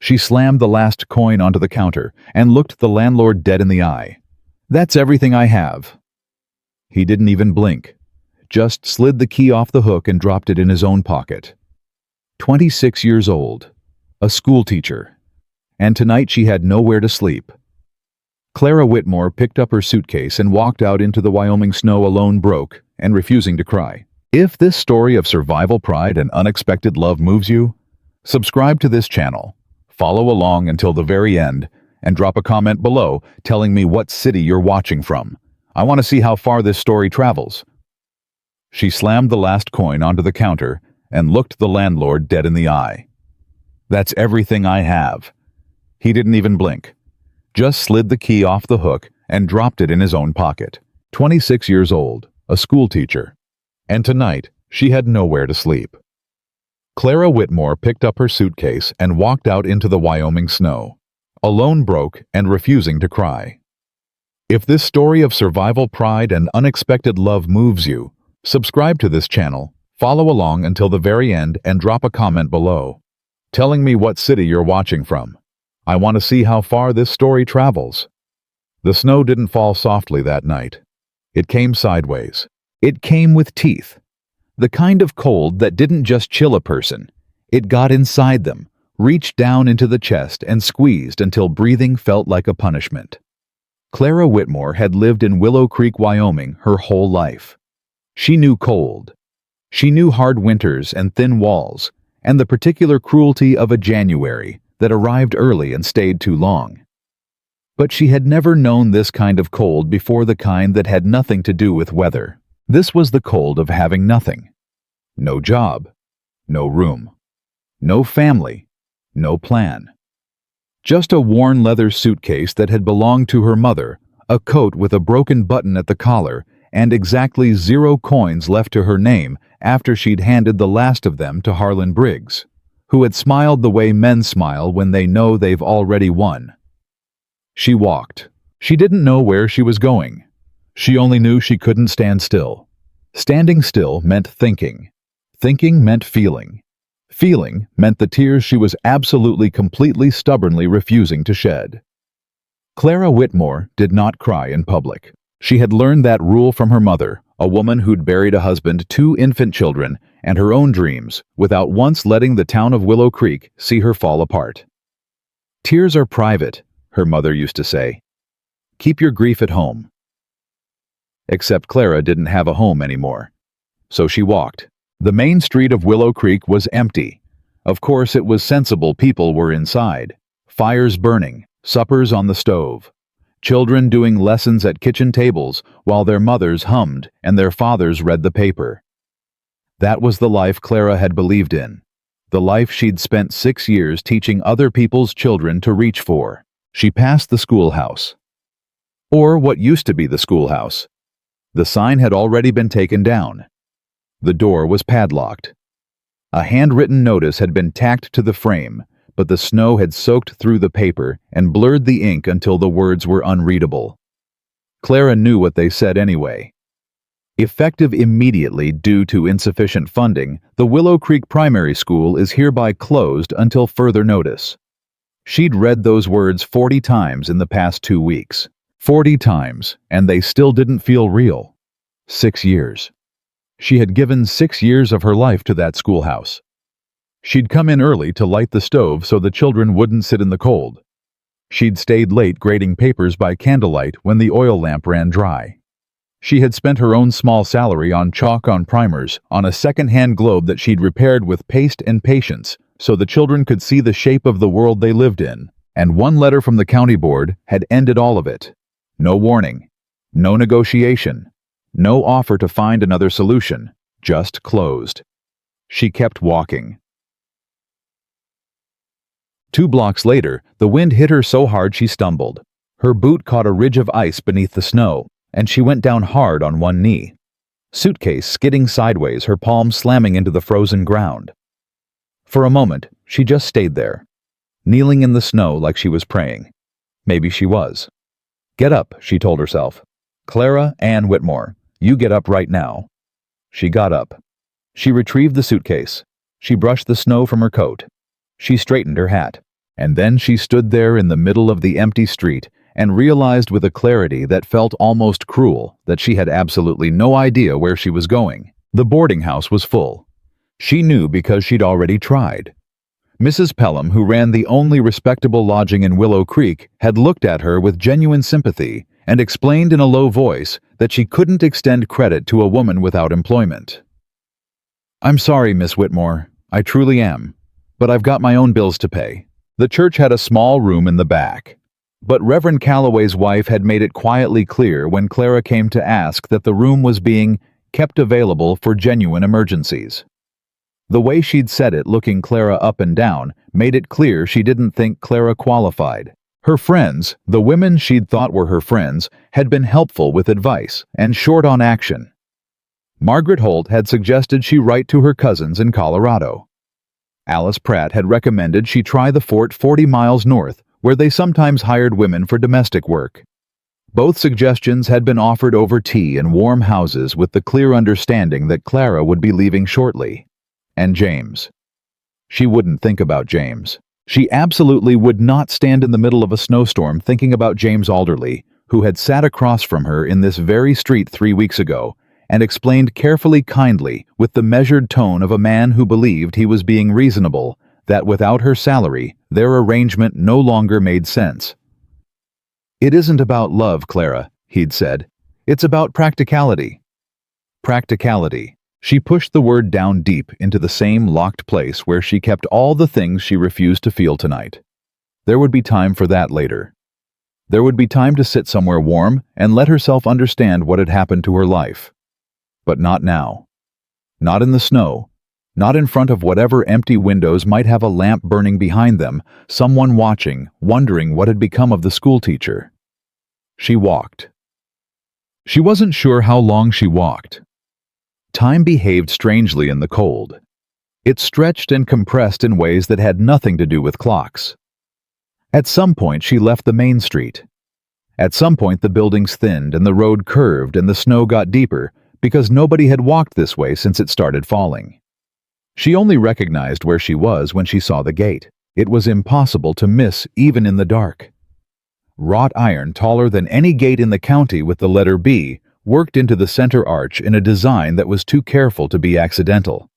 She slammed the last coin onto the counter and looked the landlord dead in the eye. "That's everything I have." He didn't even blink, just slid the key off the hook and dropped it in his own pocket. 26 years old, a schoolteacher, and tonight she had nowhere to sleep. Clara Whitmore picked up her suitcase and walked out into the Wyoming snow alone, broke and refusing to cry. If this story of survival pride and unexpected love moves you, subscribe to this channel, follow along until the very end, and drop a comment below telling me what city you're watching from. I want to see how far this story travels. She slammed the last coin onto the counter and looked the landlord dead in the eye. "That's everything I have." He didn't even blink, just slid the key off the hook and dropped it in his own pocket. 26 years old, a schoolteacher, and tonight she had nowhere to sleep. Clara Whitmore picked up her suitcase and walked out into the Wyoming snow, alone, broke and refusing to cry. If this story of survival pride and unexpected love moves you, subscribe to this channel, follow along until the very end, and drop a comment below, telling me what city you're watching from. I want to see how far this story travels. The snow didn't fall softly that night. It came sideways. It came with teeth. The kind of cold that didn't just chill a person. It got inside them, reached down into the chest and squeezed until breathing felt like a punishment. Clara Whitmore had lived in Willow Creek, Wyoming her whole life. She knew cold. She knew hard winters and thin walls, and the particular cruelty of a January that arrived early and stayed too long. But she had never known this kind of cold before, the kind that had nothing to do with weather. This was the cold of having nothing. No job, no room, no family, no plan. Just a worn leather suitcase that had belonged to her mother, a coat with a broken button at the collar, and exactly 0 coins left to her name after she'd handed the last of them to Harlan Briggs, who had smiled the way men smile when they know they've already won. She walked. She didn't know where she was going. She only knew she couldn't stand still. Standing still meant thinking. Thinking meant feeling. Feeling meant the tears she was absolutely, completely, stubbornly refusing to shed. Clara Whitmore did not cry in public. She had learned that rule from her mother, a woman who'd buried a husband, 2 infant children, and her own dreams, without once letting the town of Willow Creek see her fall apart. "Tears are private," her mother used to say. "Keep your grief at home." Except Clara didn't have a home anymore. So she walked. The main street of Willow Creek was empty. Of course, it was sensible people were inside. Fires burning, suppers on the stove. Children doing lessons at kitchen tables while their mothers hummed and their fathers read the paper. That was the life Clara had believed in. The life she'd spent 6 years teaching other people's children to reach for. She passed the schoolhouse. Or what used to be the schoolhouse. The sign had already been taken down. The door was padlocked. A handwritten notice had been tacked to the frame, but the snow had soaked through the paper and blurred the ink until the words were unreadable. Clara knew what they said anyway. Effective immediately due to insufficient funding, the Willow Creek Primary School is hereby closed until further notice. She'd read those words 40 times in the past 2 weeks. 40 times, and they still didn't feel real. 6 years. She had given 6 years of her life to that schoolhouse. She'd come in early to light the stove so the children wouldn't sit in the cold. She'd stayed late grading papers by candlelight when the oil lamp ran dry. She had spent her own small salary on chalk on primers on a second-hand globe that she'd repaired with paste and patience so the children could see the shape of the world they lived in, and 1 letter from the county board had ended all of it. No warning, no negotiation, no offer to find another solution, just closed. She kept walking. 2 blocks later, the wind hit her so hard she stumbled. Her boot caught a ridge of ice beneath the snow, and she went down hard on one knee. Suitcase skidding sideways, her palm slamming into the frozen ground. For a moment, she just stayed there, kneeling in the snow like she was praying. Maybe she was. "Get up," she told herself. "Clara Ann Whitmore, you get up right now." She got up. She retrieved the suitcase. She brushed the snow from her coat. She straightened her hat. And then she stood there in the middle of the empty street and realized with a clarity that felt almost cruel that she had absolutely no idea where she was going. The boarding house was full. She knew because she'd already tried. Mrs. Pelham, who ran the only respectable lodging in Willow Creek, had looked at her with genuine sympathy and explained in a low voice that she couldn't extend credit to a woman without employment. "I'm sorry, Miss Whitmore. I truly am. But I've got my own bills to pay." The church had a small room in the back. But Reverend Calloway's wife had made it quietly clear when Clara came to ask that the room was being kept available for genuine emergencies. The way she'd said it, looking Clara up and down, made it clear she didn't think Clara qualified. Her friends, the women she'd thought were her friends, had been helpful with advice and short on action. Margaret Holt had suggested she write to her cousins in Colorado. Alice Pratt had recommended she try the fort 40 miles north, where they sometimes hired women for domestic work. Both suggestions had been offered over tea in warm houses with the clear understanding that Clara would be leaving shortly. And James. She wouldn't think about James. She absolutely would not stand in the middle of a snowstorm thinking about James Alderley, who had sat across from her in this very street 3 weeks ago, and explained carefully, kindly, with the measured tone of a man who believed he was being reasonable, that without her salary, their arrangement no longer made sense. "It isn't about love, Clara," he'd said. "It's about practicality." Practicality. She pushed the word down deep into the same locked place where she kept all the things she refused to feel tonight. There would be time for that later. There would be time to sit somewhere warm and let herself understand what had happened to her life. But not now. Not in the snow. Not in front of whatever empty windows might have a lamp burning behind them, someone watching, wondering what had become of the schoolteacher. She walked. She wasn't sure how long she walked. Time behaved strangely in the cold. It stretched and compressed in ways that had nothing to do with clocks. At some point she left the main street. At some point the buildings thinned and the road curved and the snow got deeper, because nobody had walked this way since it started falling. She only recognized where she was when she saw the gate. It was impossible to miss even in the dark. Wrought iron taller than any gate in the county with the letter B worked into the center arch in a design that was too careful to be accidental.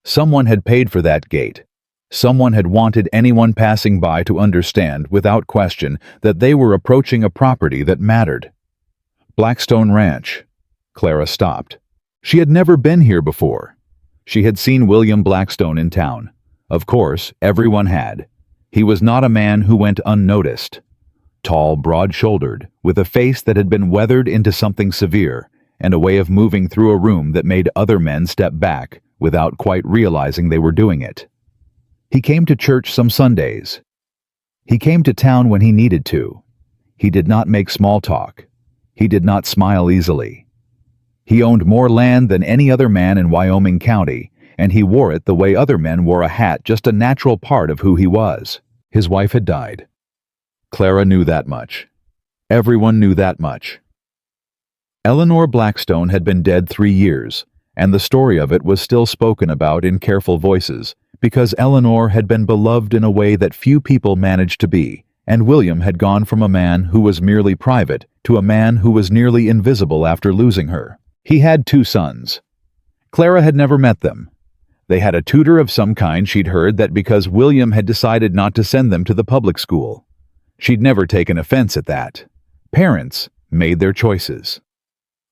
Someone had paid for that gate. Someone had wanted anyone passing by to understand, without question, that they were approaching a property that mattered. Blackstone Ranch. Clara stopped. She had never been here before. She had seen William Blackstone in town. Of course, everyone had. He was not a man who went unnoticed. Tall, broad-shouldered, with a face that had been weathered into something severe, and a way of moving through a room that made other men step back without quite realizing they were doing it. He came to church some Sundays. He came to town when he needed to. He did not make small talk. He did not smile easily. He owned more land than any other man in Wyoming County, and he wore it the way other men wore a hat, just a natural part of who he was. His wife had died. Clara knew that much. Everyone knew that much. Eleanor Blackstone had been dead 3 years, and the story of it was still spoken about in careful voices, because Eleanor had been beloved in a way that few people managed to be, and William had gone from a man who was merely private to a man who was nearly invisible after losing her. He had 2 sons. Clara had never met them. They had a tutor of some kind, she'd heard, that because William had decided not to send them to the public school. She'd never taken offense at that. Parents made their choices.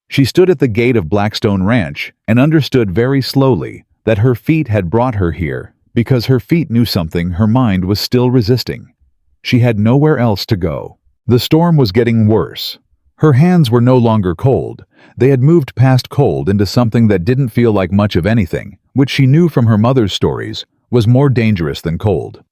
She stood at the gate of Blackstone Ranch and understood very slowly that her feet had brought her here because her feet knew something her mind was still resisting. She had nowhere else to go. The storm was getting worse. Her hands were no longer cold. They had moved past cold into something that didn't feel like much of anything, which she knew from her mother's stories was more dangerous than cold.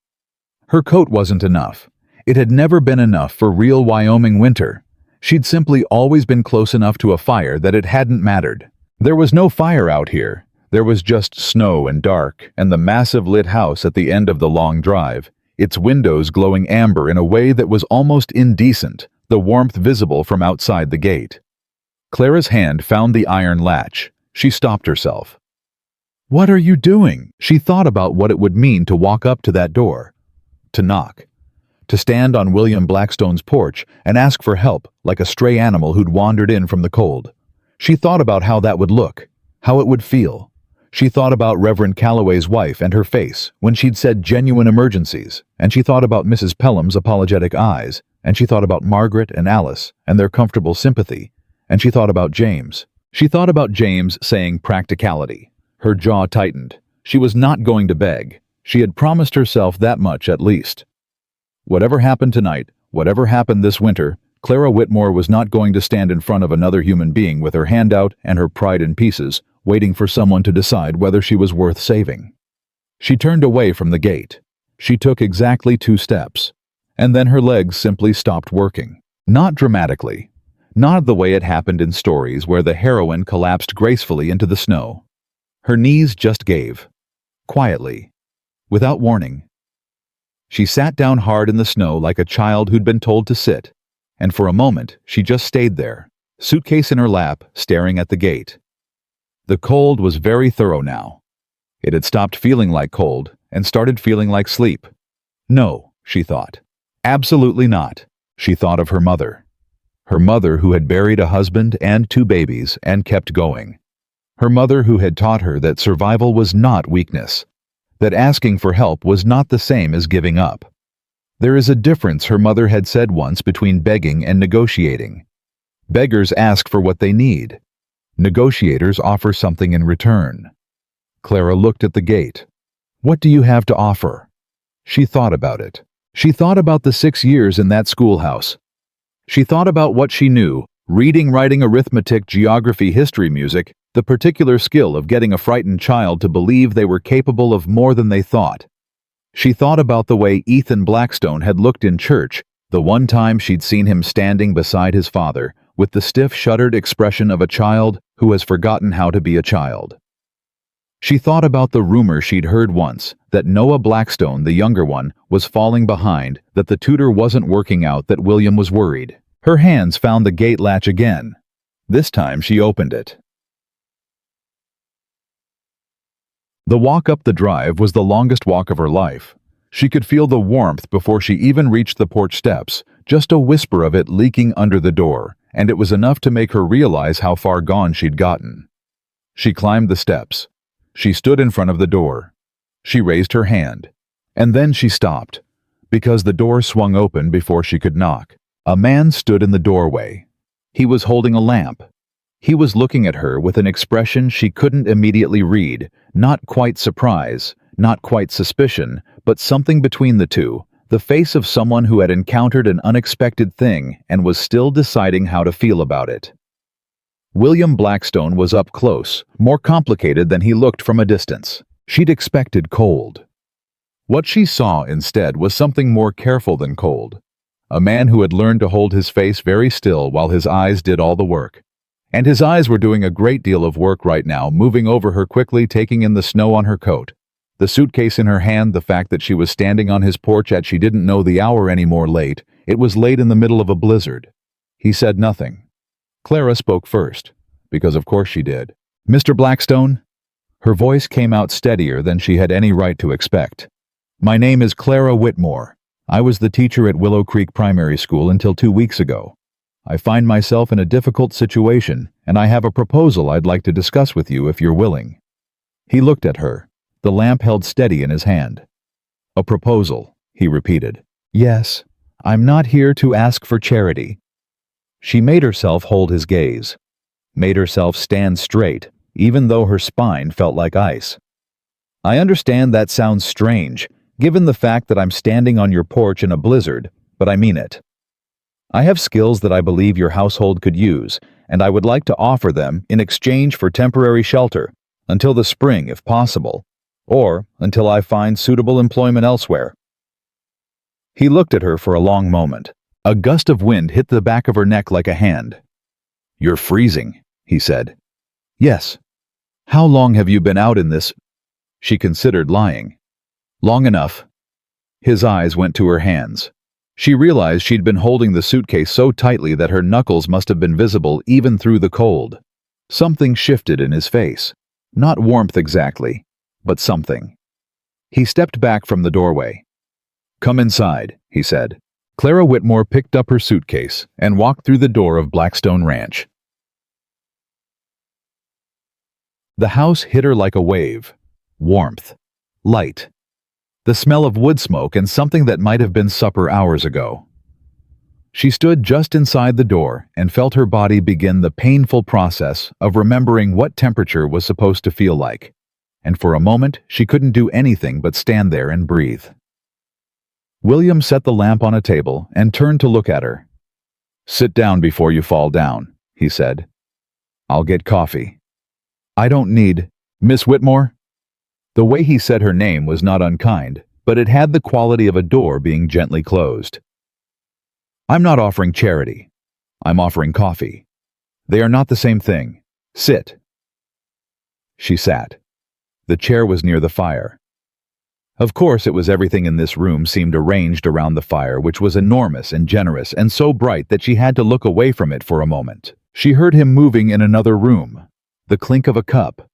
Her coat wasn't enough. It had never been enough for real Wyoming winter. She'd simply always been close enough to a fire that it hadn't mattered. There was no fire out here. There was just snow and dark, and the massive lit house at the end of the long drive, its windows glowing amber in a way that was almost indecent, the warmth visible from outside the gate. Clara's hand found the iron latch. She stopped herself. "What are you doing?" She thought about what it would mean to walk up to that door. To knock. to stand on William Blackstone's porch and ask for help like a stray animal who'd wandered in from the cold. She thought about how that would look, how it would feel. She thought about Reverend Calloway's wife and her face when she'd said genuine emergencies, and she thought about Mrs. Pelham's apologetic eyes, and she thought about Margaret and Alice and their comfortable sympathy, and she thought about James. She thought about James saying practicality. Her jaw tightened. She was not going to beg. She had promised herself that much at least. Whatever happened tonight, whatever happened this winter, Clara Whitmore was not going to stand in front of another human being with her hand out and her pride in pieces, waiting for someone to decide whether she was worth saving. She turned away from the gate. She took exactly 2 steps, and then her legs simply stopped working. Not dramatically. Not the way it happened in stories where the heroine collapsed gracefully into the snow. Her knees just gave. Quietly. Without warning. She sat down hard in the snow like a child who'd been told to sit, and for a moment she just stayed there, suitcase in her lap, staring at the gate. The cold was very thorough now. It had stopped feeling like cold and started feeling like sleep. No, she thought. Absolutely not. She thought of her mother. Her mother who had buried a husband and 2 babies and kept going. Her mother who had taught her that survival was not weakness, that asking for help was not the same as giving up. There is a difference, her mother had said once, between begging and negotiating. Beggars ask for what they need. Negotiators offer something in return. Clara looked at the gate. What do you have to offer? She thought about it. She thought about the 6 years in that schoolhouse. She thought about what she knew, reading, writing, arithmetic, geography, history, music, the particular skill of getting a frightened child to believe they were capable of more than they thought. She thought about the way Ethan Blackstone had looked in church, the one time she'd seen him standing beside his father, with the stiff, shuttered expression of a child who has forgotten how to be a child. She thought about the rumor she'd heard once, that Noah Blackstone, the younger one, was falling behind, that the tutor wasn't working out, that William was worried. Her hands found the gate latch again. This time she opened it. The walk up the drive was the longest walk of her life. She could feel the warmth before she even reached the porch steps, just a whisper of it leaking under the door, and it was enough to make her realize how far gone she'd gotten. She climbed the steps. She stood in front of the door. She raised her hand. And then she stopped, because the door swung open before she could knock. A man stood in the doorway. He was holding a lamp. He was looking at her with an expression she couldn't immediately read, not quite surprise, not quite suspicion, but something between the two, the face of someone who had encountered an unexpected thing and was still deciding how to feel about it. William Blackstone was up close, more complicated than he looked from a distance. She'd expected cold. What she saw instead was something more careful than cold. A man who had learned to hold his face very still while his eyes did all the work. And his eyes were doing a great deal of work right now, moving over her quickly, taking in the snow on her coat, the suitcase in her hand, the fact that she was standing on his porch at she didn't know the hour anymore. Late. It was late in the middle of a blizzard. He said nothing. Clara spoke first, because of course she did. Mr. Blackstone? Her voice came out steadier than she had any right to expect. My name is Clara Whitmore. I was the teacher at Willow Creek Primary School until 2 weeks ago. I find myself in a difficult situation, and I have a proposal I'd like to discuss with you if you're willing. He looked at her, the lamp held steady in his hand. A proposal, he repeated. Yes, I'm not here to ask for charity. She made herself hold his gaze, made herself stand straight, even though her spine felt like ice. I understand that sounds strange, given the fact that I'm standing on your porch in a blizzard, but I mean it. I have skills that I believe your household could use, and I would like to offer them in exchange for temporary shelter, until the spring if possible, or until I find suitable employment elsewhere. He looked at her for a long moment. A gust of wind hit the back of her neck like a hand. You're freezing, he said. Yes. How long have you been out in this? She considered lying. Long enough. His eyes went to her hands. She realized she'd been holding the suitcase so tightly that her knuckles must have been visible even through the cold. Something shifted in his face. Not warmth exactly, but something. He stepped back from the doorway. Come inside, he said. Clara Whitmore picked up her suitcase and walked through the door of Blackstone Ranch. The house hit her like a wave. Warmth. Light. The smell of wood smoke and something that might have been supper hours ago. She stood just inside the door and felt her body begin the painful process of remembering what temperature was supposed to feel like. And for a moment, she couldn't do anything but stand there and breathe. William set the lamp on a table and turned to look at her. "Sit down before you fall down," he said. "I'll get coffee." "I don't need—" "Miss Whitmore?" The way he said her name was not unkind, but it had the quality of a door being gently closed. "I'm not offering charity. I'm offering coffee. They are not the same thing. Sit." She sat. The chair was near the fire. Of course, it was everything in this room seemed arranged around the fire, which was enormous and generous and so bright that she had to look away from it for a moment. She heard him moving in another room, the clink of a cup,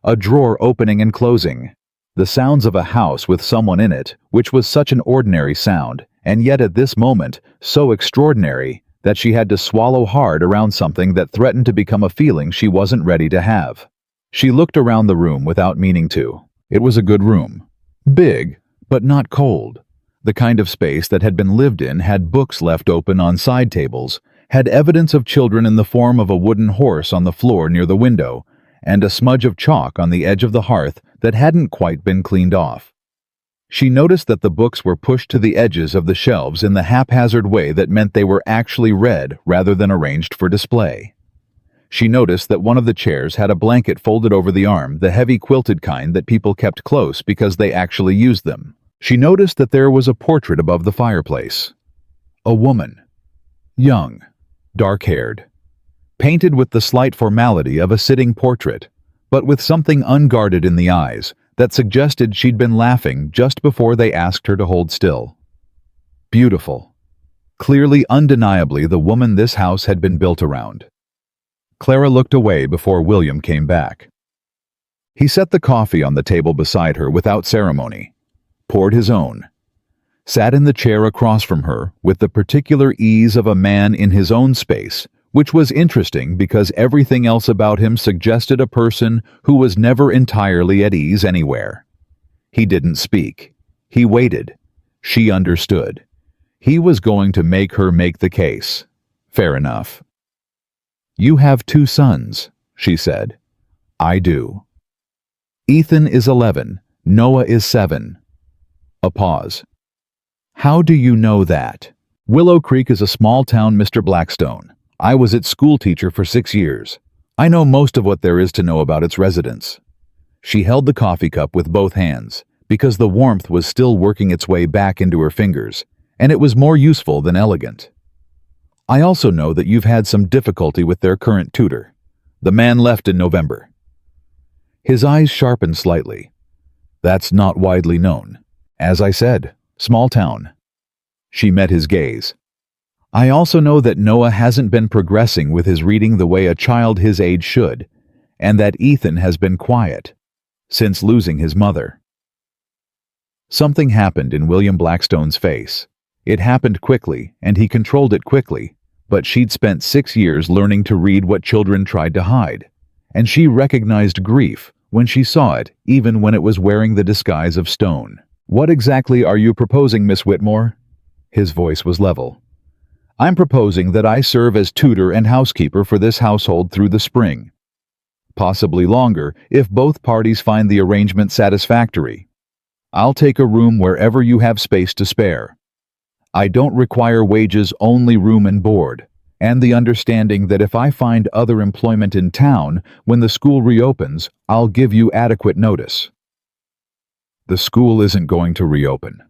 a drawer opening and closing, the sounds of a house with someone in it, which was such an ordinary sound, and yet at this moment so extraordinary that she had to swallow hard around something that threatened to become a feeling she wasn't ready to have. She looked around the room without meaning to. It was a good room. Big, but not cold. The kind of space that had been lived in had books left open on side tables, had evidence of children in the form of a wooden horse on the floor near the window, and a smudge of chalk on the edge of the hearth that hadn't quite been cleaned off. She noticed that the books were pushed to the edges of the shelves in the haphazard way that meant they were actually read rather than arranged for display. She noticed that one of the chairs had a blanket folded over the arm, the heavy quilted kind that people kept close because they actually used them. She noticed that there was a portrait above the fireplace. A woman. Young. Dark-haired. Painted with the slight formality of a sitting portrait, but with something unguarded in the eyes that suggested she'd been laughing just before they asked her to hold still. Beautiful. Clearly, undeniably, the woman this house had been built around. Clara looked away before William came back. He set the coffee on the table beside her without ceremony, poured his own, sat in the chair across from her with the particular ease of a man in his own space, which was interesting because everything else about him suggested a person who was never entirely at ease anywhere. He didn't speak. He waited. She understood. He was going to make her make the case. Fair enough. "You have 2 sons," she said. "I do. Ethan is 11. Noah is 7. A pause. "How do you know that?" "Willow Creek is a small town, Mr. Blackstone. I was its school teacher for 6 years. I know most of what there is to know about its residents." She held the coffee cup with both hands, because the warmth was still working its way back into her fingers, and it was more useful than elegant. "I also know that you've had some difficulty with their current tutor. The man left in November." His eyes sharpened slightly. "That's not widely known. As I said, small town." She met his gaze. "I also know that Noah hasn't been progressing with his reading the way a child his age should, and that Ethan has been quiet since losing his mother." Something happened in William Blackstone's face. It happened quickly, and he controlled it quickly, but she'd spent 6 years learning to read what children tried to hide, and she recognized grief when she saw it, even when it was wearing the disguise of stone. "What exactly are you proposing, Miss Whitmore?" His voice was level. "I'm proposing that I serve as tutor and housekeeper for this household through the spring. Possibly longer, if both parties find the arrangement satisfactory. I'll take a room wherever you have space to spare. I don't require wages, only room and board, and the understanding that if I find other employment in town when the school reopens, I'll give you adequate notice." "The school isn't going to reopen,"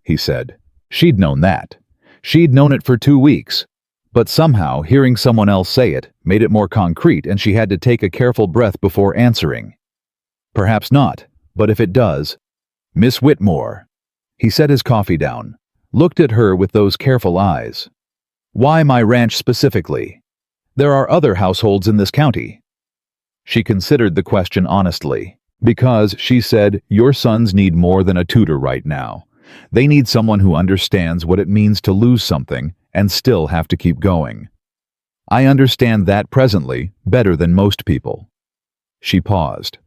he said. She'd known that. She'd known it for 2 weeks. But somehow, hearing someone else say it made it more concrete, and she had to take a careful breath before answering. "Perhaps not, but if it does—" "Miss Whitmore." He set his coffee down, looked at her with those careful eyes. "Why my ranch specifically? There are other households in this county." She considered the question honestly. "Because," she said, "your sons need more than a tutor right now. They need someone who understands what it means to lose something and still have to keep going. I understand that presently better than most people." She paused.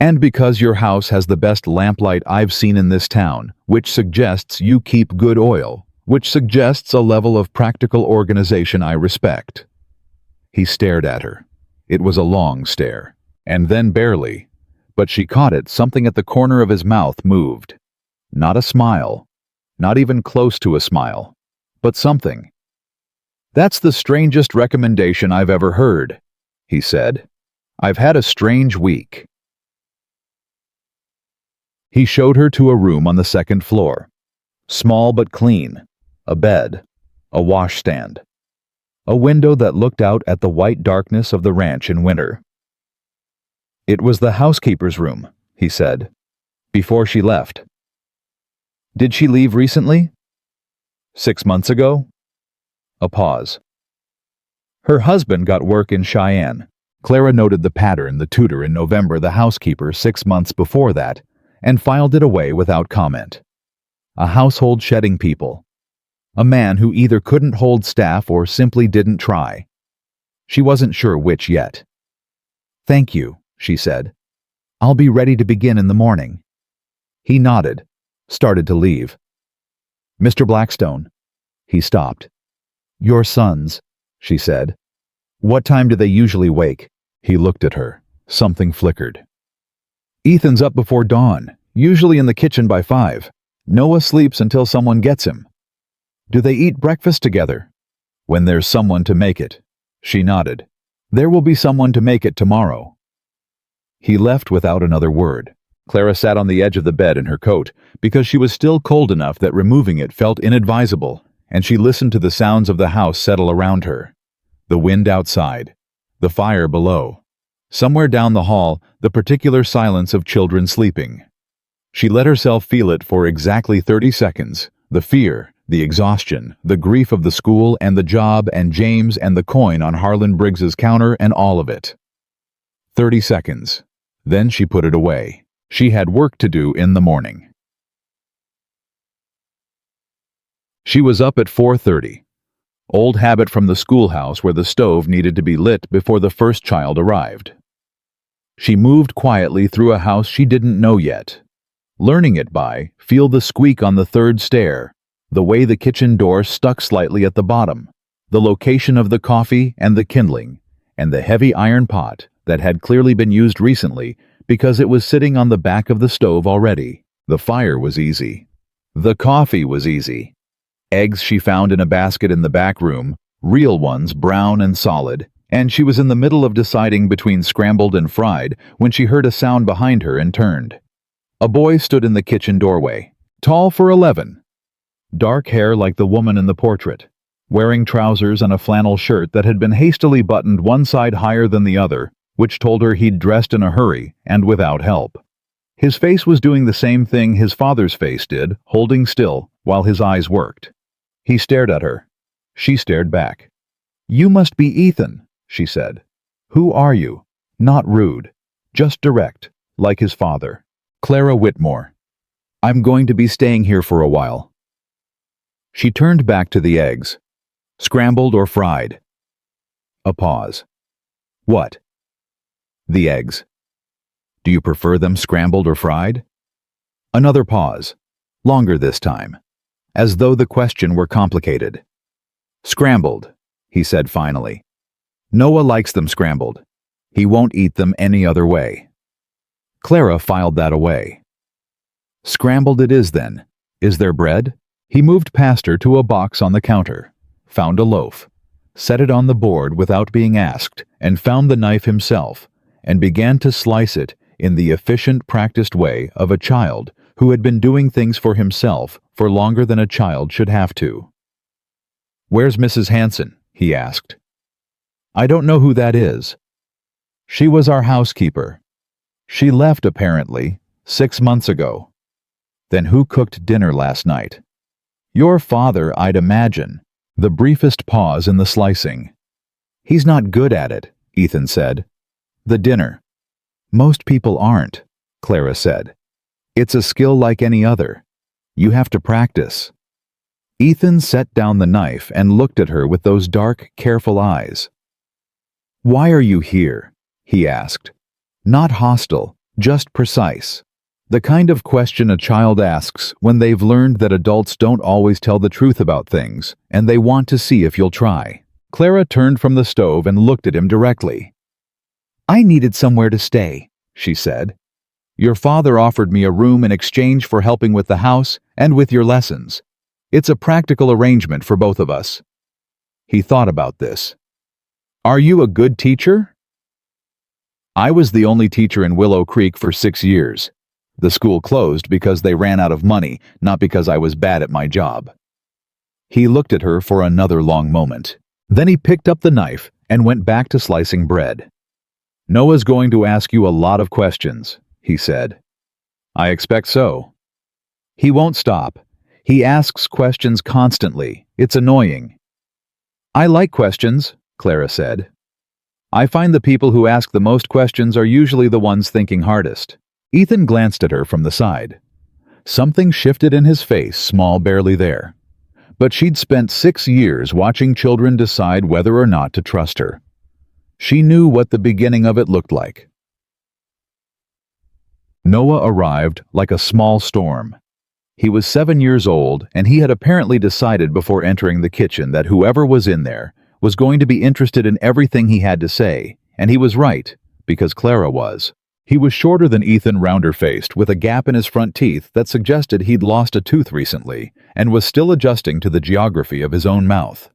"And because your house has the best lamplight I've seen in this town, which suggests you keep good oil, which suggests a level of practical organization I respect." He stared at her. It was a long stare. And then barely, but she caught it, something at the corner of his mouth moved. Not a smile, not even close to a smile, but something. "That's the strangest recommendation I've ever heard," he said. "I've had a strange week." He showed her to a room on the second floor. Small but clean. A bed. A washstand. A window that looked out at the white darkness of the ranch in winter. "It was the housekeeper's room," he said, "before she left." "Did she leave recently?" "6 months ago?" A pause. "Her husband got work in Cheyenne." Clara noted the pattern, the tutor in November, the housekeeper 6 months before that, and filed it away without comment. A household shedding people. A man who either couldn't hold staff or simply didn't try. She wasn't sure which yet. "Thank you," she said. "I'll be ready to begin in the morning." He nodded, started to leave. "Mr. Blackstone." He stopped. "Your sons," she said. "What time do they usually wake?" He looked at her. Something flickered. "Ethan's up before dawn, usually in the kitchen by 5. Noah sleeps until someone gets him." "Do they eat breakfast together?" "When there's someone to make it." She nodded. "There will be someone to make it tomorrow." He left without another word. Clara sat on the edge of the bed in her coat, because she was still cold enough that removing it felt inadvisable, and she listened to the sounds of the house settle around her. The wind outside. The fire below. Somewhere down the hall, the particular silence of children sleeping. She let herself feel it for exactly 30 seconds. The fear, the exhaustion, the grief of the school and the job and James and the coin on Harlan Briggs's counter and all of it. 30 seconds. Then she put it away. She had work to do in the morning. She was up at 4:30. Old habit from the schoolhouse where the stove needed to be lit before the first child arrived. She moved quietly through a house she didn't know yet. Learning it by, feel the squeak on the third stair, the way the kitchen door stuck slightly at the bottom, the location of the coffee and the kindling, and the heavy iron pot that had clearly been used recently because it was sitting on the back of the stove already. The fire was easy. The coffee was easy. Eggs she found in a basket in the back room, real ones, brown and solid, and she was in the middle of deciding between scrambled and fried when she heard a sound behind her and turned. A boy stood in the kitchen doorway, tall for 11. Dark hair like the woman in the portrait, wearing trousers and a flannel shirt that had been hastily buttoned one side higher than the other, which told her he'd dressed in a hurry and without help. His face was doing the same thing his father's face did, holding still, while his eyes worked. He stared at her. She stared back. "You must be Ethan," she said. "Who are you?" Not rude, just direct, like his father. "Clara Whitmore. I'm going to be staying here for a while." She turned back to the eggs. "Scrambled or fried?" A pause. "What?" "The eggs. Do you prefer them scrambled or fried?" Another pause. Longer this time. As though the question were complicated. "Scrambled," he said finally. "Noah likes them scrambled. He won't eat them any other way." Clara filed that away. "Scrambled it is then. Is there bread?" He moved past her to a box on the counter, found a loaf, set it on the board without being asked, and found the knife himself, and began to slice it in the efficient, practiced way of a child who had been doing things for himself for longer than a child should have to. "Where's Mrs. Hanson?" he asked. "I don't know who that is." "She was our housekeeper. She left, apparently, 6 months ago." "Then who cooked dinner last night?" "Your father, I'd imagine." The briefest pause in the slicing. "He's not good at it," Ethan said. "The dinner." "Most people aren't," Clara said. "It's a skill like any other. You have to practice." Ethan set down the knife and looked at her with those dark, careful eyes. "Why are you here?" he asked. Not hostile, just precise. The kind of question a child asks when they've learned that adults don't always tell the truth about things, and they want to see if you'll try. Clara turned from the stove and looked at him directly. "I needed somewhere to stay," she said. "Your father offered me a room in exchange for helping with the house and with your lessons. It's a practical arrangement for both of us." He thought about this. "Are you a good teacher?" "I was the only teacher in Willow Creek for 6 years. The school closed because they ran out of money, not because I was bad at my job." He looked at her for another long moment. Then he picked up the knife and went back to slicing bread. "Noah's going to ask you a lot of questions," he said. "I expect so." "He won't stop. He asks questions constantly. It's annoying." "I like questions," Clara said. "I find the people who ask the most questions are usually the ones thinking hardest." Ethan glanced at her from the side. Something shifted in his face, small, barely there. But she'd spent 6 years watching children decide whether or not to trust her. She knew what the beginning of it looked like. Noah arrived like a small storm. He was 7 years old, and he had apparently decided before entering the kitchen that whoever was in there was going to be interested in everything he had to say, and he was right, because Clara was. He was shorter than Ethan, rounder-faced, with a gap in his front teeth that suggested he'd lost a tooth recently, and was still adjusting to the geography of his own mouth.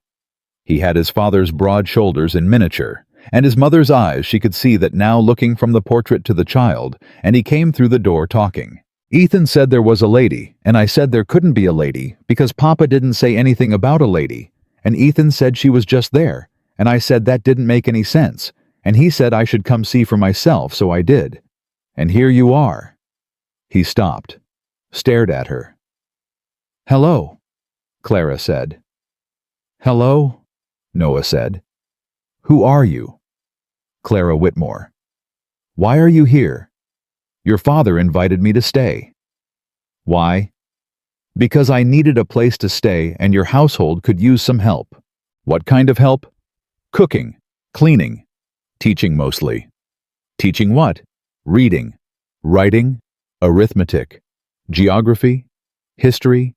He had his father's broad shoulders in miniature, and his mother's eyes she could see that now looking from the portrait to the child, and he came through the door talking. "Ethan said there was a lady, and I said there couldn't be a lady, because Papa didn't say anything about a lady, and Ethan said she was just there, and I said that didn't make any sense, and he said I should come see for myself, so I did. And here you are." He stopped, stared at her. "Hello," Clara said. "Hello," Noah said. "Who are you?" "Clara Whitmore." "Why are you here?" "Your father invited me to stay." "Why?" "Because I needed a place to stay and your household could use some help." "What kind of help?" "Cooking, cleaning, teaching mostly." "Teaching what?" "Reading, writing, arithmetic, geography, history,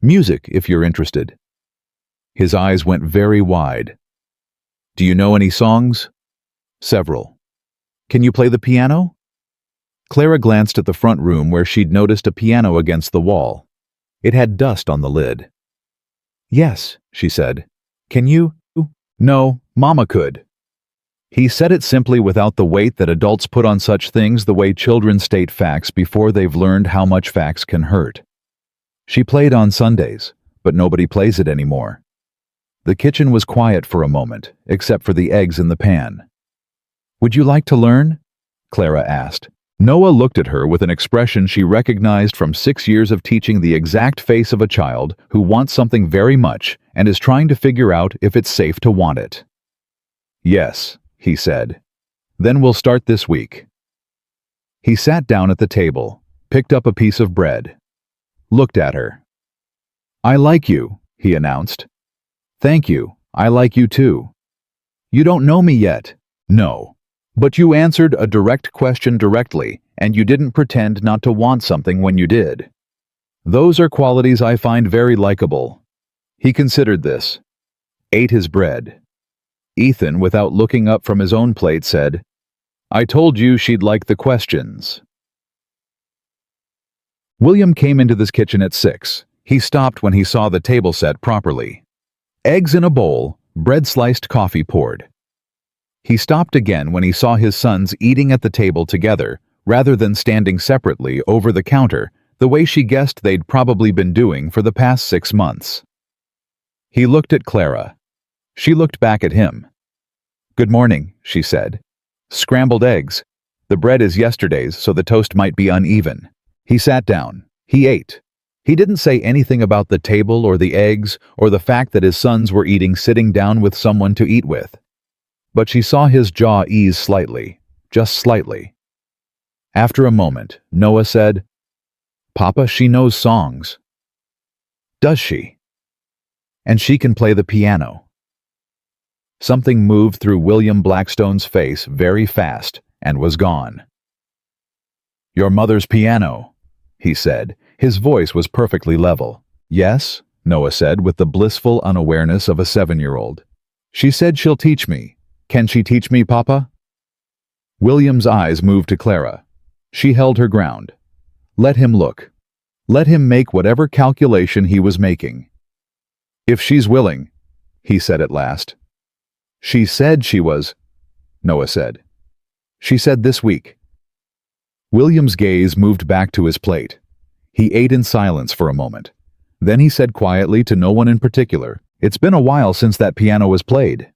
music if you're interested." His eyes went very wide. "Do you know any songs?" "Several." "Can you play the piano?" Clara glanced at the front room where she'd noticed a piano against the wall. It had dust on the lid. "Yes," she said. "Can you?" "No, Mama could." He said it simply without the weight that adults put on such things, the way children state facts before they've learned how much facts can hurt. She played on Sundays, but nobody plays it anymore. The kitchen was quiet for a moment, except for the eggs in the pan. "Would you like to learn?" Clara asked. Noah looked at her with an expression she recognized from 6 years of teaching, the exact face of a child who wants something very much and is trying to figure out if it's safe to want it. "Yes," he said. "Then we'll start this week." He sat down at the table, picked up a piece of bread, looked at her. "I like you," he announced. "Thank you, I like you too." "You don't know me yet." "No. But you answered a direct question directly, and you didn't pretend not to want something when you did. Those are qualities I find very likable." He considered this, ate his bread. Ethan, without looking up from his own plate, said, "I told you she'd like the questions." William came into this kitchen at 6. He stopped when he saw the table set properly. Eggs in a bowl, bread sliced, coffee poured. He stopped again when he saw his sons eating at the table together, rather than standing separately over the counter, the way she guessed they'd probably been doing for the past 6 months. He looked at Clara. She looked back at him. "Good morning," she said. "Scrambled eggs. The bread is yesterday's, so the toast might be uneven." He sat down. He ate. He didn't say anything about the table or the eggs or the fact that his sons were eating sitting down with someone to eat with. But she saw his jaw ease slightly, just slightly. After a moment, Noah said, "Papa, she knows songs." Does she? And she can play the piano. Something moved through William Blackstone's face very fast and was gone. Your mother's piano, he said. His voice was perfectly level. Yes, Noah said with the blissful unawareness of a 7-year-old. She said she'll teach me. Can she teach me, Papa? William's eyes moved to Clara. She held her ground. Let him look. Let him make whatever calculation he was making. If she's willing, he said at last. She said she was, Noah said. She said this week. William's gaze moved back to his plate. He ate in silence for a moment. Then he said quietly to no one in particular, It's been a while since that piano was played.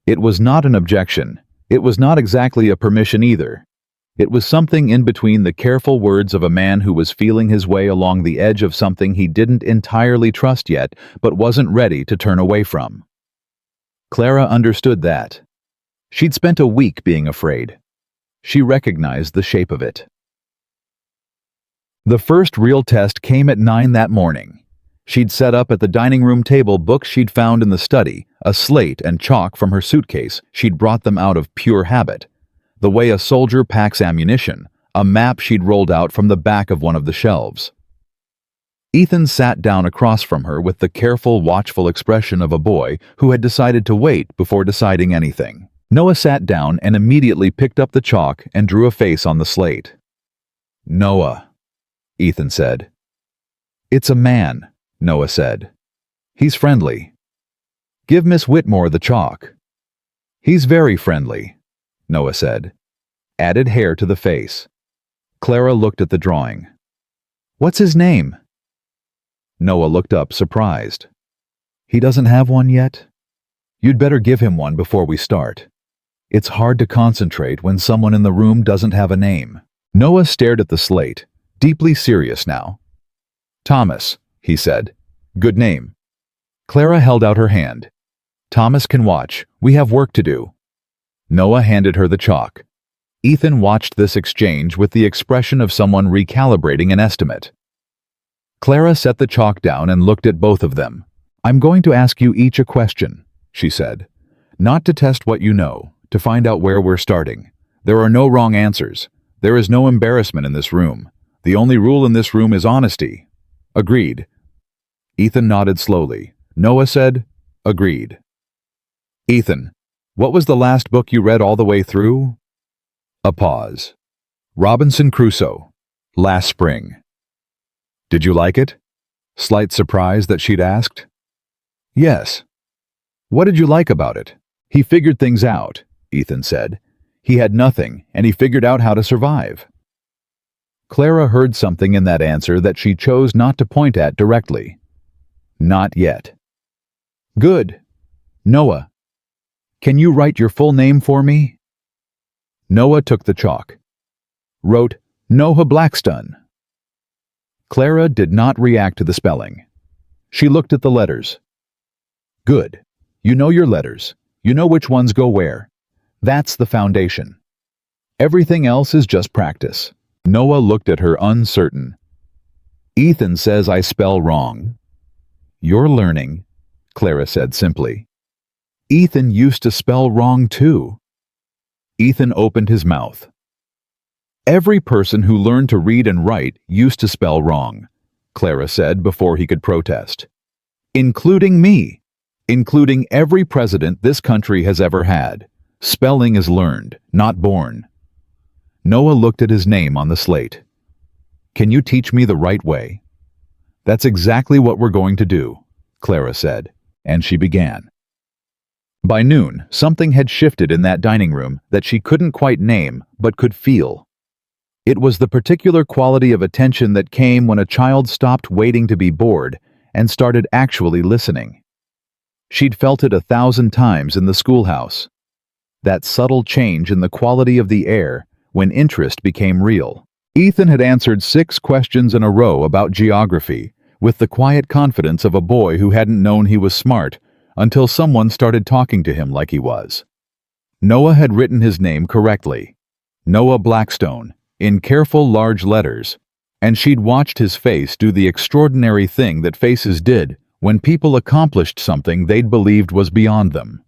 It was not an objection. It was not exactly a permission either. It was something in between the careful words of a man who was feeling his way along the edge of something he didn't entirely trust yet, but wasn't ready to turn away from. Clara understood that. She'd spent a week being afraid. She recognized the shape of it. The first real test came at 9 that morning. She'd set up at the dining room table books she'd found in the study, a slate and chalk from her suitcase. She'd brought them out of pure habit. The way a soldier packs ammunition, a map she'd rolled out from the back of one of the shelves. Ethan sat down across from her with the careful, watchful expression of a boy who had decided to wait before deciding anything. Noah sat down and immediately picked up the chalk and drew a face on the slate. Noah, Ethan said. It's a man, Noah said. He's friendly. Give Miss Whitmore the chalk. He's very friendly, Noah said. Added hair to the face. Clara looked at the drawing. What's his name? Noah looked up, surprised. He doesn't have one yet? You'd better give him one before we start. It's hard to concentrate when someone in the room doesn't have a name. Noah stared at the slate, deeply serious now. Thomas, he said. Good name. Clara held out her hand. Thomas can watch. We have work to do. Noah handed her the chalk. Ethan watched this exchange with the expression of someone recalibrating an estimate. Clara set the chalk down and looked at both of them. I'm going to ask you each a question, she said. Not to test what you know, to find out where we're starting. There are no wrong answers. There is no embarrassment in this room. The only rule in this room is honesty. Agreed. Ethan nodded slowly. Noah said, Agreed. Ethan, what was the last book you read all the way through? A pause. Robinson Crusoe. Last spring. Did you like it? Slight surprise that she'd asked. Yes. What did you like about it? He figured things out, Ethan said. He had nothing, and he figured out how to survive. Clara heard something in that answer that she chose not to point at directly. Not yet. Good. Noah. Can you write your full name for me? Noah took the chalk. Wrote, Noah Blackstone. Clara did not react to the spelling. She looked at the letters. Good. You know your letters. You know which ones go where. That's the foundation. Everything else is just practice. Noah looked at her uncertain. Ethan says I spell wrong. You're learning, Clara said simply. Ethan used to spell wrong too. Ethan opened his mouth. Every person who learned to read and write used to spell wrong, Clara said before he could protest. Including me. Including every president this country has ever had. Spelling is learned, not born. Noah looked at his name on the slate. Can you teach me the right way? That's exactly what we're going to do, Clara said, and she began. By noon, something had shifted in that dining room that she couldn't quite name but could feel. It was the particular quality of attention that came when a child stopped waiting to be bored and started actually listening. She'd felt it 1,000 times in the schoolhouse. That subtle change in the quality of the air when interest became real. Ethan had answered 6 questions in a row about geography with the quiet confidence of a boy who hadn't known he was smart until someone started talking to him like he was. Noah had written his name correctly. Noah Blackstone, in careful large letters, And she'd watched his face do the extraordinary thing that faces did when people accomplished something they'd believed was beyond them.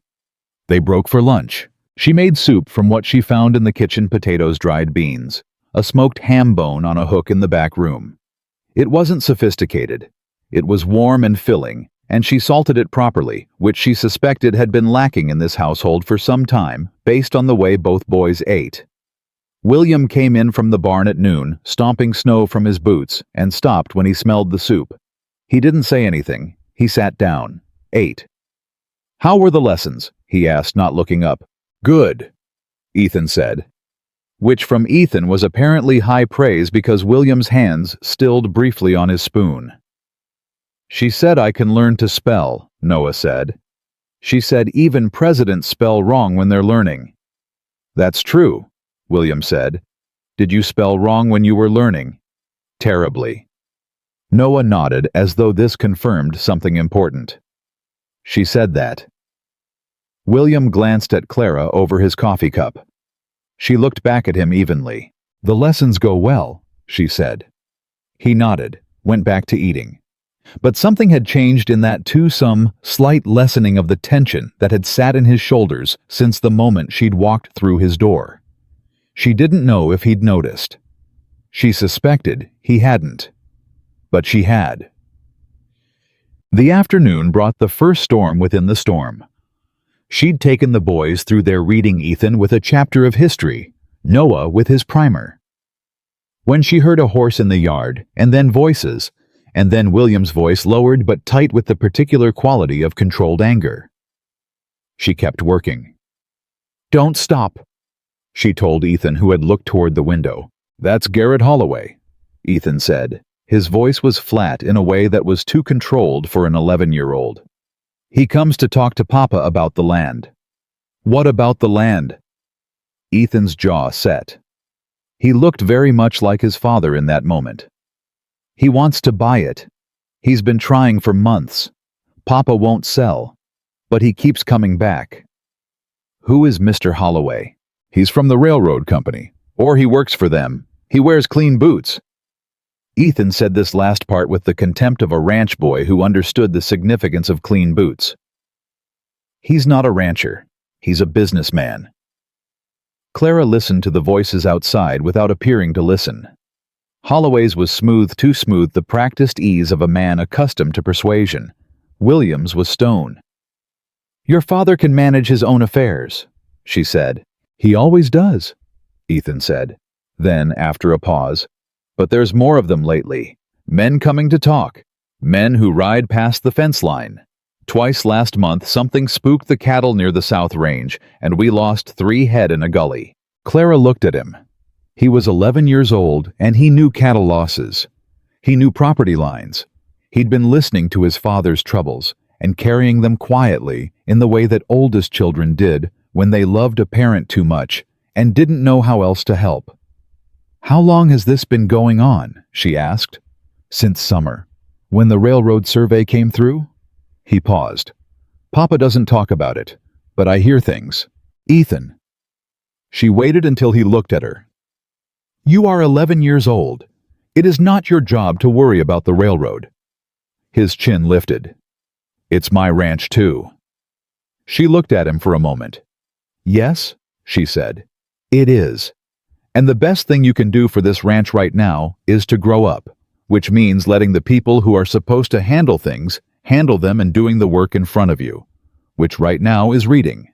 They broke for lunch. She made soup from what she found in the kitchen: potatoes, dried beans, a smoked ham bone on a hook in the back room. It wasn't sophisticated. It was warm and filling, and she salted it properly, which she suspected had been lacking in this household for some time, based on the way both boys ate. William came in from the barn at noon, stomping snow from his boots, and stopped when he smelled the soup. He didn't say anything. He sat down, ate. "How were the lessons?" he asked, not looking up. "Good," Ethan said. Which from Ethan was apparently high praise because William's hands stilled briefly on his spoon. "She said I can learn to spell," Noah said. "She said even presidents spell wrong when they're learning." "That's true," William said. "Did you spell wrong when you were learning?" "Terribly." Noah nodded as though this confirmed something important. "She said that." William glanced at Clara over his coffee cup. She looked back at him evenly. "The lessons go well," she said. He nodded, went back to eating. But something had changed in that too, some slight lessening of the tension that had sat in his shoulders since the moment she'd walked through his door. She didn't know if he'd noticed. She suspected he hadn't. But she had. The afternoon brought the first storm within the storm. She'd taken the boys through their reading, Ethan with a chapter of history, Noah with his primer. When she heard a horse in the yard, and then voices, and then William's voice, lowered but tight with the particular quality of controlled anger. She kept working. "Don't stop," she told Ethan, who had looked toward the window. "That's Garrett Holloway," Ethan said. His voice was flat in a way that was too controlled for an 11-year-old. "He comes to talk to Papa about the land." "What about the land?" Ethan's jaw set. He looked very much like his father in that moment. "He wants to buy it. He's been trying for months. Papa won't sell, but he keeps coming back." "Who is Mr. Holloway?" "He's from the railroad company, or he works for them. He wears clean boots." Ethan said this last part with the contempt of a ranch boy who understood the significance of clean boots. "He's not a rancher. He's a businessman." Clara listened to the voices outside without appearing to listen. Holloway's was smooth, too smooth, the practiced ease of a man accustomed to persuasion. William's was stone. "Your father can manage his own affairs," she said. "He always does," Ethan said. Then, after a pause, "But there's more of them lately. Men coming to talk. Men who ride past the fence line. Twice last month something spooked the cattle near the South Range, and we lost 3 head in a gully." Clara looked at him. He was 11 years old, and he knew cattle losses. He knew property lines. He'd been listening to his father's troubles and carrying them quietly in the way that oldest children did when they loved a parent too much and didn't know how else to help. "How long has this been going on?" she asked. "Since summer, when the railroad survey came through." He paused. "Papa doesn't talk about it, but I hear things." "Ethan." She waited until he looked at her. "You are 11 years old. It is not your job to worry about the railroad." His chin lifted. "It's my ranch too." She looked at him for a moment. "Yes," she said, "it is. And the best thing you can do for this ranch right now is to grow up, which means letting the people who are supposed to handle things handle them and doing the work in front of you, which right now is reading."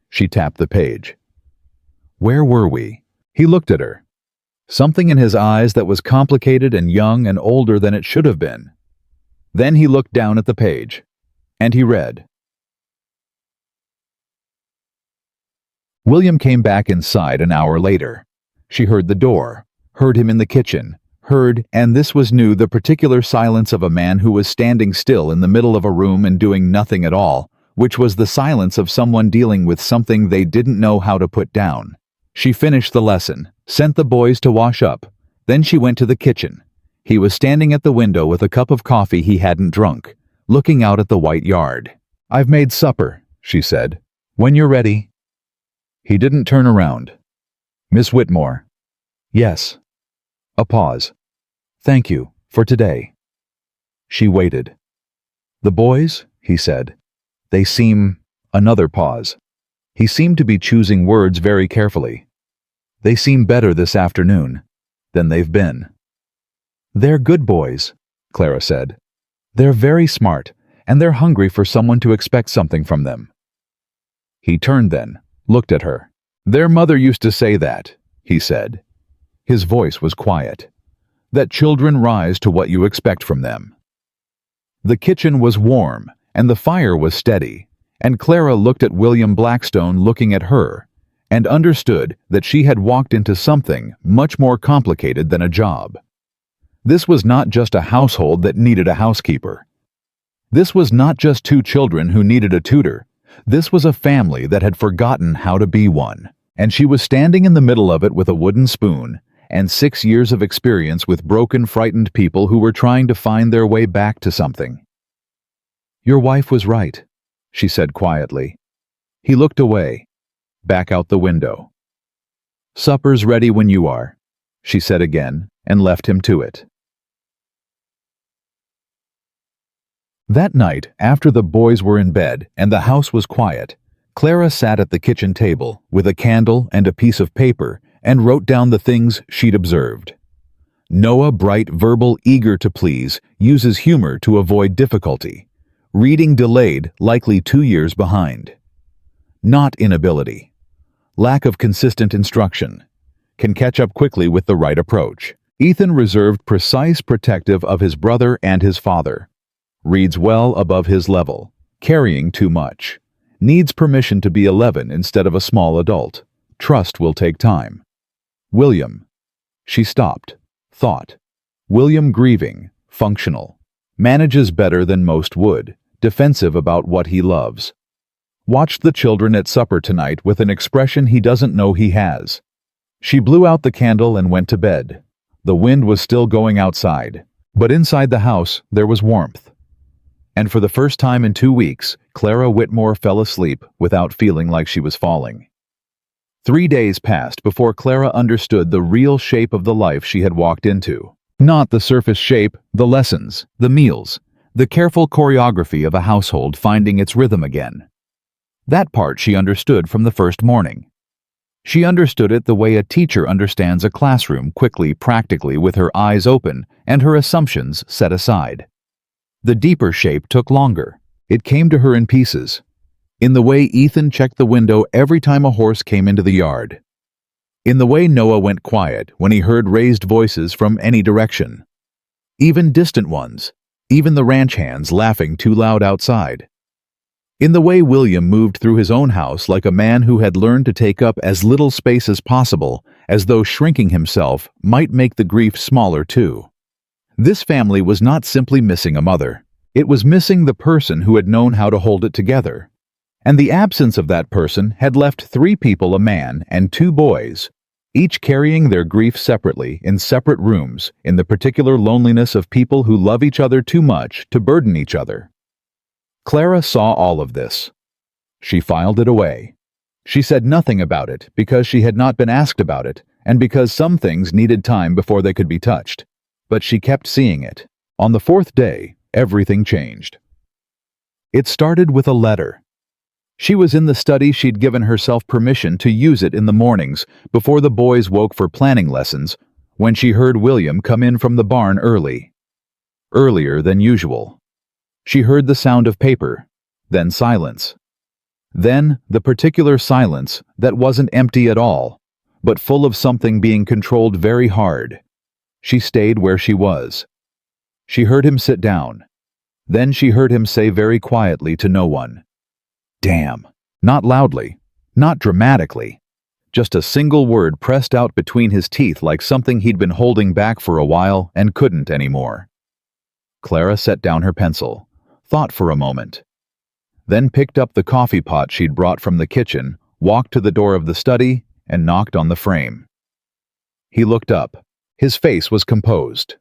She tapped the page. "Where were we?" He looked at her. Something in his eyes that was complicated and young and older than it should have been. Then he looked down at the page, and he read. William came back inside an hour later. She heard the door, heard him in the kitchen, heard, and this was new, the particular silence of a man who was standing still in the middle of a room and doing nothing at all, which was the silence of someone dealing with something they didn't know how to put down. She finished the lesson, sent the boys to wash up. Then she went to the kitchen. He was standing at the window with a cup of coffee he hadn't drunk, looking out at the white yard. "I've made supper," she said. "When you're ready." He didn't turn around. "Miss Whitmore." "Yes." A pause. Thank you, for today. She waited. The boys, he said. They seem... Another pause. He seemed to be choosing words very carefully. They seem better this afternoon than they've been. They're good boys, Clara said. They're very smart, and they're hungry for someone to expect something from them. He turned then, looked at her. Their mother used to say that, he said. His voice was quiet. That children rise to what you expect from them. The kitchen was warm, and the fire was steady, and Clara looked at William Blackstone looking at her, and understood that she had walked into something much more complicated than a job. This was not just a household that needed a housekeeper. This was not just two children who needed a tutor. This was a family that had forgotten how to be one, and she was standing in the middle of it with a wooden spoon and 6 years of experience with broken, frightened people who were trying to find their way back to something. Your wife was right, she said quietly. He looked away, back out the window. Supper's ready when you are, she said again, and left him to it. That night, after the boys were in bed and the house was quiet, Clara sat at the kitchen table with a candle and a piece of paper and wrote down the things she'd observed. Noah, bright, verbal, eager to please, uses humor to avoid difficulty. Reading delayed, likely 2 years behind. Not inability. Lack of consistent instruction. Can catch up quickly with the right approach. Ethan reserved, precise, protective of his brother and his father. Reads well above his level. Carrying too much. Needs permission to be 11 instead of a small adult. Trust will take time. William. She stopped. Thought. William grieving. Functional. Manages better than most would. Defensive about what he loves. Watched the children at supper tonight with an expression he doesn't know he has. She blew out the candle and went to bed. The wind was still going outside, but inside the house there was warmth. And for the first time in 2 weeks, Clara Whitmore fell asleep without feeling like she was falling. 3 days passed before Clara understood the real shape of the life she had walked into. Not the surface shape, the lessons, the meals, the careful choreography of a household finding its rhythm again. That part she understood from the first morning. She understood it the way a teacher understands a classroom, quickly, practically, with her eyes open and her assumptions set aside. The deeper shape took longer. It came to her in pieces. In the way Ethan checked the window every time a horse came into the yard. In the way Noah went quiet when he heard raised voices from any direction. Even distant ones, even the ranch hands laughing too loud outside. In the way William moved through his own house like a man who had learned to take up as little space as possible, as though shrinking himself might make the grief smaller too. This family was not simply missing a mother. It was missing the person who had known how to hold it together. And the absence of that person had left 3 people, a man and 2 boys, each carrying their grief separately in separate rooms in the particular loneliness of people who love each other too much to burden each other. Clara saw all of this. She filed it away. She said nothing about it because she had not been asked about it and because some things needed time before they could be touched. But she kept seeing it. On the 4th day, everything changed. It started with a letter. She was in the study. She'd given herself permission to use it in the mornings before the boys woke for planning lessons when she heard William come in from the barn early. Earlier than usual. She heard the sound of paper, then silence. Then the particular silence that wasn't empty at all, but full of something being controlled very hard. She stayed where she was. She heard him sit down. Then she heard him say very quietly to no one, "Damn." Not loudly, not dramatically. Just a single word pressed out between his teeth like something he'd been holding back for a while and couldn't anymore. Clara set down her pencil, thought for a moment. Then picked up the coffee pot she'd brought from the kitchen, walked to the door of the study, and knocked on the frame. He looked up. His face was composed.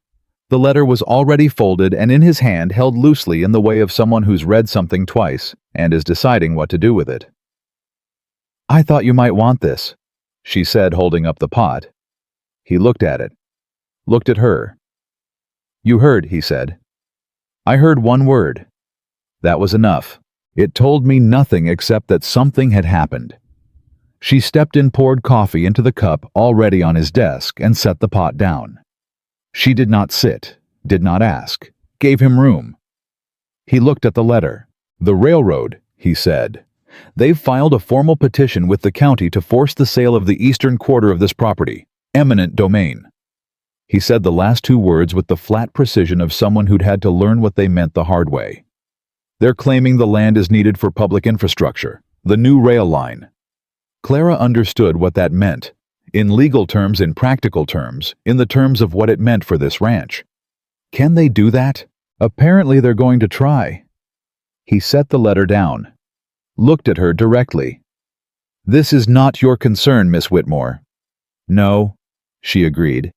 The letter was already folded and in his hand held loosely in the way of someone who's read something twice and is deciding what to do with it. "I thought you might want this," she said, holding up the pot. He looked at it. Looked at her. You heard, he said. I heard one word. That was enough. It told me nothing except that something had happened. She stepped in, poured coffee into the cup already on his desk, and set the pot down. She did not sit, did not ask, gave him room. He looked at the letter. The railroad, he said. They've filed a formal petition with the county to force the sale of the eastern quarter of this property, eminent domain. He said the last two words with the flat precision of someone who'd had to learn what they meant the hard way. They're claiming the land is needed for public infrastructure, the new rail line. Clara understood what that meant, in legal terms, in practical terms, in the terms of what it meant for this ranch. Can they do that? Apparently they're going to try. He set the letter down, looked at her directly. This is not your concern, Miss Whitmore. No, she agreed.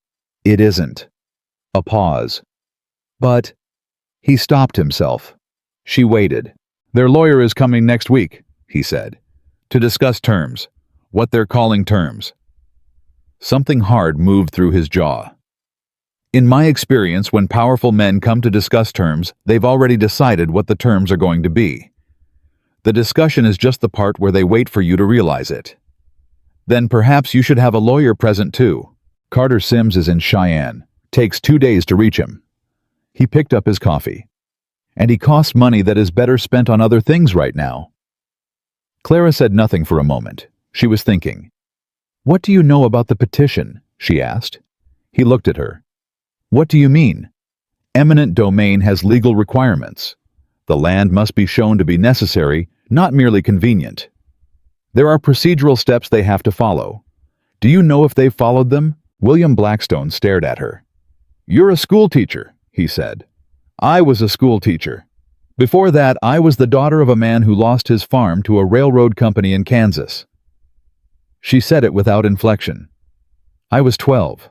It isn't. A pause. But he stopped himself. She waited. Their lawyer is coming next week, he said, to discuss terms, what they're calling terms. Something hard moved through his jaw. In my experience, when powerful men come to discuss terms, they've already decided what the terms are going to be. The discussion is just the part where they wait for you to realize it. Then perhaps you should have a lawyer present too. Carter Sims is in Cheyenne. Takes 2 days to reach him. He picked up his coffee. And he costs money that is better spent on other things right now. Clara said nothing for a moment. She was thinking. What do you know about the petition? She asked. He looked at her. What do you mean? Eminent domain has legal requirements. The land must be shown to be necessary, not merely convenient. There are procedural steps they have to follow. Do you know if they've followed them? William Blackstone stared at her. You're a school teacher, he said. I was a school teacher. Before that, I was the daughter of a man who lost his farm to a railroad company in Kansas. She said it without inflection. I was 12.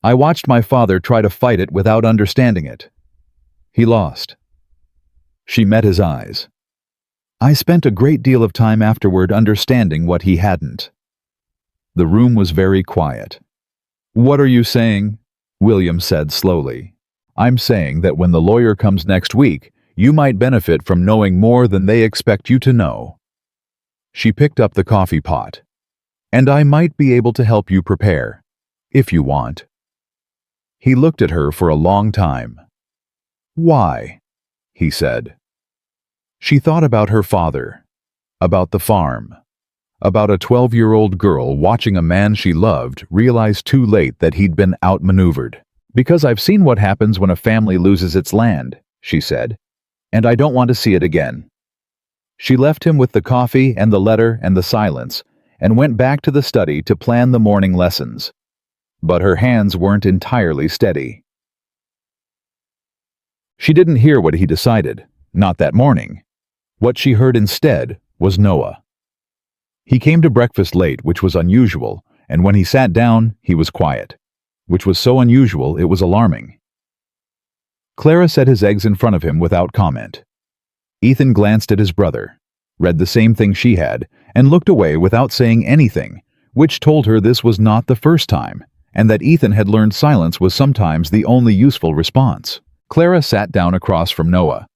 I watched my father try to fight it without understanding it. He lost. She met his eyes. I spent a great deal of time afterward understanding what he hadn't. The room was very quiet. What are you saying? William said slowly. I'm saying that when the lawyer comes next week, you might benefit from knowing more than they expect you to know. She picked up the coffee pot. And I might be able to help you prepare, if you want. He looked at her for a long time. Why? He said. She thought about her father, about the farm, about a 12-year-old girl watching a man she loved realize too late that he'd been outmaneuvered. Because I've seen what happens when a family loses its land, she said, and I don't want to see it again. She left him with the coffee and the letter and the silence, and went back to the study to plan the morning lessons. But her hands weren't entirely steady. She didn't hear what he decided, not that morning. What she heard instead was Noah. He came to breakfast late, which was unusual, and when he sat down, he was quiet, which was so unusual it was alarming. Clara set his eggs in front of him without comment. Ethan glanced at his brother, read the same thing she had, and looked away without saying anything, which told her this was not the first time, and that Ethan had learned silence was sometimes the only useful response. Clara sat down across from Noah.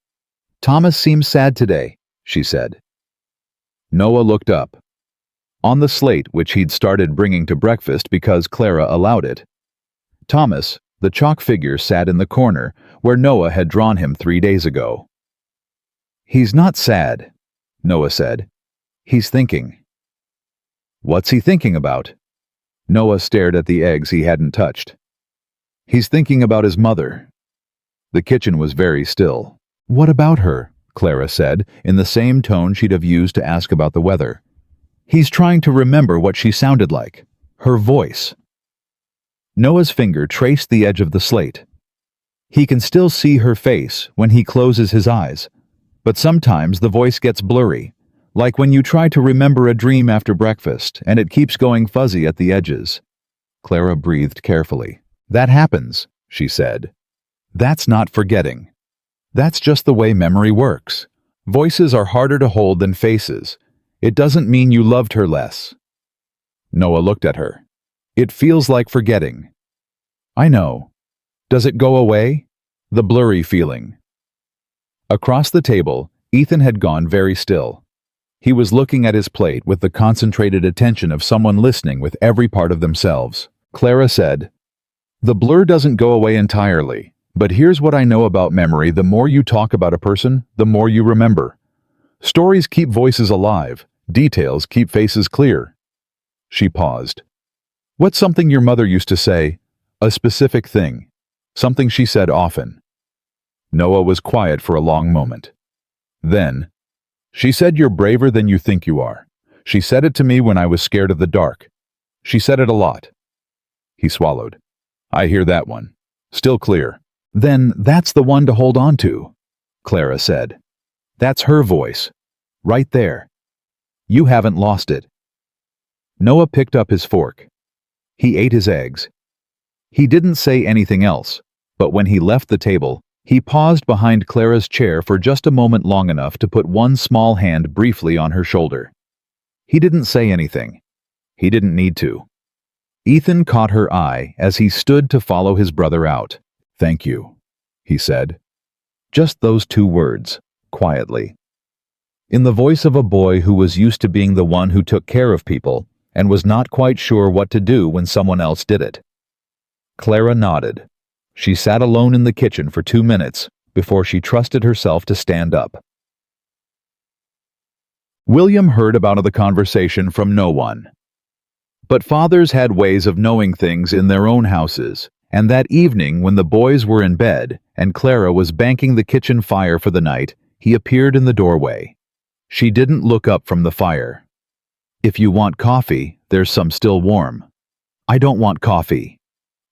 Thomas seems sad today, she said. Noah looked up. On the slate, which he'd started bringing to breakfast because Clara allowed it, Thomas, the chalk figure, sat in the corner where Noah had drawn him 3 days ago. He's not sad, Noah said. He's thinking. What's he thinking about? Noah stared at the eggs he hadn't touched. He's thinking about his mother. The kitchen was very still. What about her? Clara said, in the same tone she'd have used to ask about the weather. He's trying to remember what she sounded like. Her voice. Noah's finger traced the edge of the slate. He can still see her face when he closes his eyes, but sometimes the voice gets blurry, like when you try to remember a dream after breakfast and it keeps going fuzzy at the edges. Clara breathed carefully. That happens, she said. That's not forgetting. That's just the way memory works. Voices are harder to hold than faces. It doesn't mean you loved her less. Noah looked at her. It feels like forgetting. I know. Does it go away? The blurry feeling. Across the table, Ethan had gone very still. He was looking at his plate with the concentrated attention of someone listening with every part of themselves. Clara said, "The blur doesn't go away entirely, but here's what I know about memory: the more you talk about a person, the more you remember. Stories keep voices alive, details keep faces clear." She paused. "What's something your mother used to say? A specific thing. Something she said often." Noah was quiet for a long moment. Then, "She said you're braver than you think you are. She said it to me when I was scared of the dark. She said it a lot." He swallowed. "I hear that one. Still clear." "Then that's the one to hold on to," Clara said. "That's her voice. Right there. You haven't lost it." Noah picked up his fork. He ate his eggs. He didn't say anything else, but when he left the table, he paused behind Clara's chair for just a moment, long enough to put one small hand briefly on her shoulder. He didn't say anything. He didn't need to. Ethan caught her eye as he stood to follow his brother out. "Thank you," he said. Just those two words, quietly. In the voice of a boy who was used to being the one who took care of people and was not quite sure what to do when someone else did it. Clara nodded. She sat alone in the kitchen for 2 minutes before she trusted herself to stand up. William heard about the conversation from no one. But fathers had ways of knowing things in their own houses, and that evening when the boys were in bed and Clara was banking the kitchen fire for the night, he appeared in the doorway. She didn't look up from the fire. "If you want coffee, there's some still warm." "I don't want coffee."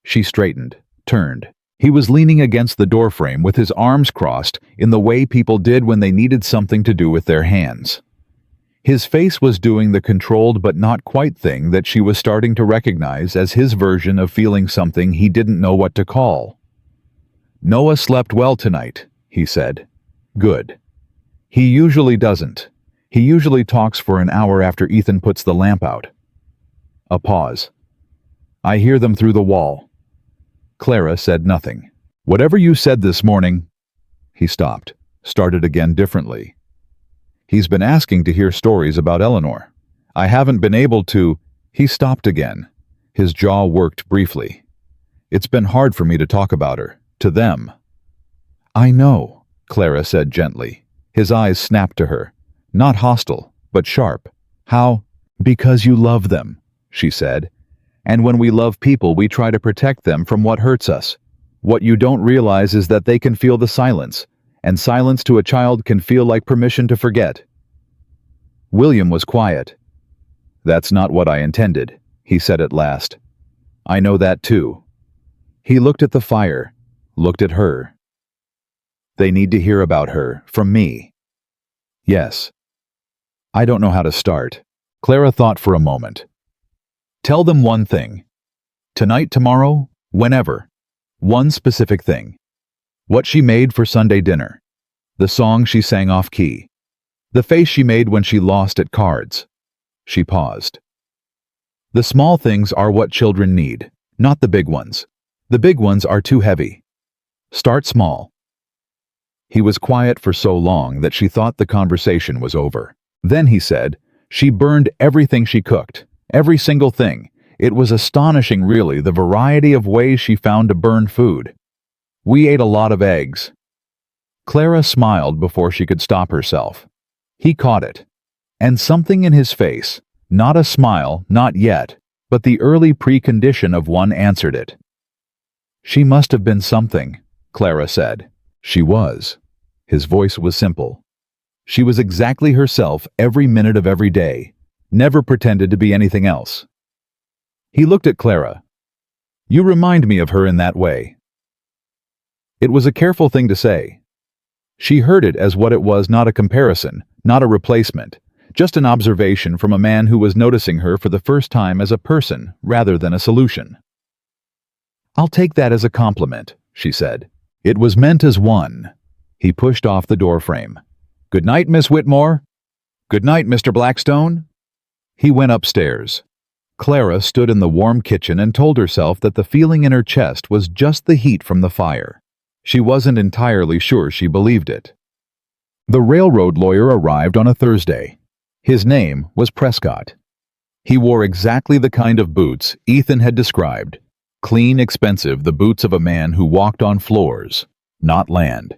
She straightened, turned. He was leaning against the doorframe with his arms crossed in the way people did when they needed something to do with their hands. His face was doing the controlled but not quite thing that she was starting to recognize as his version of feeling something he didn't know what to call. "Noah slept well tonight," he said. "Good. He usually doesn't. He usually talks for an hour after Ethan puts the lamp out." A pause. "I hear them through the wall." Clara said nothing. "Whatever you said this morning—" He stopped, started again differently. "He's been asking to hear stories about Eleanor. I haven't been able to—" He stopped again. His jaw worked briefly. "It's been hard for me to talk about her, to them." "I know," Clara said gently. His eyes snapped to her. Not hostile, but sharp. "How?" "Because you love them," she said. "And when we love people, we try to protect them from what hurts us. What you don't realize is that they can feel the silence, and silence to a child can feel like permission to forget." William was quiet. "That's not what I intended," he said at last. "I know that too." He looked at the fire, looked at her. "They need to hear about her, from me." "Yes." "I don't know how to start." Clara thought for a moment. "Tell them one thing. Tonight, tomorrow, whenever. One specific thing. What she made for Sunday dinner. The song she sang off key. The face she made when she lost at cards." She paused. "The small things are what children need, not the big ones. The big ones are too heavy. Start small." He was quiet for so long that she thought the conversation was over. Then he said, "She burned everything she cooked. Every single thing. It was astonishing, really, the variety of ways she found to burn food. We ate a lot of eggs." Clara smiled before she could stop herself. He caught it. And something in his face, not a smile, not yet, but the early precondition of one, answered it. "She must have been something," Clara said. "She was." His voice was simple. "She was exactly herself every minute of every day. Never pretended to be anything else." He looked at Clara. "You remind me of her in that way." It was a careful thing to say. She heard it as what it was, not a comparison, not a replacement, just an observation from a man who was noticing her for the first time as a person rather than a solution. "I'll take that as a compliment," she said. "It was meant as one." He pushed off the doorframe. "Good night, Miss Whitmore." "Good night, Mr. Blackstone." He went upstairs. Clara stood in the warm kitchen and told herself that the feeling in her chest was just the heat from the fire. She wasn't entirely sure she believed it. The railroad lawyer arrived on a Thursday. His name was Prescott. He wore exactly the kind of boots Ethan had described. Clean, expensive, the boots of a man who walked on floors, not land.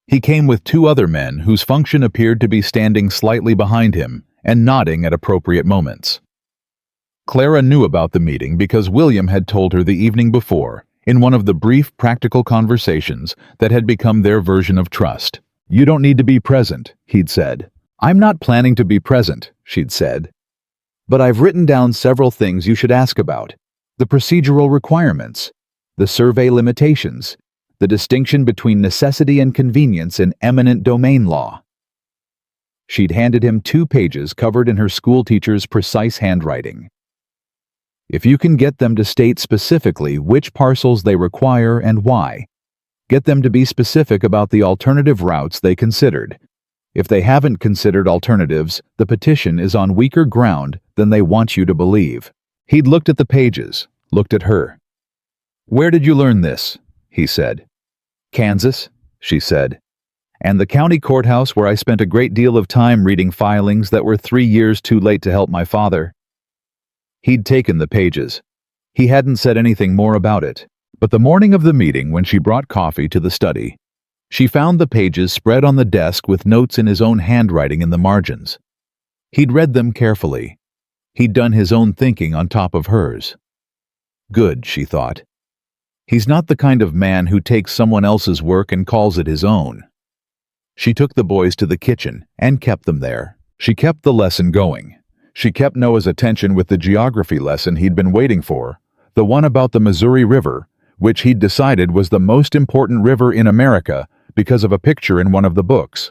He came with two other men whose function appeared to be standing slightly behind him and nodding at appropriate moments. Clara knew about the meeting because William had told her the evening before, in one of the brief practical conversations that had become their version of trust. "You don't need to be present," he'd said. "I'm not planning to be present," she'd said. "But I've written down several things you should ask about. The procedural requirements, the survey limitations, the distinction between necessity and convenience in eminent domain law." She'd handed him 2 pages covered in her schoolteacher's precise handwriting. "If you can get them to state specifically which parcels they require and why, get them to be specific about the alternative routes they considered. If they haven't considered alternatives, the petition is on weaker ground than they want you to believe." He'd looked at the pages, looked at her. "Where did you learn this?" he said. "Kansas," she said. "And the county courthouse where I spent a great deal of time reading filings that were 3 years too late to help my father." He'd taken the pages. He hadn't said anything more about it. But the morning of the meeting, when she brought coffee to the study, she found the pages spread on the desk with notes in his own handwriting in the margins. He'd read them carefully. He'd done his own thinking on top of hers. Good, she thought. He's not the kind of man who takes someone else's work and calls it his own. She took the boys to the kitchen and kept them there. She kept the lesson going. She kept Noah's attention with the geography lesson he'd been waiting for, the one about the Missouri River, which he'd decided was the most important river in America because of a picture in one of the books.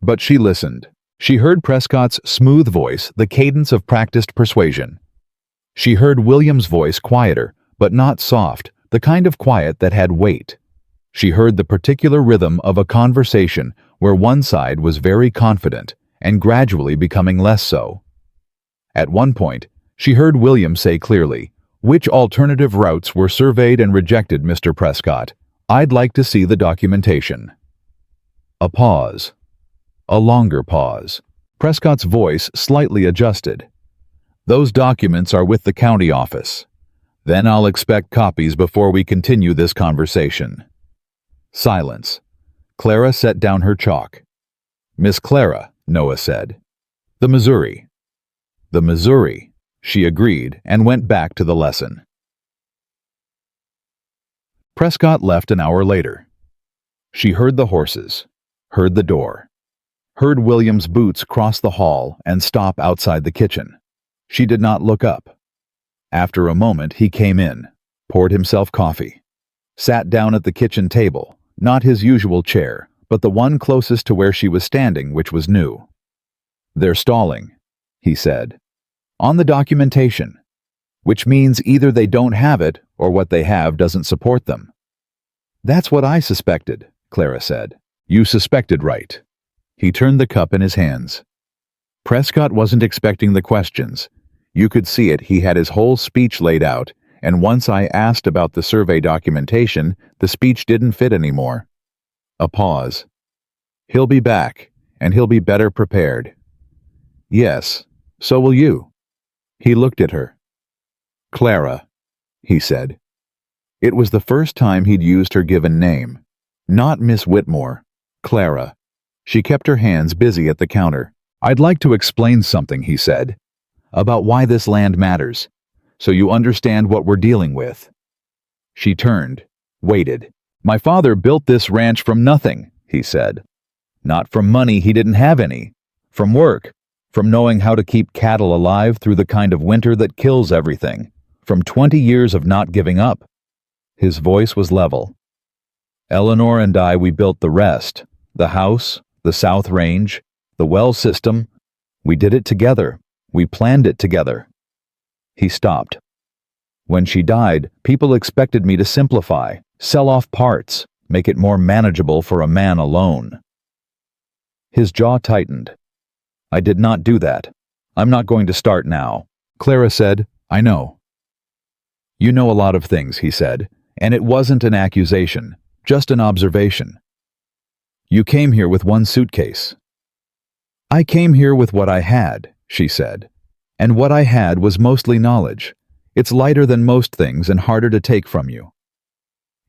But she listened. She heard Prescott's smooth voice, the cadence of practiced persuasion. She heard William's voice quieter, but not soft, the kind of quiet that had weight. She heard the particular rhythm of a conversation where one side was very confident and gradually becoming less so. At one point, she heard William say clearly, "Which alternative routes were surveyed and rejected, Mr. Prescott? I'd like to see the documentation." A pause. A longer pause. Prescott's voice slightly adjusted. "Those documents are with the county office. Then I'll expect copies before we continue this conversation." Silence. Clara set down her chalk. "Miss Clara," Noah said. "The Missouri." "The Missouri," she agreed and went back to the lesson. Prescott left an hour later. She heard the horses, heard the door, heard William's boots cross the hall and stop outside the kitchen. She did not look up. After a moment, he came in, poured himself coffee, sat down at the kitchen table, not his usual chair, but the one closest to where she was standing, which was new. "They're stalling," he said, "on the documentation, which means either they don't have it or what they have doesn't support them." "That's what I suspected," Clara said. "You suspected right." He turned the cup in his hands. Prescott wasn't expecting the questions. You could see it, he had his whole speech laid out, and once I asked about the survey documentation, the speech didn't fit anymore. A pause. "He'll be back, and he'll be better prepared." "Yes, so will you." He looked at her. "Clara," he said. It was the first time he'd used her given name. Not Miss Whitmore, Clara. She kept her hands busy at the counter. "I'd like to explain something," he said, "about why this land matters, so you understand what we're dealing with." She turned, waited. "My father built this ranch from nothing," he said. "Not from money, he didn't have any. From work, from knowing how to keep cattle alive through the kind of winter that kills everything. From 20 years of not giving up." His voice was level. "Eleanor and I, we built the rest. The house, the South Range, the well system. We did it together. We planned it together." He stopped. "When she died, people expected me to simplify, sell off parts, make it more manageable for a man alone." His jaw tightened. "I did not do that. I'm not going to start now." Clara said, "I know." "You know a lot of things," he said, And it wasn't an accusation, just an observation. You came here with one suitcase. I came here with what I had, she said. And what I had was mostly knowledge. It's lighter than most things and harder to take from you.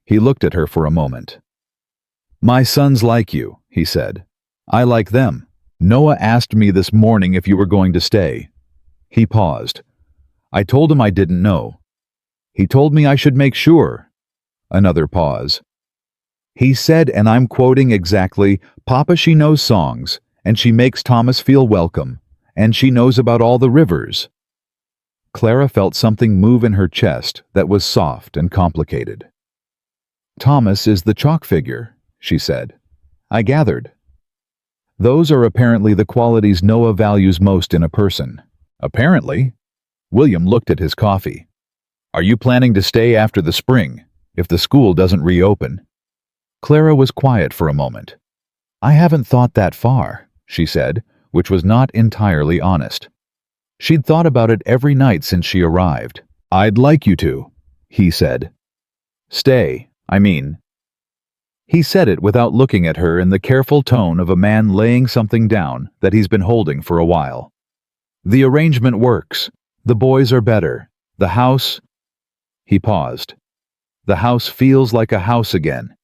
He looked at her for a moment. My sons like you, he said. I like them. Noah asked me this morning if you were going to stay. He paused. I told him I didn't know. He told me I should make sure. Another pause. He said, and I'm quoting exactly, Papa, she knows songs, and she makes Thomas feel welcome, and she knows about all the rivers. Clara felt something move in her chest that was soft and complicated. Thomas is the chalk figure, she said. I gathered. Those are apparently the qualities Noah values most in a person. Apparently. William looked at his coffee. Are you planning to stay after the spring, if the school doesn't reopen? Clara was quiet for a moment. I haven't thought that far, she said, which was not entirely honest. She'd thought about it every night since she arrived. I'd like you to, he said. Stay, I mean. He said it without looking at her in the careful tone of a man laying something down that he's been holding for a while. The arrangement works. The boys are better. The house... He paused. The house feels like a house again,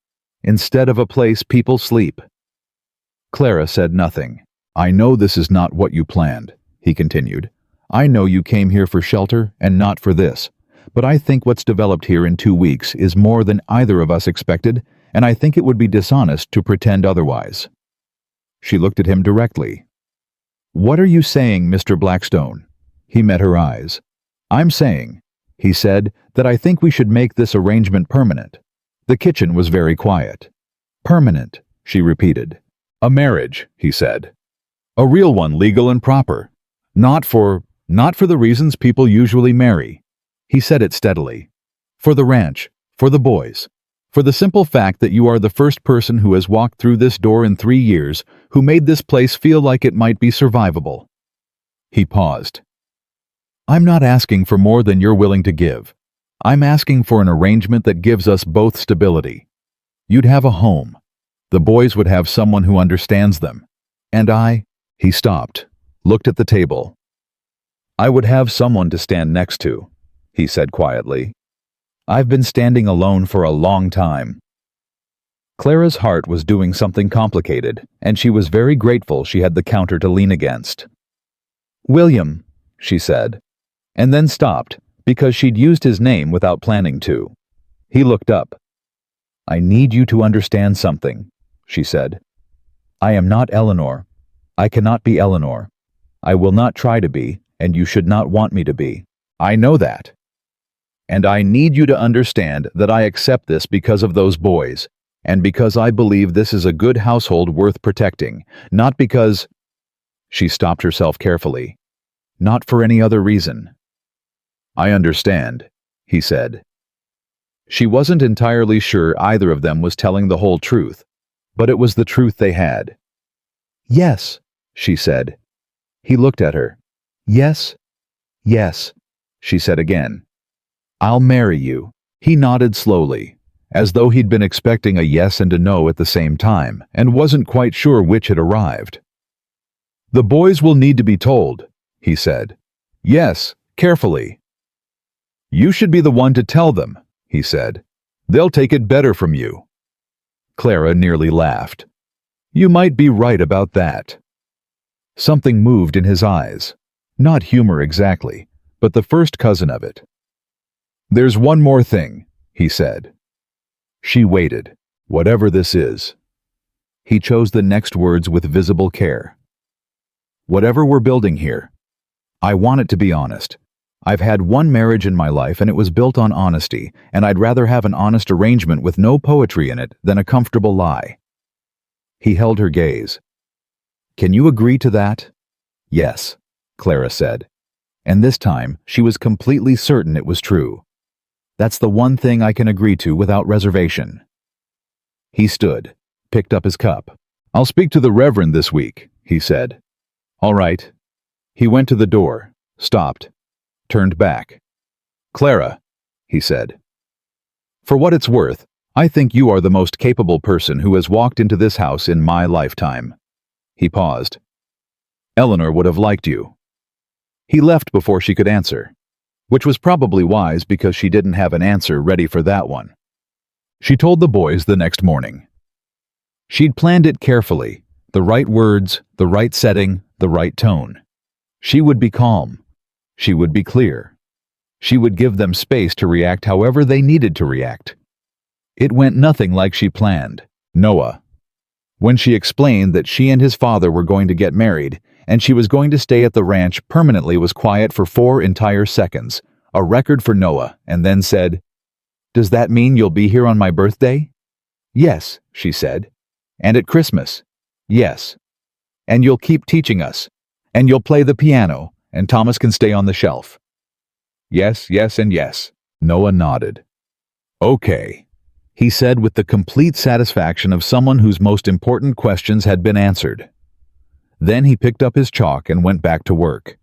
instead of a place people sleep. Clara said nothing. I know this is not what you planned, he continued. I know you came here for shelter and not for this, but I think what's developed here in 2 weeks is more than either of us expected, and I think it would be dishonest to pretend otherwise. She looked at him directly. What are you saying, Mr. Blackstone? He met her eyes. I'm saying, he said, that I think we should make this arrangement permanent. The kitchen was very quiet. Permanent, she repeated. A marriage, he said. A real one, legal and proper. Not for the reasons people usually marry. He said it steadily. For the ranch, for the boys, for the simple fact that you are the first person who has walked through this door in 3 years who made this place feel like it might be survivable. He paused. I'm not asking for more than you're willing to give. I'm asking for an arrangement that gives us both stability. You'd have a home. The boys would have someone who understands them. And he stopped, looked at the table. I would have someone to stand next to, he said quietly. I've been standing alone for a long time. Clara's heart was doing something complicated, and she was very grateful she had the counter to lean against. William, she said, and then stopped, because she'd used his name without planning to. He looked up. I need you to understand something, she said. I am not Eleanor. I cannot be Eleanor. I will not try to be, and you should not want me to be. I know that. And I need you to understand that I accept this because of those boys, and because I believe this is a good household worth protecting, not because... She stopped herself carefully. Not for any other reason. I understand, he said. She wasn't entirely sure either of them was telling the whole truth, but it was the truth they had. Yes, she said. He looked at her. Yes, she said again. I'll marry you. He nodded slowly, as though he'd been expecting a yes and a no at the same time, and wasn't quite sure which had arrived. The boys will need to be told, he said. Yes, carefully. You should be the one to tell them, he said. They'll take it better from you. Clara nearly laughed. You might be right about that. Something moved in his eyes. Not humor exactly, but the first cousin of it. There's one more thing, he said. She waited, whatever this is. He chose the next words with visible care. Whatever we're building here, I want it to be honest. I've had one marriage in my life and it was built on honesty, and I'd rather have an honest arrangement with no poetry in it than a comfortable lie. He held her gaze. Can you agree to that? Yes, Clara said. And this time she was completely certain it was true. That's the one thing I can agree to without reservation. He stood, picked up his cup. I'll speak to the Reverend this week, he said. All right. He went to the door, stopped, turned back. Clara, he said. For what it's worth, I think you are the most capable person who has walked into this house in my lifetime." He paused. "Eleanor would have liked you." He left before she could answer, which was probably wise because she didn't have an answer ready for that one. She told the boys the next morning. She'd planned it carefully, the right words, the right setting, the right tone. She would be calm. She would be clear. She would give them space to react however they needed to react. It went nothing like she planned. Noah. When she explained that she and his father were going to get married, and she was going to stay at the ranch permanently, was quiet for 4 entire seconds, a record for Noah, and then said, "Does that mean you'll be here on my birthday?" "Yes," she said. "And at Christmas?" "Yes." "And you'll keep teaching us? And you'll play the piano, and Thomas can stay on the shelf?" "Yes, yes, and yes." Noah nodded. "Okay," he said with the complete satisfaction of someone whose most important questions had been answered. Then he picked up his chalk and went back to work.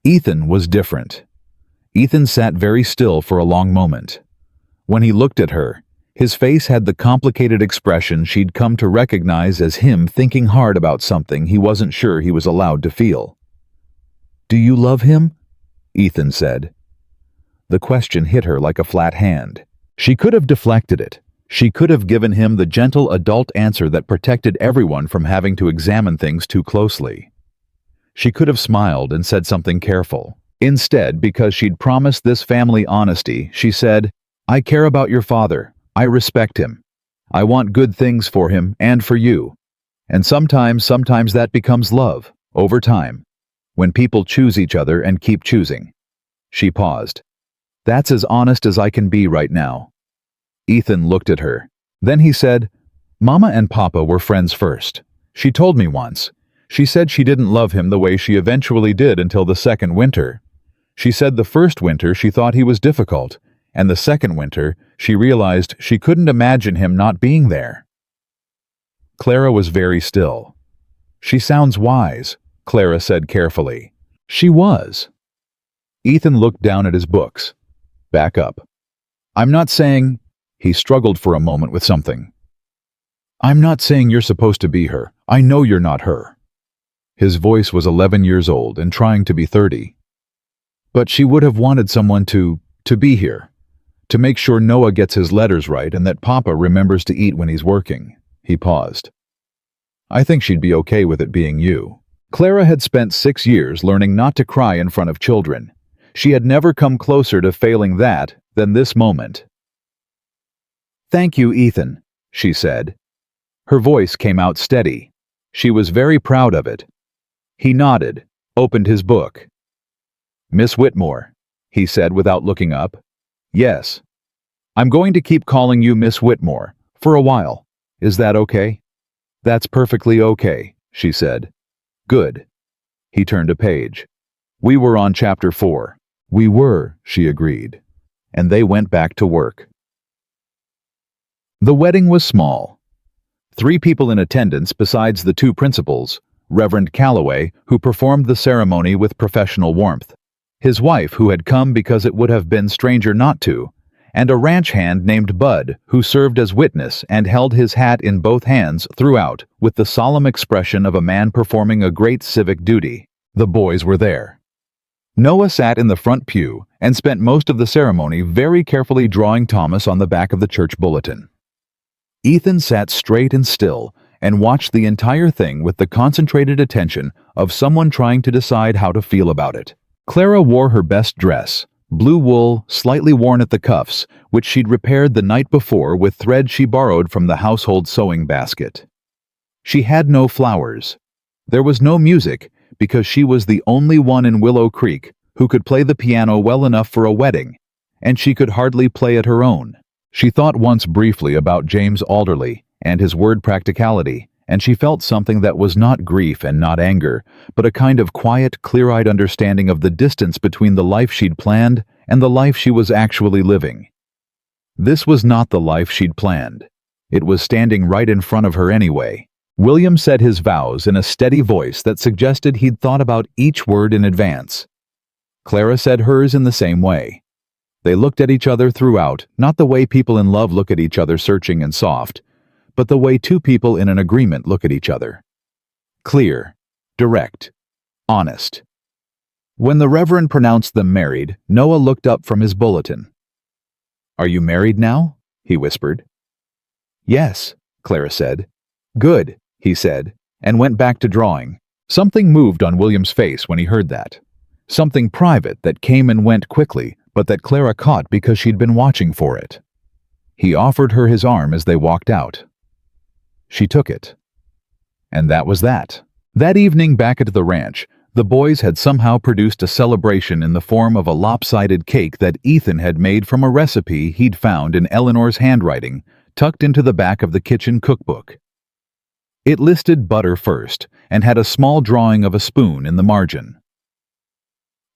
Ethan was different. Ethan sat very still for a long moment. When he looked at her, his face had the complicated expression she'd come to recognize as him thinking hard about something he wasn't sure he was allowed to feel. "Do you love him?" Ethan said. The question hit her like a flat hand. She could have deflected it. She could have given him the gentle adult answer that protected everyone from having to examine things too closely. She could have smiled and said something careful. Instead, because she'd promised this family honesty, she said, "I care about your father. I respect him. I want good things for him and for you. And sometimes that becomes love, over time, when people choose each other and keep choosing." She paused. "That's as honest as I can be right now." Ethan looked at her. Then he said, "Mama and Papa were friends first. She told me once. She said she didn't love him the way she eventually did until the second winter. She said the first winter she thought he was difficult, and the second winter she realized she couldn't imagine him not being there." Clara was very still. "She sounds wise," Clara said carefully. She was. Ethan looked down at his books. "Back up. I'm not saying—" He struggled for a moment with something. "I'm not saying you're supposed to be her. I know you're not her." His voice was 11 years old and trying to be 30. "But she would have wanted someone to be here, to make sure Noah gets his letters right and that Papa remembers to eat when he's working." He paused. "I think she'd be okay with it being you." Clara had spent 6 years learning not to cry in front of children. She had never come closer to failing that than this moment. "Thank you, Ethan," she said. Her voice came out steady. She was very proud of it. He nodded, opened his book. "Miss Whitmore," he said without looking up. "Yes. I'm going to keep calling you Miss Whitmore, for a while. Is that okay?" "That's perfectly okay," she said. "Good." He turned a page. "We were on chapter 4. "We were," she agreed. And they went back to work. The wedding was small. 3 people in attendance besides the 2 principals, Reverend Calloway, who performed the ceremony with professional warmth, his wife, who had come because it would have been stranger not to, and a ranch hand named Bud, who served as witness and held his hat in both hands throughout with the solemn expression of a man performing a great civic duty. The boys were there. Noah sat in the front pew and spent most of the ceremony very carefully drawing Thomas on the back of the church bulletin. Ethan sat straight and still and watched the entire thing with the concentrated attention of someone trying to decide how to feel about it. Clara wore her best dress, blue wool, slightly worn at the cuffs, which she'd repaired the night before with thread she borrowed from the household sewing basket. She had no flowers. There was no music because she was the only one in Willow Creek who could play the piano well enough for a wedding, and she could hardly play at her own. She thought once briefly about James Alderley and his word practicality, and she felt something that was not grief and not anger, but a kind of quiet, clear-eyed understanding of the distance between the life she'd planned and the life she was actually living. This was not the life she'd planned. It was standing right in front of her anyway. William said his vows in a steady voice that suggested he'd thought about each word in advance. Clara said hers in the same way. They looked at each other throughout, not the way people in love look at each other searching and soft, but the way two people in an agreement look at each other. Clear, direct, honest. When the Reverend pronounced them married, Noah looked up from his bulletin. "Are you married now?" he whispered. "Yes," Clara said. "Good," he said, and went back to drawing. Something moved on William's face when he heard that. Something private that came and went quickly, but that Clara caught because she'd been watching for it. He offered her his arm as they walked out. She took it. And that was that. That evening back at the ranch, the boys had somehow produced a celebration in the form of a lopsided cake that Ethan had made from a recipe he'd found in Eleanor's handwriting, tucked into the back of the kitchen cookbook. It listed butter first, and had a small drawing of a spoon in the margin.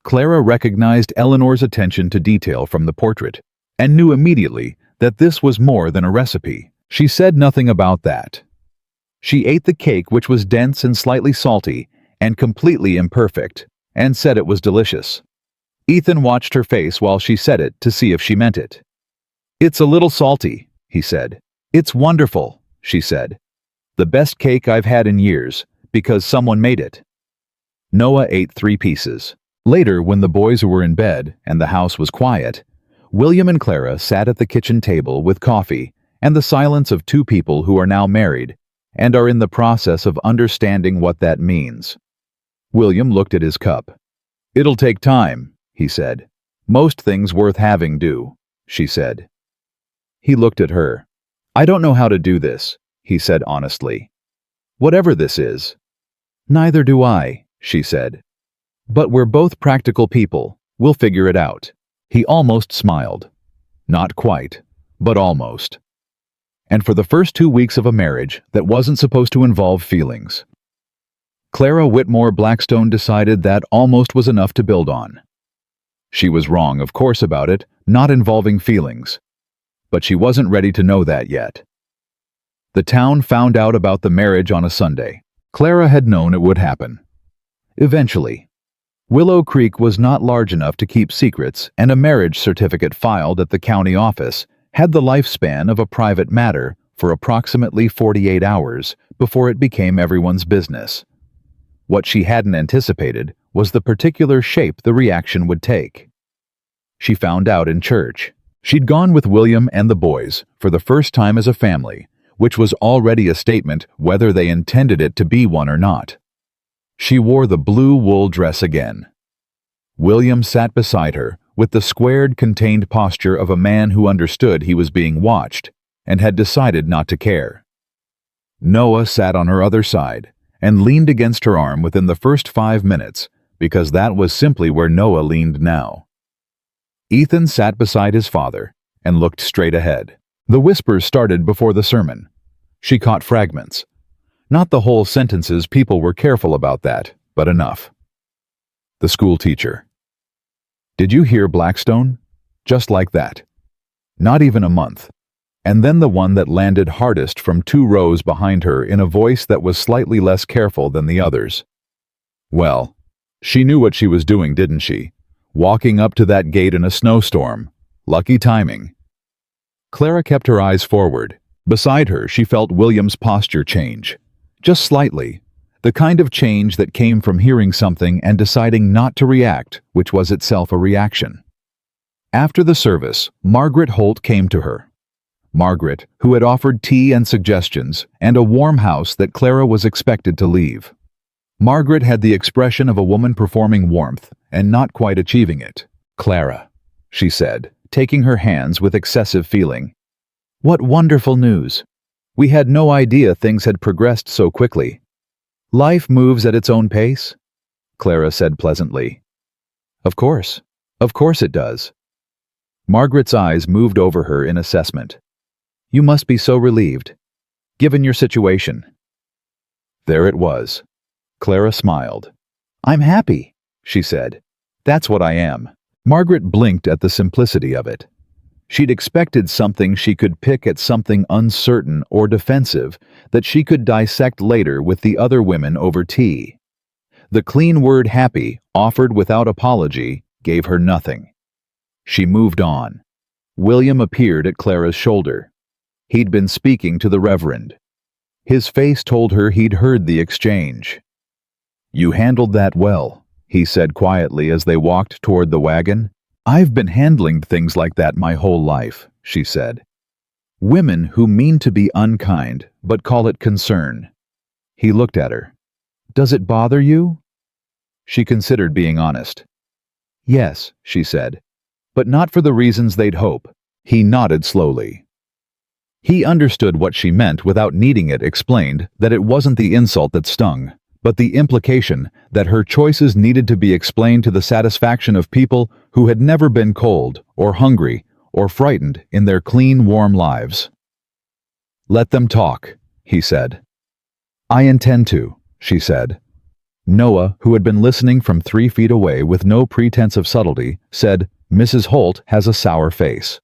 Clara recognized Eleanor's attention to detail from the portrait, and knew immediately that this was more than a recipe. She said nothing about that. She ate the cake, which was dense and slightly salty, and completely imperfect, and said it was delicious. Ethan watched her face while she said it to see if she meant it. "It's a little salty," he said. "It's wonderful," she said. "The best cake I've had in years, because someone made it." Noah ate 3 pieces. Later, when the boys were in bed and the house was quiet, William and Clara sat at the kitchen table with coffee and the silence of 2 people who are now married and are in the process of understanding what that means. William looked at his cup. "It'll take time," he said. "Most things worth having do," she said. He looked at her. "I don't know how to do this," he said honestly. "Whatever this is." "Neither do I," she said. "But we're both practical people. We'll figure it out." He almost smiled. Not quite, but almost. And for the first 2 weeks of a marriage that wasn't supposed to involve feelings, Clara Whitmore Blackstone decided that almost was enough to build on. She was wrong, of course, about it, not involving feelings. But she wasn't ready to know that yet. The town found out about the marriage on a Sunday. Clara had known it would happen. Eventually. Willow Creek was not large enough to keep secrets, and a marriage certificate filed at the county office had the lifespan of a private matter for approximately 48 hours before it became everyone's business. What she hadn't anticipated was the particular shape the reaction would take. She found out in church. She'd gone with William and the boys for the first time as a family, which was already a statement whether they intended it to be one or not. She wore the blue wool dress again. William sat beside her with the squared, contained posture of a man who understood he was being watched and had decided not to care. Noah sat on her other side and leaned against her arm within the first 5 minutes, because that was simply where Noah leaned now. Ethan sat beside his father and looked straight ahead. The whispers started before the sermon. She caught fragments. Not the whole sentences, people were careful about that, but enough. The school teacher. "Did you hear Blackstone?" Just like that. Not even a month. And then the one that landed hardest from 2 rows behind her in a voice that was slightly less careful than the others. Well, she knew what she was doing, didn't she? Walking up to that gate in a snowstorm. Lucky timing. Clara kept her eyes forward. Beside her, she felt William's posture change. Just slightly. The kind of change that came from hearing something and deciding not to react, which was itself a reaction. After the service, Margaret Holt came to her. Margaret, who had offered tea and suggestions, and a warm house that Clara was expected to leave. Margaret had the expression of a woman performing warmth and not quite achieving it. "Clara," she said, taking her hands with excessive feeling. "What wonderful news! We had no idea things had progressed so quickly." "Life moves at its own pace," Clara said pleasantly. Of course it does." Margaret's eyes moved over her in assessment. "You must be so relieved, given your situation." There it was. Clara smiled. "I'm happy," she said. "That's what I am." Margaret blinked at the simplicity of it. She'd expected something she could pick at, something uncertain or defensive that she could dissect later with the other women over tea. The clean word happy, offered without apology, gave her nothing. She moved on. William appeared at Clara's shoulder. He'd been speaking to the Reverend. His face told her he'd heard the exchange. "You handled that well," he said quietly as they walked toward the wagon. "I've been handling things like that my whole life," she said. "Women who mean to be unkind, but call it concern." He looked at her. "Does it bother you?" She considered being honest. "Yes," she said, "but not for the reasons they'd hope." He nodded slowly. He understood what she meant without needing it explained, that it wasn't the insult that stung, but the implication that her choices needed to be explained to the satisfaction of people who had never been cold or hungry or frightened in their clean, warm lives. "Let them talk," he said. "I intend to," she said. Noah, who had been listening from 3 feet away with no pretense of subtlety, said, "Mrs. Holt has a sour face."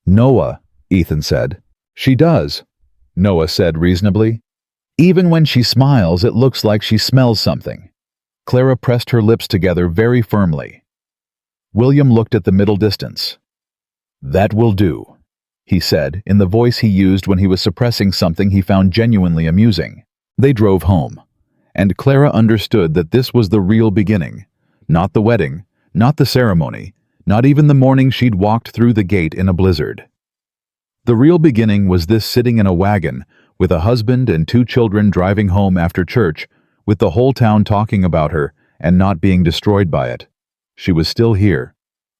"Noah," Ethan said. "She does," Noah said reasonably. "Even when she smiles, it looks like she smells something." Clara pressed her lips together very firmly. William looked at the middle distance. "That will do," he said in the voice he used when he was suppressing something he found genuinely amusing. They drove home, and Clara understood that this was the real beginning. Not the wedding, not the ceremony, not even the morning she'd walked through the gate in a blizzard. The real beginning was this sitting in a wagon, with a husband and 2 children driving home after church, with the whole town talking about her and not being destroyed by it. She was still here.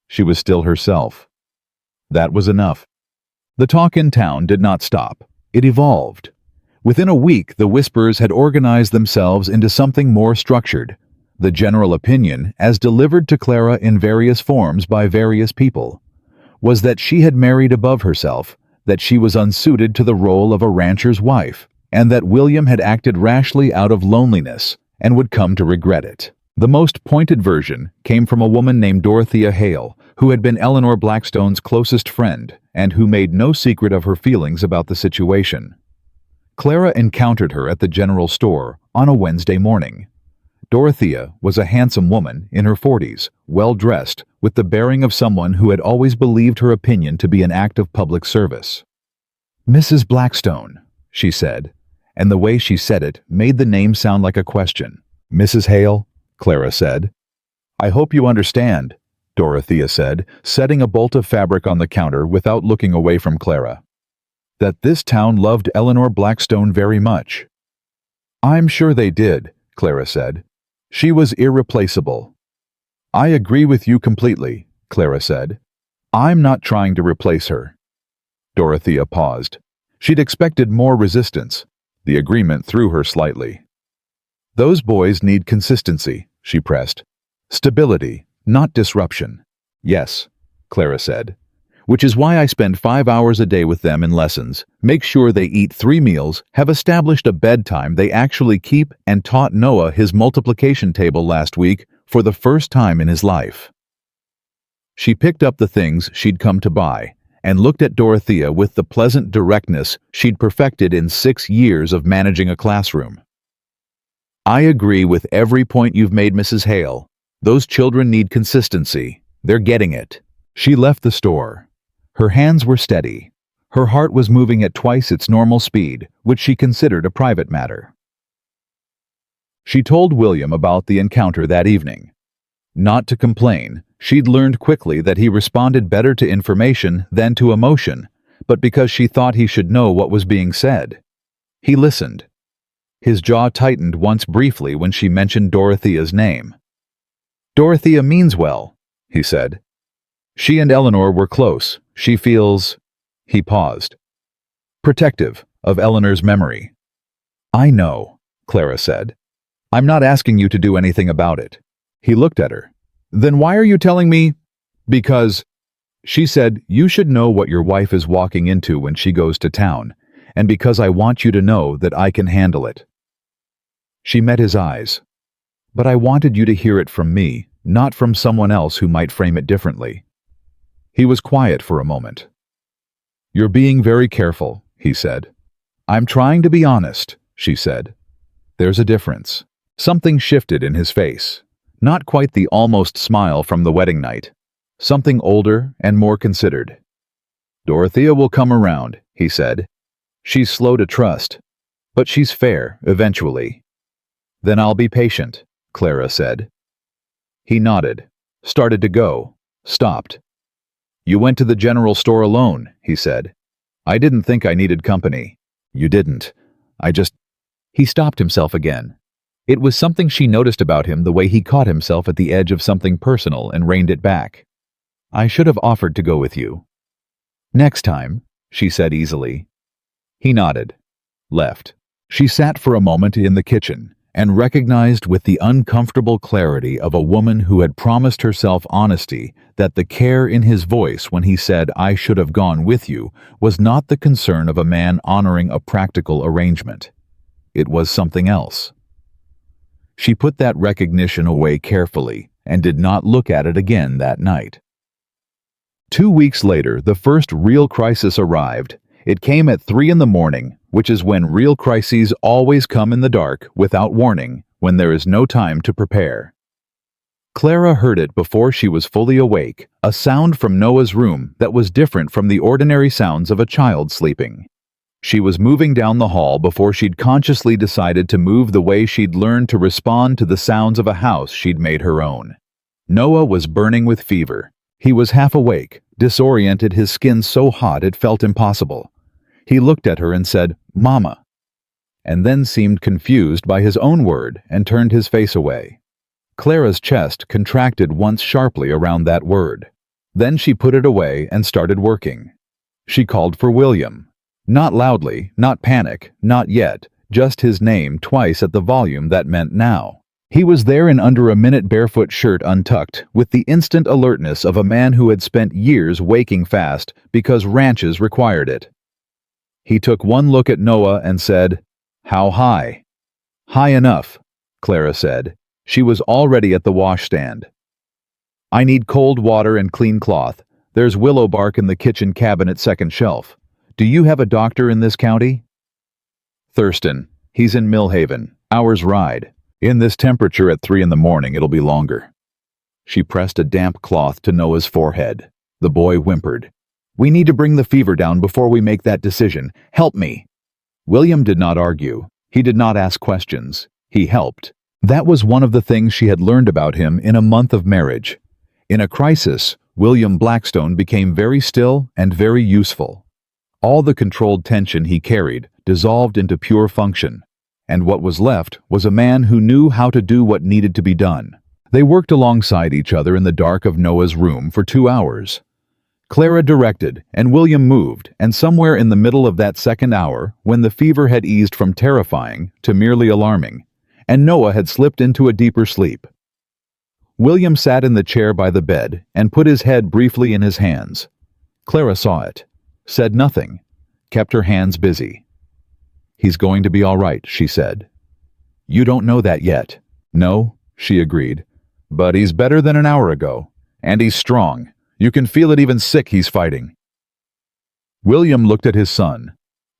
She was still herself. That was enough. The talk in town did not stop. It evolved. Within a week, the whispers had organized themselves into something more structured. The general opinion, as delivered to Clara in various forms by various people, was that she had married above herself, that she was unsuited to the role of a rancher's wife, and that William had acted rashly out of loneliness and would come to regret it. The most pointed version came from a woman named Dorothea Hale, who had been Eleanor Blackstone's closest friend and who made no secret of her feelings about the situation. Clara encountered her at the general store on a Wednesday morning. Dorothea was a handsome woman in her 40s, well-dressed, with the bearing of someone who had always believed her opinion to be an act of public service. "Mrs. Blackstone," she said, and the way she said it made the name sound like a question. "Mrs. Hale," Clara said. "I hope you understand," Dorothea said, setting a bolt of fabric on the counter without looking away from Clara, "that this town loved Eleanor Blackstone very much." "I'm sure they did," Clara said. "She was irreplaceable." "I agree with you completely," Clara said. "I'm not trying to replace her." Dorothea paused. She'd expected more resistance. The agreement threw her slightly. "Those boys need consistency," she pressed. "Stability, not disruption." "Yes," Clara said. "Which is why I spend 5 hours a day with them in lessons, make sure they eat 3 meals, have established a bedtime they actually keep, and taught Noah his multiplication table last week for the first time in his life." She picked up the things she'd come to buy and looked at Dorothea with the pleasant directness she'd perfected in 6 years of managing a classroom. "I agree with every point you've made, Mrs. Hale. Those children need consistency. They're getting it." She left the store. Her hands were steady. Her heart was moving at twice its normal speed, which she considered a private matter. She told William about the encounter that evening. Not to complain, she'd learned quickly that he responded better to information than to emotion, but because she thought he should know what was being said. He listened. His jaw tightened once briefly when she mentioned Dorothea's name. "Dorothea means well," he said. "She and Eleanor were close. She feels—" He paused. "Protective of Eleanor's memory." "I know," Clara said. "I'm not asking you to do anything about it." He looked at her. "Then why are you telling me—" "Because," she said, "you should know what your wife is walking into when she goes to town, and because I want you to know that I can handle it." She met his eyes. "But I wanted you to hear it from me, not from someone else who might frame it differently." He was quiet for a moment. "You're being very careful," he said. "I'm trying to be honest," she said. "There's a difference." Something shifted in his face. Not quite the almost smile from the wedding night. something older and more considered. "Dorothea will come around," he said. "She's slow to trust, but she's fair eventually." "Then I'll be patient," Clara said. He nodded, started to go, stopped. "You went to the general store alone," he said. "I didn't think I needed company." "You didn't. I just—" He stopped himself again. It was something she noticed about him, the way he caught himself at the edge of something personal and reined it back. "I should have offered to go with you." "Next time," she said easily. He nodded, left. She sat for a moment in the kitchen and recognized with the uncomfortable clarity of a woman who had promised herself honesty that the care in his voice when he said, "I should have gone with you," was not the concern of a man honoring a practical arrangement. It was something else. She put that recognition away carefully and did not look at it again that night. 2 weeks later, the first real crisis arrived. It came at 3 in the morning, which is when real crises always come in the dark, without warning, when there is no time to prepare. Clara heard it before she was fully awake, a sound from Noah's room that was different from the ordinary sounds of a child sleeping. She was moving down the hall before she'd consciously decided to move the way she'd learned to respond to the sounds of a house she'd made her own. Noah was burning with fever. He was half awake, disoriented, his skin so hot it felt impossible. He looked at her and said, "Mama," and then seemed confused by his own word and turned his face away. Clara's chest contracted once sharply around that word. Then she put it away and started working. She called for William. Not loudly, not panic, not yet, just his name twice at the volume that meant now. He was there in under a minute, barefoot, shirt untucked, with the instant alertness of a man who had spent years waking fast because ranches required it. He took one look at Noah and said, "How high?" "High enough," Clara said. She was already at the washstand. "I need cold water and clean cloth. There's willow bark in the kitchen cabinet, second shelf. Do you have a doctor in this county?" "Thurston. He's in Millhaven. Hour's ride. In this temperature at 3 in the morning, it'll be longer." She pressed a damp cloth to Noah's forehead. The boy whimpered. "We need to bring the fever down before we make that decision. Help me." William did not argue. He did not ask questions. He helped. That was one of the things she had learned about him in a month of marriage. In a crisis, William Blackstone became very still and very useful. All the controlled tension he carried dissolved into pure function, and what was left was a man who knew how to do what needed to be done. They worked alongside each other in the dark of Noah's room for 2 hours. Clara directed, and William moved, and somewhere in the middle of that second hour, when the fever had eased from terrifying to merely alarming, and Noah had slipped into a deeper sleep, William sat in the chair by the bed and put his head briefly in his hands. Clara saw it, said nothing, kept her hands busy. "He's going to be all right," she said. "You don't know that yet." "No," she agreed. "But he's better than an hour ago. And he's strong. You can feel it, even sick he's fighting." William looked at his son.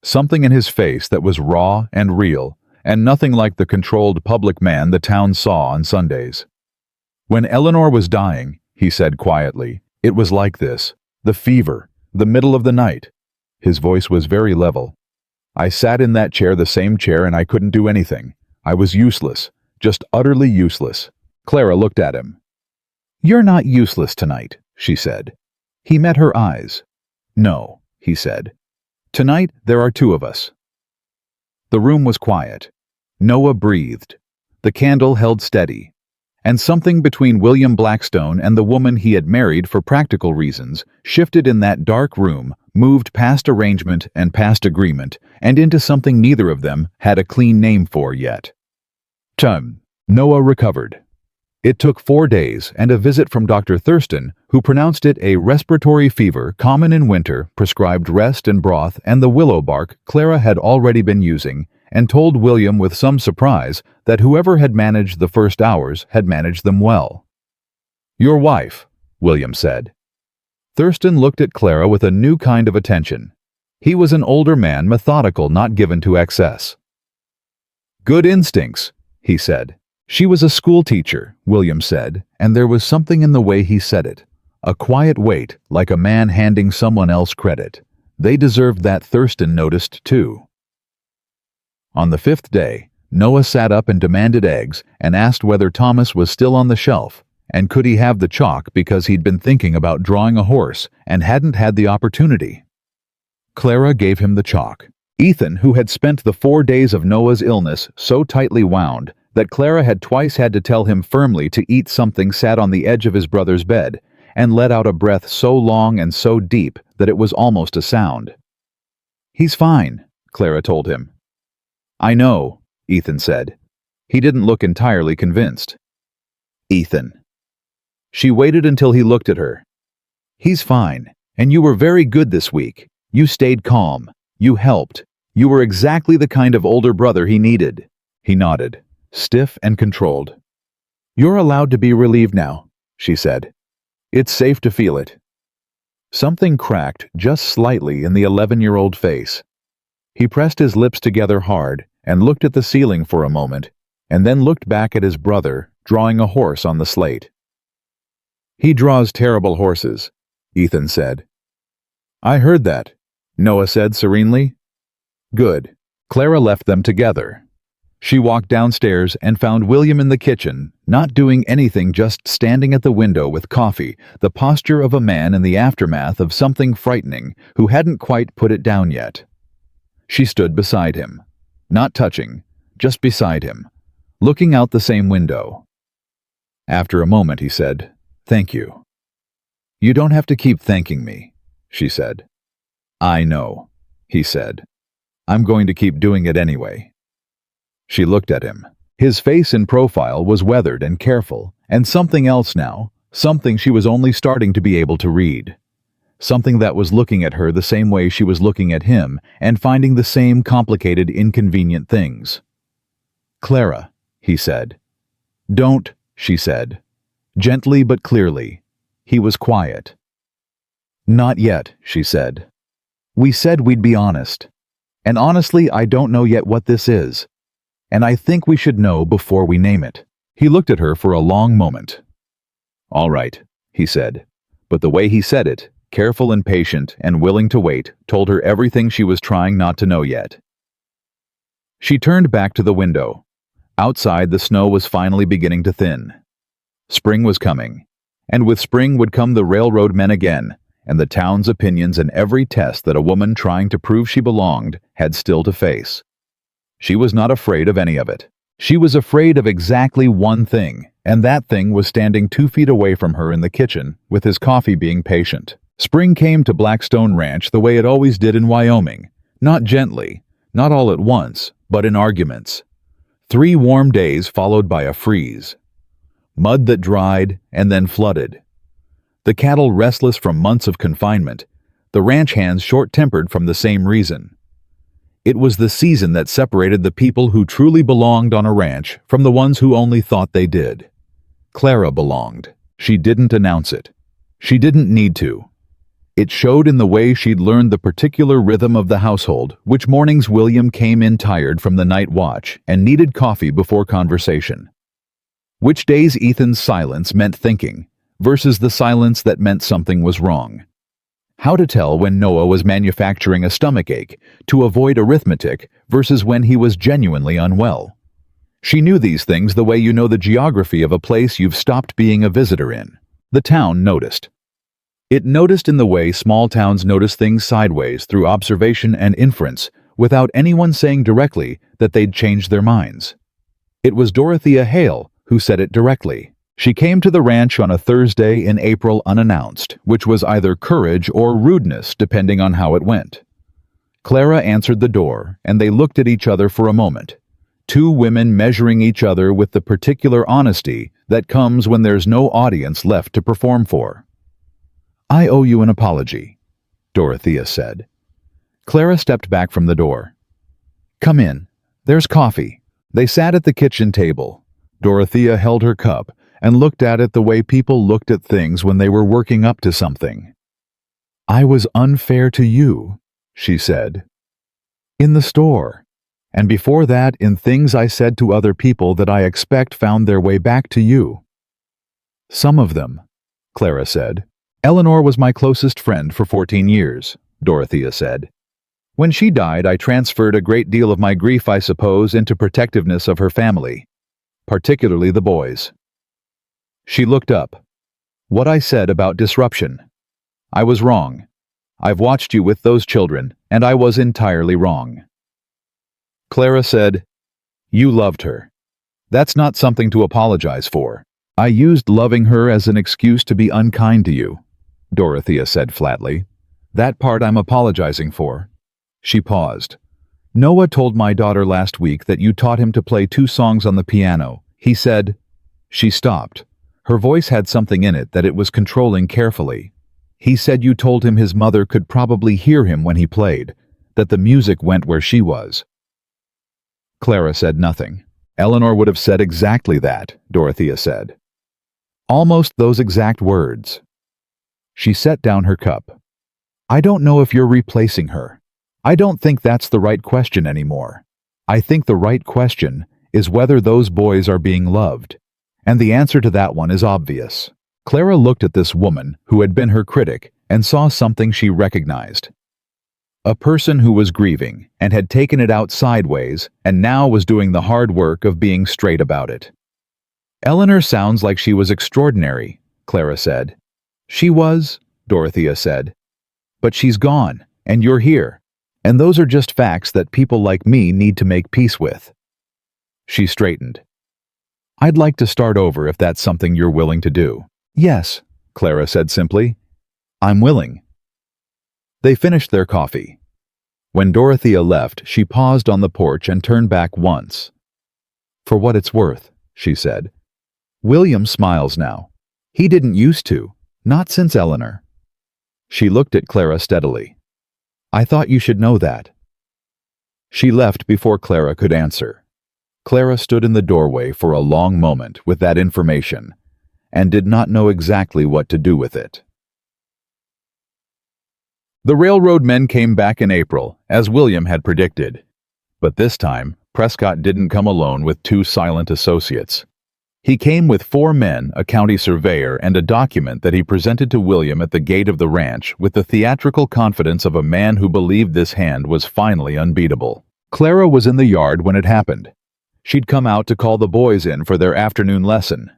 Something in his face that was raw and real, and nothing like the controlled public man the town saw on Sundays. "When Eleanor was dying," he said quietly, "it was like this. The fever, the middle of the night." His voice was very level. "I sat in that chair, the same chair, and I couldn't do anything. I was useless, just utterly useless." Clara looked at him. "You're not useless tonight," she said. He met her eyes. "No," he said. "Tonight there are 2 of us." The room was quiet. Noah breathed. The candle held steady. And something between William Blackstone and the woman he had married for practical reasons shifted in that dark room, moved past arrangement and past agreement, and into something neither of them had a clean name for yet. Noah recovered. It took 4 days and a visit from Dr. Thurston, who pronounced it a respiratory fever common in winter, prescribed rest and broth and the willow bark Clara had already been using, and told William with some surprise that whoever had managed the first hours had managed them well. "Your wife," William said. Thurston looked at Clara with a new kind of attention. He was an older man, methodical, not given to excess. "Good instincts," he said. "She was a school teacher," William said, and there was something in the way he said it, A quiet wait, like a man handing someone else credit. They deserved that, Thurston noticed too. On the 5th day, Noah sat up and demanded eggs and asked whether Thomas was still on the shelf, and could he have the chalk because he'd been thinking about drawing a horse and hadn't had the opportunity. Clara gave him the chalk. Ethan, who had spent the 4 days of Noah's illness so tightly wound that Clara had twice had to tell him firmly to eat something, sat on the edge of his brother's bed and let out a breath so long and so deep that it was almost a sound. "He's fine," Clara told him. "I know," Ethan said. He didn't look entirely convinced. "Ethan." She waited until he looked at her. "He's fine, and you were very good this week. You stayed calm. You helped. You were exactly the kind of older brother he needed." He nodded, stiff and controlled. "You're allowed to be relieved now," she said. "It's safe to feel it." Something cracked just slightly in the 11-year-old face. He pressed his lips together hard and looked at the ceiling for a moment, and then looked back at his brother, drawing a horse on the slate. "He draws terrible horses," Ethan said. "I heard that," Noah said serenely. "Good." Clara left them together. She walked downstairs and found William in the kitchen, not doing anything, just standing at the window with coffee, the posture of a man in the aftermath of something frightening who hadn't quite put it down yet. She stood beside him, not touching, just beside him, looking out the same window. After a moment he said, "Thank you." "You don't have to keep thanking me," she said. "I know," he said. "I'm going to keep doing it anyway." She looked at him. His face in profile was weathered and careful, and something else now, something she was only starting to be able to read. Something that was looking at her the same way she was looking at him and finding the same complicated, inconvenient things. "Clara," he said. "Don't," she said. Gently but clearly. He was quiet. "Not yet," she said. "We said we'd be honest. And honestly, I don't know yet what this is. And I think we should know before we name it." He looked at her for a long moment. "All right," he said. But the way he said it, careful and patient and willing to wait, told her everything she was trying not to know yet. She turned back to the window. Outside, the snow was finally beginning to thin. Spring was coming, and with spring would come the railroad men again, and the town's opinions and every test that a woman trying to prove she belonged had still to face. She was not afraid of any of it. She was afraid of exactly one thing, and that thing was standing 2 feet away from her in the kitchen, with his coffee, being patient. Spring came to Blackstone Ranch the way it always did in Wyoming, not gently, not all at once, but in arguments. 3 warm days followed by a freeze. Mud that dried and then flooded. The cattle restless from months of confinement, the ranch hands short-tempered from the same reason. It was the season that separated the people who truly belonged on a ranch from the ones who only thought they did. Clara belonged. She didn't announce it. She didn't need to. It showed in the way she'd learned the particular rhythm of the household, which mornings William came in tired from the night watch and needed coffee before conversation. Which days Ethan's silence meant thinking, versus the silence that meant something was wrong. How to tell when Noah was manufacturing a stomachache to avoid arithmetic versus when he was genuinely unwell. She knew these things the way you know the geography of a place you've stopped being a visitor in. The town noticed. It noticed in the way small towns notice things sideways through observation and inference without anyone saying directly that they'd changed their minds. It was Dorothea Hale who said it directly. She came to the ranch on a Thursday in April unannounced, which was either courage or rudeness depending on how it went. Clara answered the door, and they looked at each other for a moment. 2 women measuring each other with the particular honesty that comes when there's no audience left to perform for. "I owe you an apology," Dorothea said. Clara stepped back from the door. "Come in. There's coffee." They sat at the kitchen table. Dorothea held her cup and looked at it the way people looked at things when they were working up to something. "I was unfair to you," she said. "In the store. And before that, in things I said to other people that I expect found their way back to you." "Some of them," Clara said. Eleanor was my closest friend for 14 years, Dorothea said. When she died, I transferred a great deal of my grief, I suppose, into protectiveness of her family, particularly the boys. She looked up. What I said about disruption. I was wrong. I've watched you with those children, and I was entirely wrong. Clara said, You loved her. That's not something to apologize for. I used loving her as an excuse to be unkind to you, Dorothea said flatly. That part I'm apologizing for. She paused. Noah told my daughter last week that you taught him to play 2 songs on the piano. He said... She stopped. Her voice had something in it that it was controlling carefully. He said you told him his mother could probably hear him when he played, that the music went where she was. Clara said nothing. Eleanor would have said exactly that, Dorothea said. Almost those exact words. She set down her cup. I don't know if you're replacing her. I don't think that's the right question anymore. I think the right question is whether those boys are being loved. And the answer to that one is obvious. Clara looked at this woman who had been her critic and saw something she recognized. A person who was grieving and had taken it out sideways and now was doing the hard work of being straight about it. Eleanor sounds like she was extraordinary, Clara said. She was, Dorothea said. But she's gone, and you're here. And those are just facts that people like me need to make peace with. She straightened. I'd like to start over if that's something you're willing to do. Yes, Clara said simply. I'm willing. They finished their coffee. When Dorothea left, she paused on the porch and turned back once. For what it's worth, she said. William smiles now. He didn't used to, not since Eleanor. She looked at Clara steadily. I thought you should know that. She left before Clara could answer. Clara stood in the doorway for a long moment with that information and did not know exactly what to do with it. The railroad men came back in April, as William had predicted. But this time, Prescott didn't come alone with 2 silent associates. He came with 4 men, a county surveyor, and a document that he presented to William at the gate of the ranch with the theatrical confidence of a man who believed this hand was finally unbeatable. Clara was in the yard when it happened. She'd come out to call the boys in for their afternoon lesson.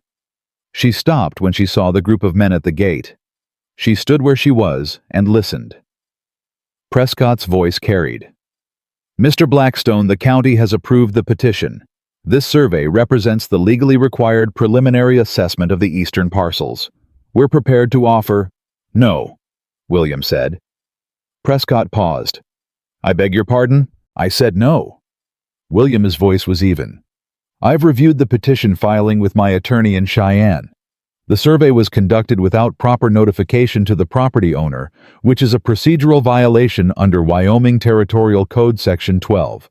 She stopped when she saw the group of men at the gate. She stood where she was and listened. Prescott's voice carried. Mr. Blackstone, the county has approved the petition. This survey represents the legally required preliminary assessment of the eastern parcels. We're prepared to offer... No, William said. Prescott paused. I beg your pardon? I said no. William's voice was even. I've reviewed the petition filing with my attorney in Cheyenne. The survey was conducted without proper notification to the property owner, which is a procedural violation under Wyoming Territorial Code Section 12.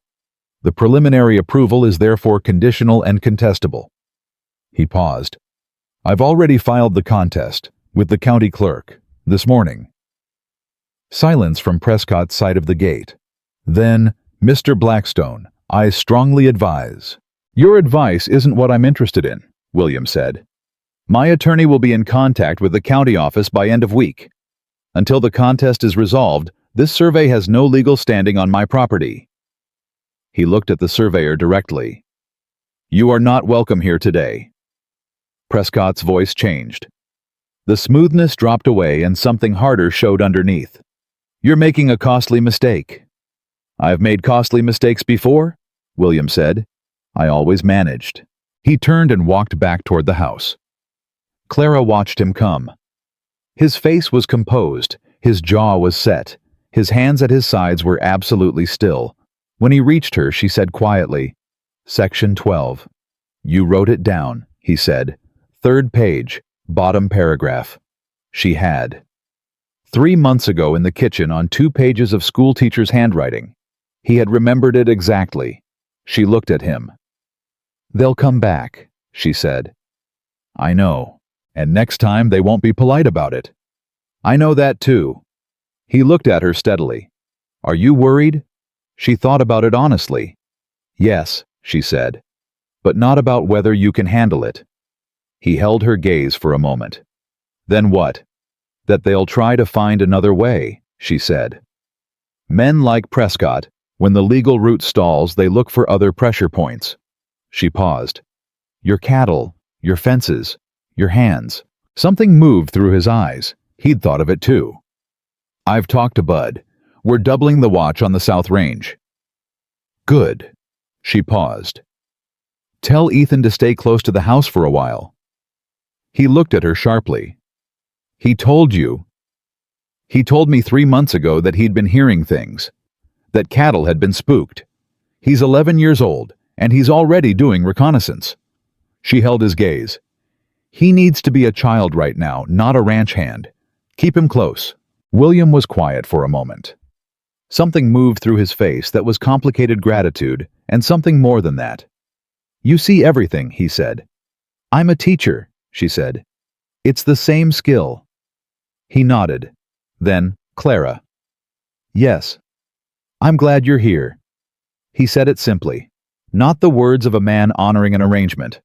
The preliminary approval is therefore conditional and contestable. He paused. I've already filed the contest with the county clerk this morning. Silence from Prescott's side of the gate. Then, Mr. Blackstone, I strongly advise. Your advice isn't what I'm interested in, William said. My attorney will be in contact with the county office by end of week. Until the contest is resolved, this survey has no legal standing on my property. He looked at the surveyor directly. You are not welcome here today. Prescott's voice changed. The smoothness dropped away and something harder showed underneath. You're making a costly mistake. I've made costly mistakes before, William said. I always managed. He turned and walked back toward the house. Clara watched him come. His face was composed, his jaw was set, his hands at his sides were absolutely still. When he reached her, she said quietly, Section 12. You wrote it down, he said. 3rd page, bottom paragraph. She had. 3 months ago in the kitchen on 2 pages of schoolteacher's handwriting. He had remembered it exactly. She looked at him. They'll come back, she said. I know, and next time they won't be polite about it. I know that too. He looked at her steadily. Are you worried? She thought about it honestly. Yes, she said, but not about whether you can handle it. He held her gaze for a moment. Then what? That they'll try to find another way, she said. Men like Prescott, when the legal route stalls, they look for other pressure points. She paused. Your cattle, your fences, your hands. Something moved through his eyes. He'd thought of it too. I've talked to Bud. We're doubling the watch on the South Range. Good. She paused. Tell Ethan to stay close to the house for a while. He looked at her sharply. He told you. He told me 3 months ago that he'd been hearing things. That cattle had been spooked. He's 11 years old, and he's already doing reconnaissance. She held his gaze. He needs to be a child right now, not a ranch hand. Keep him close. William was quiet for a moment. Something moved through his face that was complicated gratitude, and something more than that. You see everything, he said. I'm a teacher, she said. It's the same skill. He nodded. Then, Clara. Yes. I'm glad you're here. He said it simply. Not the words of a man honoring an arrangement.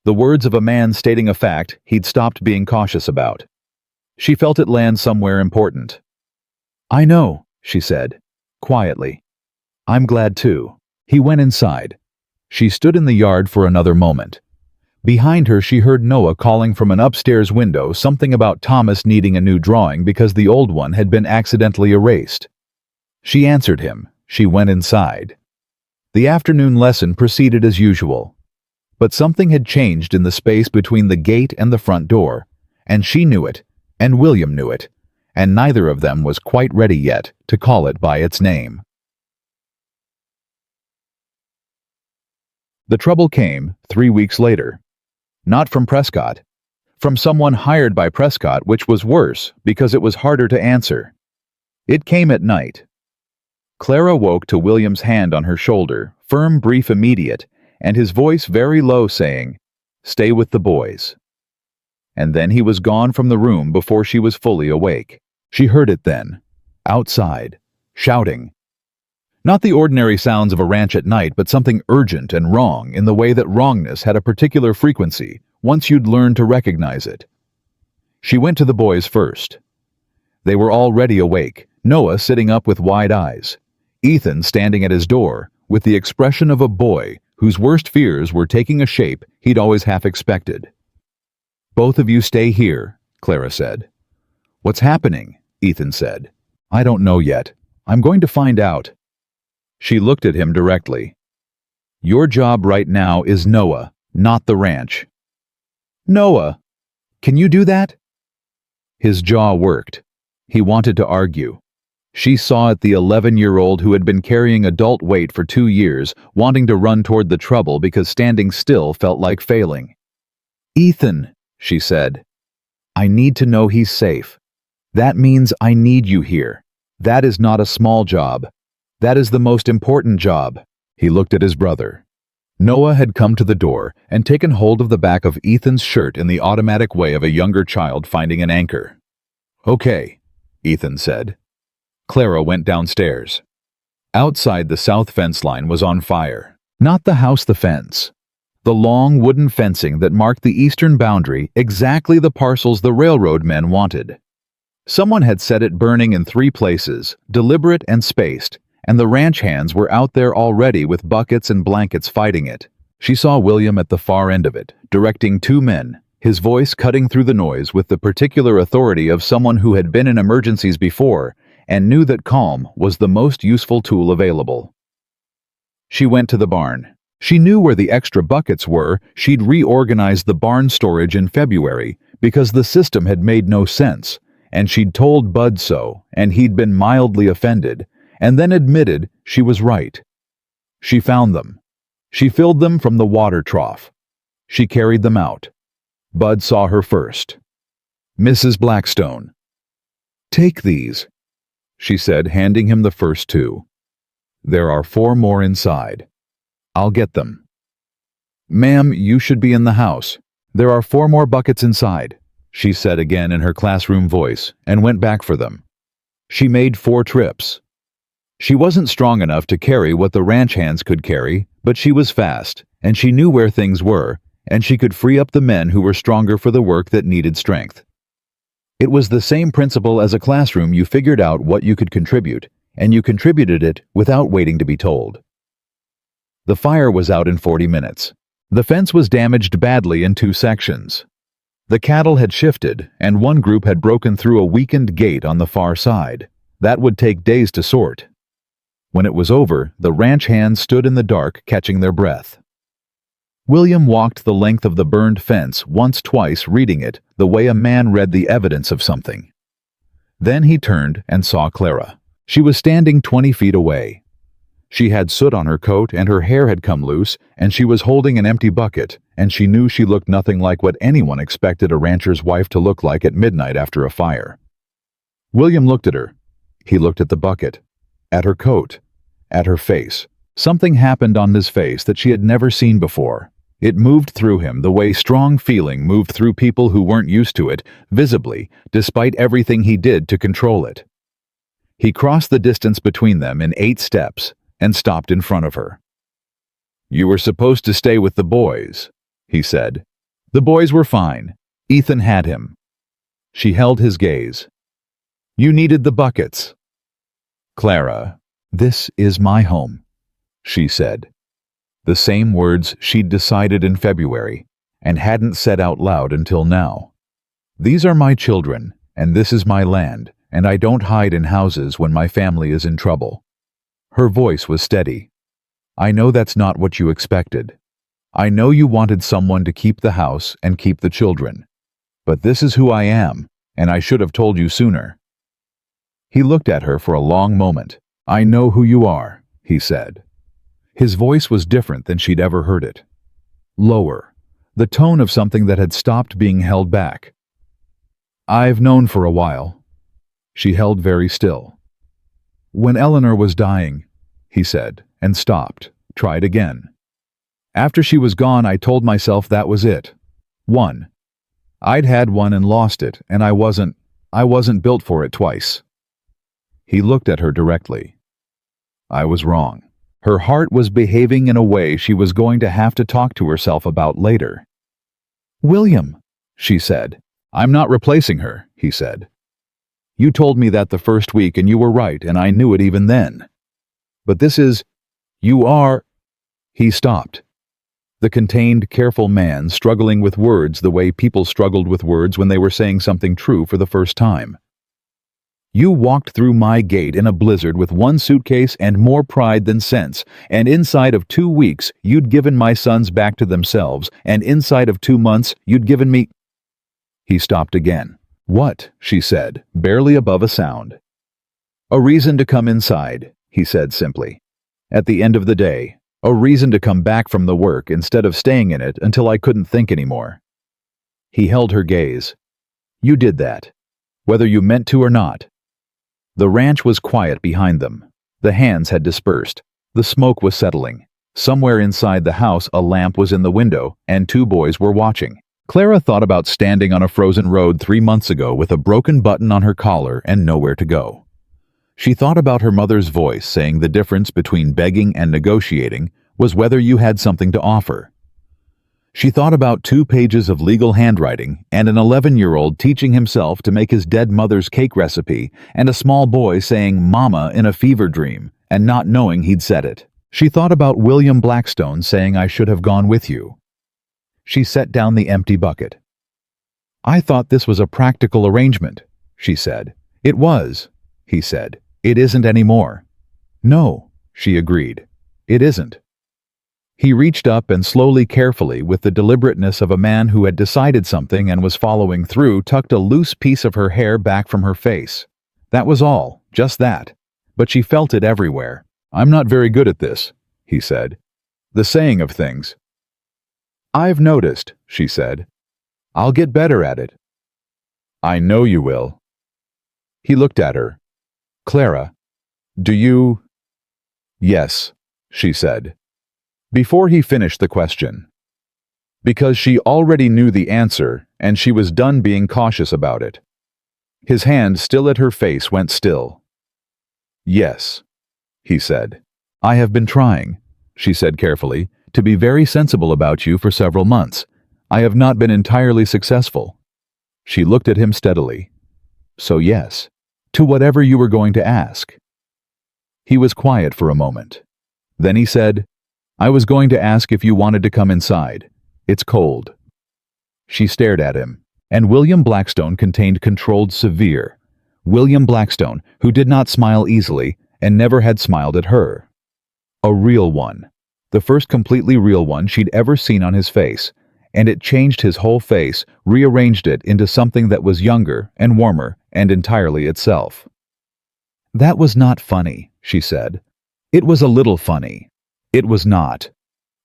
The words of a man stating a fact he'd stopped being cautious about. She felt it land somewhere important. I know, she said, quietly. I'm glad too. He went inside. She stood in the yard for another moment. Behind her she heard Noah calling from an upstairs window something about Thomas needing a new drawing because the old one had been accidentally erased. She answered him. She went inside. The afternoon lesson proceeded as usual. But something had changed in the space between the gate and the front door, and she knew it, and William knew it, and neither of them was quite ready yet to call it by its name. The trouble came 3 weeks later. Not from Prescott. From someone hired by Prescott, which was worse because it was harder to answer. It came at night. Clara woke to William's hand on her shoulder, firm, brief, immediate, and his voice very low saying, "Stay with the boys." And then he was gone from the room before she was fully awake. She heard it then, outside, shouting. Not the ordinary sounds of a ranch at night, but something urgent and wrong in the way that wrongness had a particular frequency once you'd learned to recognize it. She went to the boys first. They were already awake, Noah sitting up with wide eyes, Ethan standing at his door with the expression of a boy whose worst fears were taking a shape he'd always half expected. Both of you stay here, Clara said. What's happening? Ethan said. I don't know yet. I'm going to find out. She looked at him directly. Your job right now is Noah, not the ranch. Noah, can you do that? His jaw worked. He wanted to argue. She saw it, the 11-year-old who had been carrying adult weight for 2 years, wanting to run toward the trouble because standing still felt like failing. Ethan, she said, I need to know he's safe. That means I need you here. That is not a small job. That is the most important job. He looked at his brother. Noah had come to the door and taken hold of the back of Ethan's shirt in the automatic way of a younger child finding an anchor. Okay, Ethan said. Clara went downstairs. Outside, the south fence line was on fire. Not the house, the fence. The long wooden fencing that marked the eastern boundary, exactly the parcels the railroad men wanted. Someone had set it burning in 3 places, deliberate and spaced, and the ranch hands were out there already with buckets and blankets fighting it. She saw William at the far end of it, directing 2 men, his voice cutting through the noise with the particular authority of someone who had been in emergencies before and knew that calm was the most useful tool available. She went to the barn. She knew where the extra buckets were. She'd reorganized the barn storage in February because the system had made no sense, and she'd told Bud so, and he'd been mildly offended, and then admitted she was right. She found them. She filled them from the water trough. She carried them out. Bud saw her first. Mrs. Blackstone. Take these, she said, handing him the first 2. There are 4 more inside. I'll get them. Ma'am, you should be in the house. There are 4 more buckets inside, she said again in her classroom voice, and went back for them. She made 4 trips. She wasn't strong enough to carry what the ranch hands could carry, but she was fast, and she knew where things were, and she could free up the men who were stronger for the work that needed strength. It was the same principle as a classroom. You figured out what you could contribute, and you contributed it without waiting to be told. The fire was out in 40 minutes. The fence was damaged badly in 2 sections. The cattle had shifted, and one group had broken through a weakened gate on the far side. That would take days to sort. When it was over, the ranch hands stood in the dark, catching their breath. William walked the length of the burned fence twice, reading it the way a man read the evidence of something. Then he turned and saw Clara. She was standing 20 feet away. She had soot on her coat, and her hair had come loose, and she was holding an empty bucket, and she knew she looked nothing like what anyone expected a rancher's wife to look like at midnight after a fire. William looked at her. He looked at the bucket, at her coat, at her face. Something happened on his face that she had never seen before. It moved through him the way strong feeling moved through people who weren't used to it, visibly, despite everything he did to control it. He crossed the distance between them in 8 steps and stopped in front of her. "You were supposed to stay with the boys," he said. "The boys were fine. Ethan had him." She held his gaze. "You needed the buckets." "Clara, this is my home," she said. The same words she'd decided in February and hadn't said out loud until now. "These are my children, and this is my land, and I don't hide in houses when my family is in trouble." Her voice was steady. "I know that's not what you expected. I know you wanted someone to keep the house and keep the children. But this is who I am, and I should have told you sooner." He looked at her for a long moment. "I know who you are," he said. His voice was different than she'd ever heard it. Lower, the tone of something that had stopped being held back. "I've known for a while." She held very still. "When Eleanor was dying," he said, and stopped, tried again. "After she was gone, I told myself that was it. One. I'd had one and lost it, and I wasn't built for it twice." He looked at her directly. "I was wrong." Her heart was behaving in a way she was going to have to talk to herself about later. "William," she said. "I'm not replacing her," he said. "You told me that the first week, and you were right, and I knew it even then. But this is... you are..." He stopped. The contained, careful man struggling with words the way people struggled with words when they were saying something true for the first time. "You walked through my gate in a blizzard with 1 suitcase and more pride than sense, and inside of 2 weeks you'd given my sons back to themselves, and inside of 2 months you'd given me..." He stopped again. "What?" she said, barely above a sound. "A reason to come inside," he said simply. "At the end of the day, a reason to come back from the work instead of staying in it until I couldn't think anymore." He held her gaze. "You did that, whether you meant to or not." The ranch was quiet behind them. The hands had dispersed. The smoke was settling. Somewhere inside the house a lamp was in the window, and 2 boys were watching. Clara thought about standing on a frozen road 3 months ago with a broken button on her collar and nowhere to go. She thought about her mother's voice saying the difference between begging and negotiating was whether you had something to offer. She thought about 2 pages of legal handwriting and an 11-year-old teaching himself to make his dead mother's cake recipe and a small boy saying "mama" in a fever dream and not knowing he'd said it. She thought about William Blackstone saying "I should have gone with you." She set down the empty bucket. "I thought this was a practical arrangement," she said. "It was," he said. "It isn't anymore." "No," she agreed. "It isn't." He reached up and slowly, carefully, with the deliberateness of a man who had decided something and was following through, tucked a loose piece of her hair back from her face. That was all, just that. But she felt it everywhere. "I'm not very good at this," he said. "The saying of things." "I've noticed," she said. "I'll get better at it." "I know you will." He looked at her. "Clara, do you..." "Yes," she said. Before he finished the question. Because she already knew the answer, and she was done being cautious about it. His hand, still at her face, went still. "Yes," he said. "I have been trying," she said carefully, "to be very sensible about you for several months. I have not been entirely successful." She looked at him steadily. So yes, to whatever you were going to ask. He was quiet for a moment. Then he said, I was going to ask if you wanted to come inside. It's cold. She stared at him, and William Blackstone contained controlled severe. William Blackstone, who did not smile easily and never had smiled at her. A real one. The first completely real one she'd ever seen on his face, and it changed his whole face, rearranged it into something that was younger and warmer and entirely itself. That was not funny, she said. It was a little funny. It was not.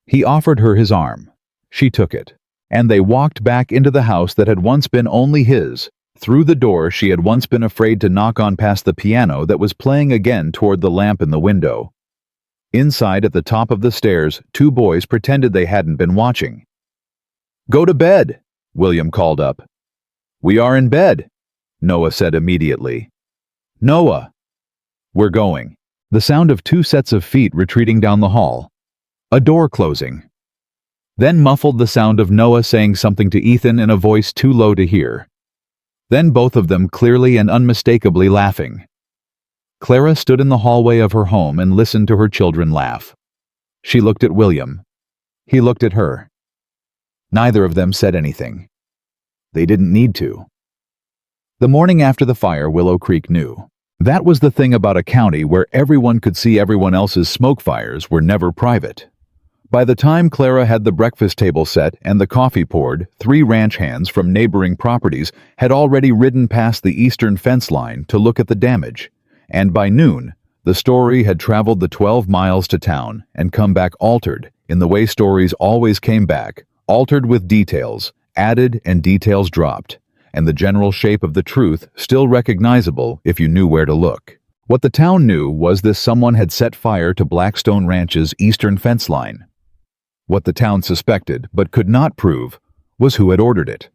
He offered her his arm. She took it, and they walked back into the house that had once been only his, through the door she had once been afraid to knock on past the piano that was playing again toward the lamp in the window. Inside at the top of the stairs, two boys pretended they hadn't been watching. Go to bed, William called up. We are in bed, Noah said immediately. Noah. We're going. The sound of two sets of feet retreating down the hall. A door closing. Then muffled the sound of Noah saying something to Ethan in a voice too low to hear. Then both of them clearly and unmistakably laughing. Clara stood in the hallway of her home and listened to her children laugh. She looked at William. He looked at her. Neither of them said anything. They didn't need to. The morning after the fire, Willow Creek knew. That was the thing about a county where everyone could see everyone else's smoke fires were never private. By the time Clara had the breakfast table set and the coffee poured, 3 ranch hands from neighboring properties had already ridden past the eastern fence line to look at the damage, and by noon, the story had traveled the 12 miles to town and come back altered in the way stories always came back, altered with details, added and details dropped, and the general shape of the truth still recognizable if you knew where to look. What the town knew was this: someone had set fire to Blackstone Ranch's eastern fence line. What the town suspected, but could not prove, was who had ordered it.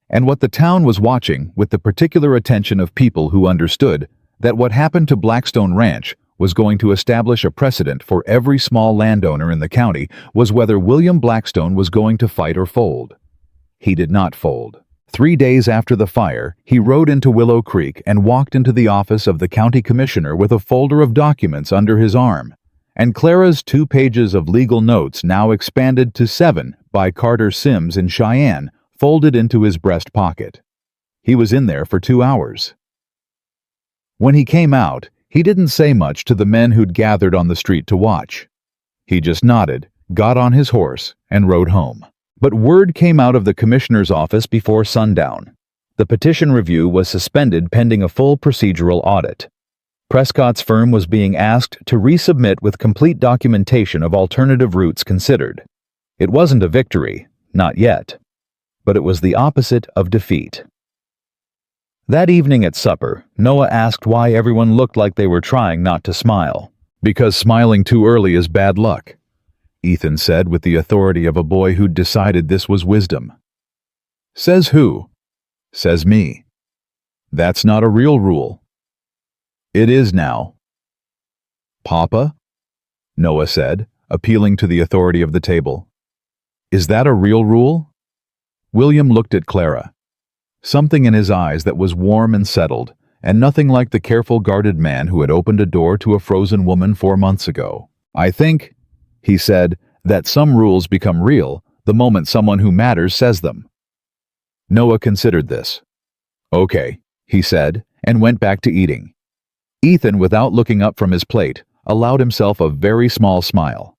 And what the town was watching with the particular attention of people who understood that what happened to Blackstone Ranch was going to establish a precedent for every small landowner in the county was whether William Blackstone was going to fight or fold. He did not fold. 3 days after the fire, he rode into Willow Creek and walked into the office of the county commissioner with a folder of documents under his arm, and Clara's 2 pages of legal notes, now expanded to 7 by Carter Sims in Cheyenne, folded into his breast pocket. He was in there for 2 hours. When he came out, he didn't say much to the men who'd gathered on the street to watch. He just nodded, got on his horse, and rode home. But word came out of the commissioner's office before sundown. The petition review was suspended pending a full procedural audit. Prescott's firm was being asked to resubmit with complete documentation of alternative routes considered. It wasn't a victory, not yet, but it was the opposite of defeat. That evening at supper, Noah asked why everyone looked like they were trying not to smile. Because smiling too early is bad luck, Ethan said with the authority of a boy who'd decided this was wisdom. Says who? Says me. That's not a real rule. It is now. Papa? Noah said, appealing to the authority of the table. Is that a real rule? William looked at Clara. Something in his eyes that was warm and settled, and nothing like the careful, guarded man who had opened a door to a frozen woman 4 months ago. I think, he said, that some rules become real the moment someone who matters says them. Noah considered this. Okay, he said, and went back to eating. Ethan, without looking up from his plate, allowed himself a very small smile.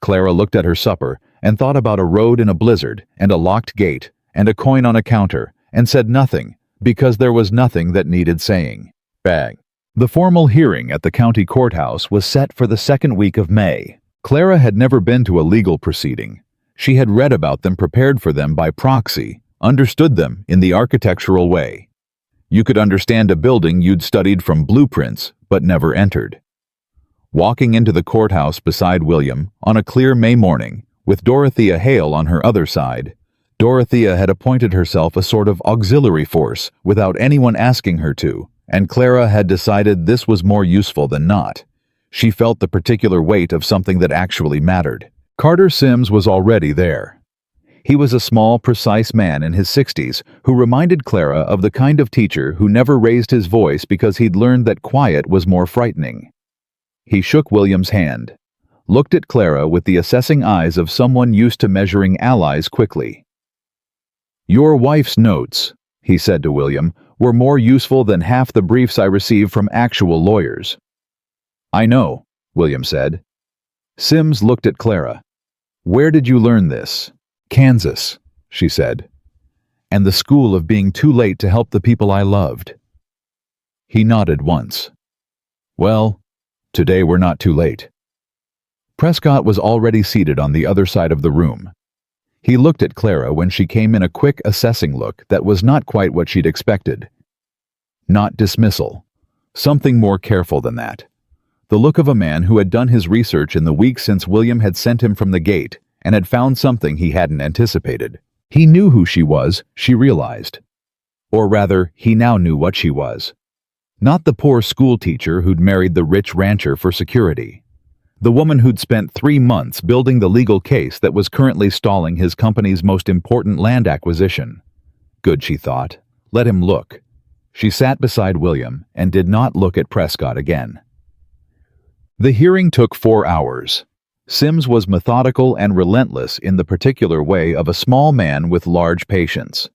Clara looked at her supper and thought about a road in a blizzard and a locked gate and a coin on a counter, and said nothing because there was nothing that needed saying. Bang. The formal hearing at the county courthouse was set for the 2nd week of May. Clara had never been to a legal proceeding. She had read about them, prepared for them by proxy, understood them in the architectural way. You could understand a building you'd studied from blueprints but never entered. Walking into the courthouse beside William on a clear May morning, with Dorothea Hale on her other side, Dorothea had appointed herself a sort of auxiliary force without anyone asking her to, and Clara had decided this was more useful than not. She felt the particular weight of something that actually mattered. Carter Sims was already there. He was a small, precise man in his 60s who reminded Clara of the kind of teacher who never raised his voice because he'd learned that quiet was more frightening. He shook William's hand, looked at Clara with the assessing eyes of someone used to measuring allies quickly. "Your wife's notes," he said to William, "were more useful than half the briefs I receive from actual lawyers." "I know," William said. Sims looked at Clara. "Where did you learn this?" "Kansas," she said. "And the school of being too late to help the people I loved." He nodded once. "Well, today we're not too late." Prescott was already seated on the other side of the room. He looked at Clara when she came in, a quick, assessing look that was not quite what she'd expected. Not dismissal. Something more careful than that. The look of a man who had done his research in the weeks since William had sent him from the gate and had found something he hadn't anticipated. He knew who she was, she realized. Or rather, he now knew what she was. Not the poor schoolteacher who'd married the rich rancher for security. The woman who'd spent 3 months building the legal case that was currently stalling his company's most important land acquisition. Good, she thought. Let him look. She sat beside William and did not look at Prescott again. The hearing took 4 hours. Sims was methodical and relentless in the particular way of a small man with large patience.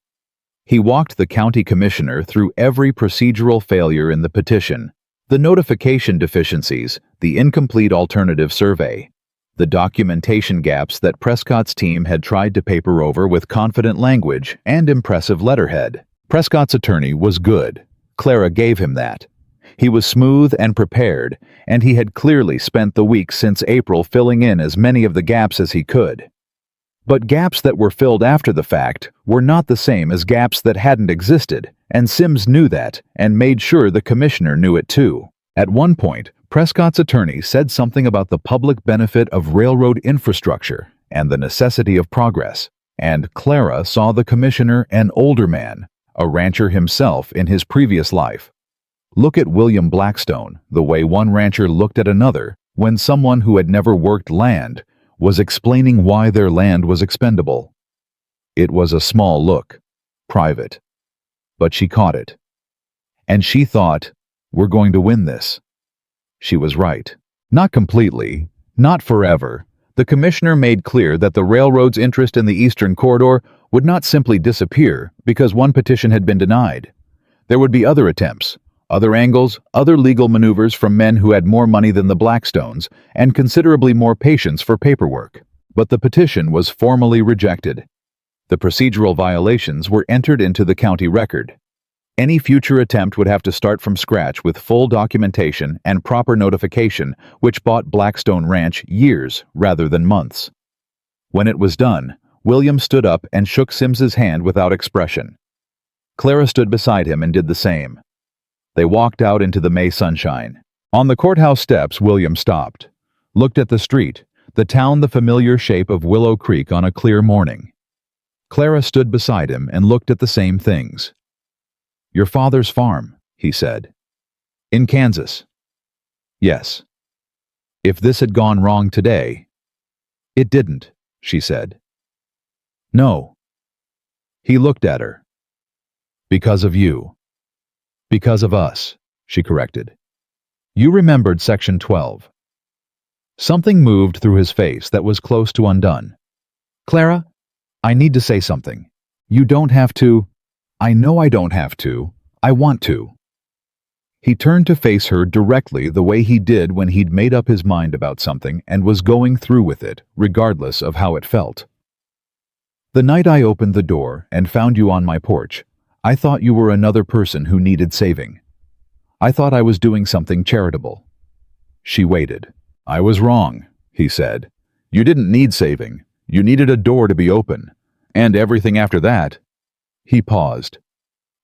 He walked the county commissioner through every procedural failure in the petition, the notification deficiencies, the incomplete alternative survey, the documentation gaps that Prescott's team had tried to paper over with confident language and impressive letterhead. Prescott's attorney was good. Clara gave him that. He was smooth and prepared, and he had clearly spent the weeks since April filling in as many of the gaps as he could. But gaps that were filled after the fact were not the same as gaps that hadn't existed, and Sims knew that and made sure the commissioner knew it too. At one point, Prescott's attorney said something about the public benefit of railroad infrastructure and the necessity of progress, and Clara saw the commissioner an older man, a rancher himself in his previous life. Look at William Blackstone, the way one rancher looked at another when someone who had never worked land was explaining why their land was expendable. It was a small look, private. But she caught it. And she thought, we're going to win this. She was right. Not completely, not forever. The commissioner made clear that the railroad's interest in the Eastern Corridor would not simply disappear because one petition had been denied. There would be other attempts, other angles, other legal maneuvers from men who had more money than the Blackstones and considerably more patience for paperwork. But the petition was formally rejected. The procedural violations were entered into the county record. Any future attempt would have to start from scratch with full documentation and proper notification, which bought Blackstone Ranch years rather than months. When it was done, William stood up and shook Sims's hand without expression. Clara stood beside him and did the same. They walked out into the May sunshine. On the courthouse steps, William stopped, looked at the street, the town, the familiar shape of Willow Creek on a clear morning. Clara stood beside him and looked at the same things. "Your father's farm," he said. "In Kansas." "Yes." "If this had gone wrong today—" "It didn't," she said. "No." He looked at her. "Because of you." "Because of us," she corrected. "You remembered Section 12. Something moved through his face that was close to undone. "Clara, I need to say something. You don't have to—" "I know I don't have to. I want to." He turned to face her directly the way he did when he'd made up his mind about something and was going through with it, regardless of how it felt. "The night I opened the door and found you on my porch, I thought you were another person who needed saving. I thought I was doing something charitable." She waited. "I was wrong," he said. "You didn't need saving. You needed a door to be open. And everything after that—" He paused.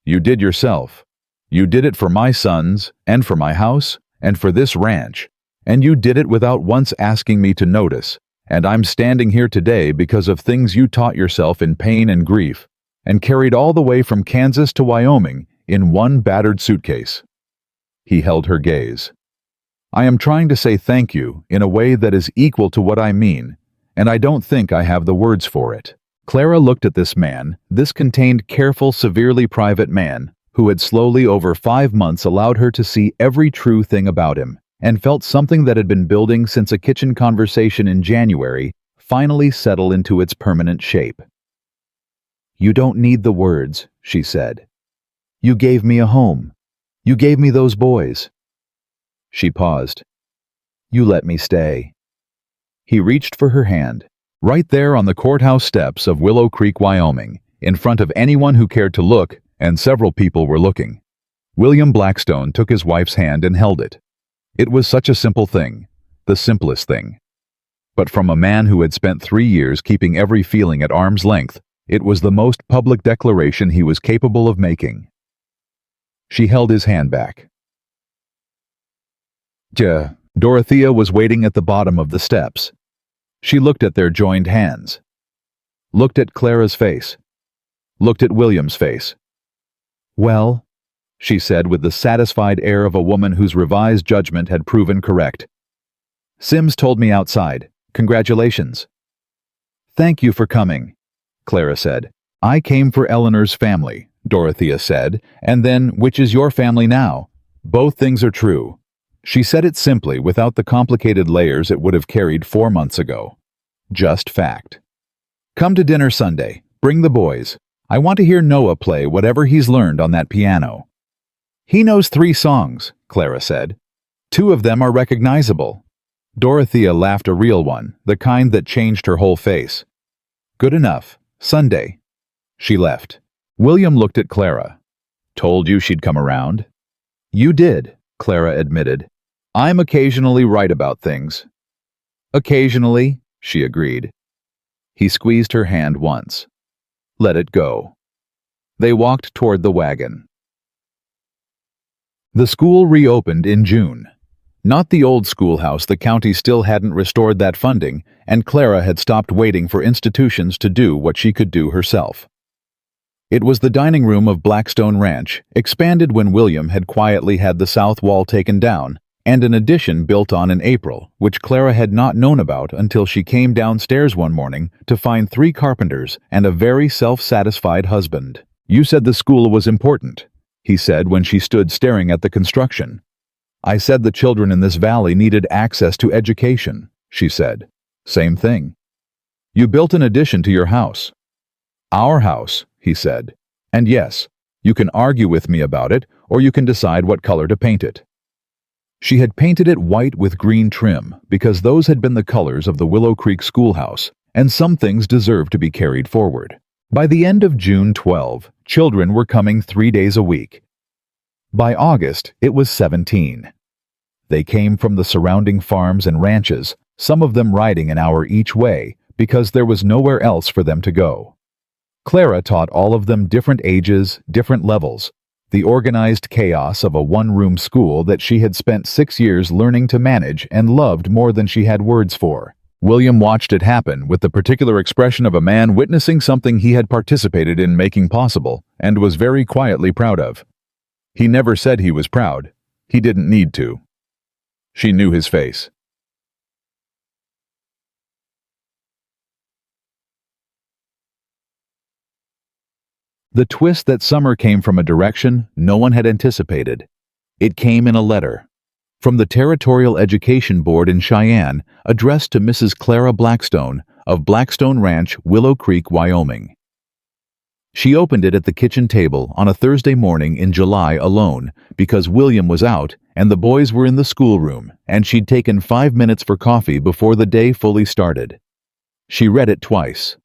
"You did yourself. You did it for my sons, and for my house, and for this ranch. And you did it without once asking me to notice. And I'm standing here today because of things you taught yourself in pain and grief, and carried all the way from Kansas to Wyoming in one battered suitcase." He held her gaze. "I am trying to say thank you in a way that is equal to what I mean, and I don't think I have the words for it." Clara looked at this man. This contained careful, severely private man, who had slowly over 5 months allowed her to see every true thing about him, and felt something that had been building since a kitchen conversation in January finally settle into its permanent shape. "You don't need the words," she said. "You gave me a home. You gave me those boys." She paused. "You let me stay." He reached for her hand. Right there on the courthouse steps of Willow Creek, Wyoming, in front of anyone who cared to look, and several people were looking. William Blackstone took his wife's hand and held it. It was such a simple thing, the simplest thing. But from a man who had spent 3 years keeping every feeling at arm's length, it was the most public declaration he was capable of making. She held his hand back. Dorothea was waiting at the bottom of the steps. She looked at their joined hands. Looked at Clara's face. Looked at William's face. "Well," she said with the satisfied air of a woman whose revised judgment had proven correct. "Sims told me outside. Congratulations." "Thank you for coming," Clara said. "I came for Eleanor's family," Dorothea said, and then, "Which is your family now?" "Both things are true." She said it simply, without the complicated layers it would have carried 4 months ago. Just fact. "Come to dinner Sunday. Bring the boys. I want to hear Noah play whatever he's learned on that piano." "He knows 3 songs," Clara said. 2 of them are recognizable." Dorothea laughed, a real one, the kind that changed her whole face. "Good enough. Sunday." She left. William looked at Clara. "Told you she'd come around." "You did," Clara admitted. "I'm occasionally right about things." "Occasionally," she agreed. He squeezed her hand once. "Let it go." They walked toward the wagon. The school reopened in June. Not the old schoolhouse. The county still hadn't restored that funding, and Clara had stopped waiting for institutions to do what she could do herself. It was the dining room of Blackstone Ranch, expanded when William had quietly had the south wall taken down, and an addition built on in April, which Clara had not known about until she came downstairs one morning to find 3 carpenters and a very self-satisfied husband. "You said the school was important," he said when she stood staring at the construction. "I said the children in this valley needed access to education," she said. "Same thing." "You built an addition to your house." "Our house," he said. "And yes, you can argue with me about it, or you can decide what color to paint it." She had painted it white with green trim because those had been the colors of the Willow Creek schoolhouse, and some things deserved to be carried forward. By the end of June 12, children were coming 3 days a week. By August, it was 17. They came from the surrounding farms and ranches, some of them riding an hour each way, because there was nowhere else for them to go. Clara taught all of them different ages, different levels, the organized chaos of a one-room school that she had spent 6 years learning to manage and loved more than she had words for. William watched it happen with the particular expression of a man witnessing something he had participated in making possible and was very quietly proud of. He never said he was proud. He didn't need to. She knew his face. The twist that summer came from a direction no one had anticipated. It came in a letter from the Territorial Education Board in Cheyenne, addressed to Mrs. Clara Blackstone of Blackstone Ranch, Willow Creek, Wyoming. She opened it at the kitchen table on a Thursday morning in July alone because William was out and the boys were in the schoolroom, and she'd taken 5 minutes for coffee before the day fully started. She read it twice.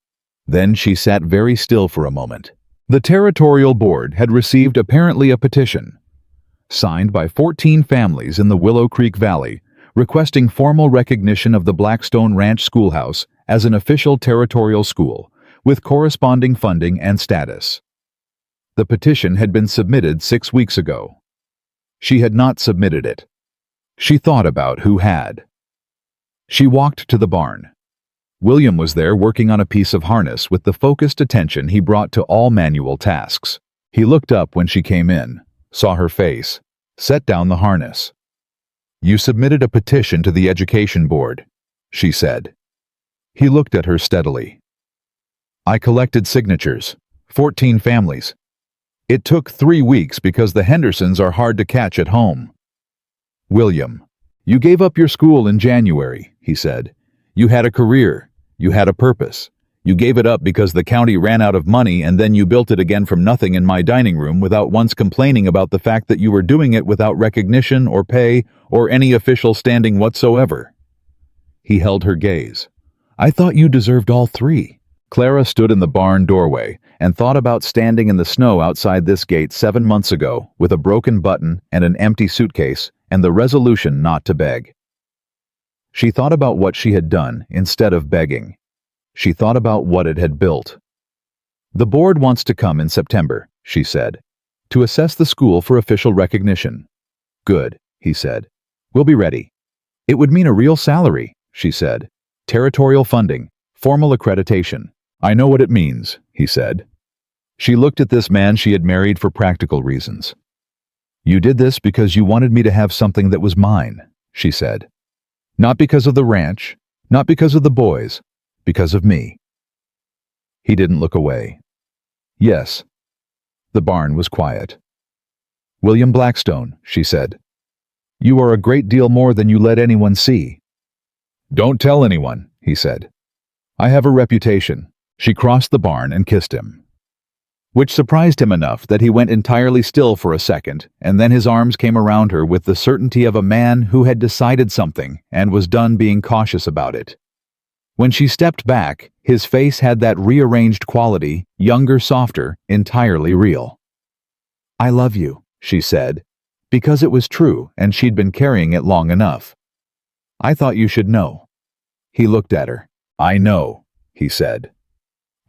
Then she sat very still for a moment. The Territorial Board had received apparently a petition, signed by 14 families in the Willow Creek Valley, requesting formal recognition of the Blackstone Ranch Schoolhouse as an official territorial school, with corresponding funding and status. The petition had been submitted 6 weeks ago. She had not submitted it. She thought about who had. She walked to the barn. William was there working on a piece of harness with the focused attention he brought to all manual tasks. He looked up when she came in, saw her face, set down the harness. "You submitted a petition to the Education Board," she said. He looked at her steadily. I collected signatures. 14 families. It took 3 weeks because the Hendersons are hard to catch at home. William, you gave up your school in January, he said. You had a career. You had a purpose. You gave it up because the county ran out of money, and then you built it again from nothing in my dining room without once complaining about the fact that you were doing it without recognition or pay or any official standing whatsoever. He held her gaze. I thought you deserved all 3. Clara stood in the barn doorway and thought about standing in the snow outside this gate 7 months ago with a broken button and an empty suitcase and the resolution not to beg. She thought about what she had done instead of begging. She thought about what it had built. The board wants to come in September, she said, to assess the school for official recognition. Good, he said. We'll be ready. It would mean a real salary, she said. Territorial funding, formal accreditation. I know what it means, he said. She looked at this man she had married for practical reasons. You did this because you wanted me to have something that was mine, she said. Not because of the ranch, not because of the boys, because of me. He didn't look away. Yes. The barn was quiet. William Blackstone, she said. You are a great deal more than you let anyone see. Don't tell anyone, he said. I have a reputation. She crossed the barn and kissed him. Which surprised him enough that he went entirely still for a second, and then his arms came around her with the certainty of a man who had decided something and was done being cautious about it. When she stepped back, his face had that rearranged quality, younger, softer, entirely real. I love you, she said, because it was true and she'd been carrying it long enough. I thought you should know. He looked at her. I know, he said.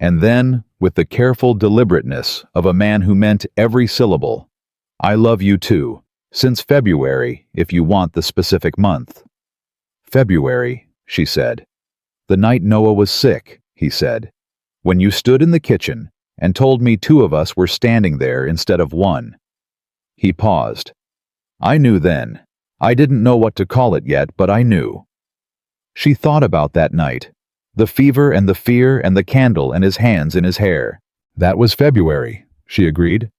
And then, with the careful deliberateness of a man who meant every syllable, I love you too, since February, if you want the specific month. February, she said. The night Noah was sick, he said, when you stood in the kitchen and told me 2 of us were standing there instead of 1. He paused. I knew then. I didn't know what to call it yet, but I knew. She thought about that night, the fever and the fear and the candle and his hands in his hair. That was February, she agreed.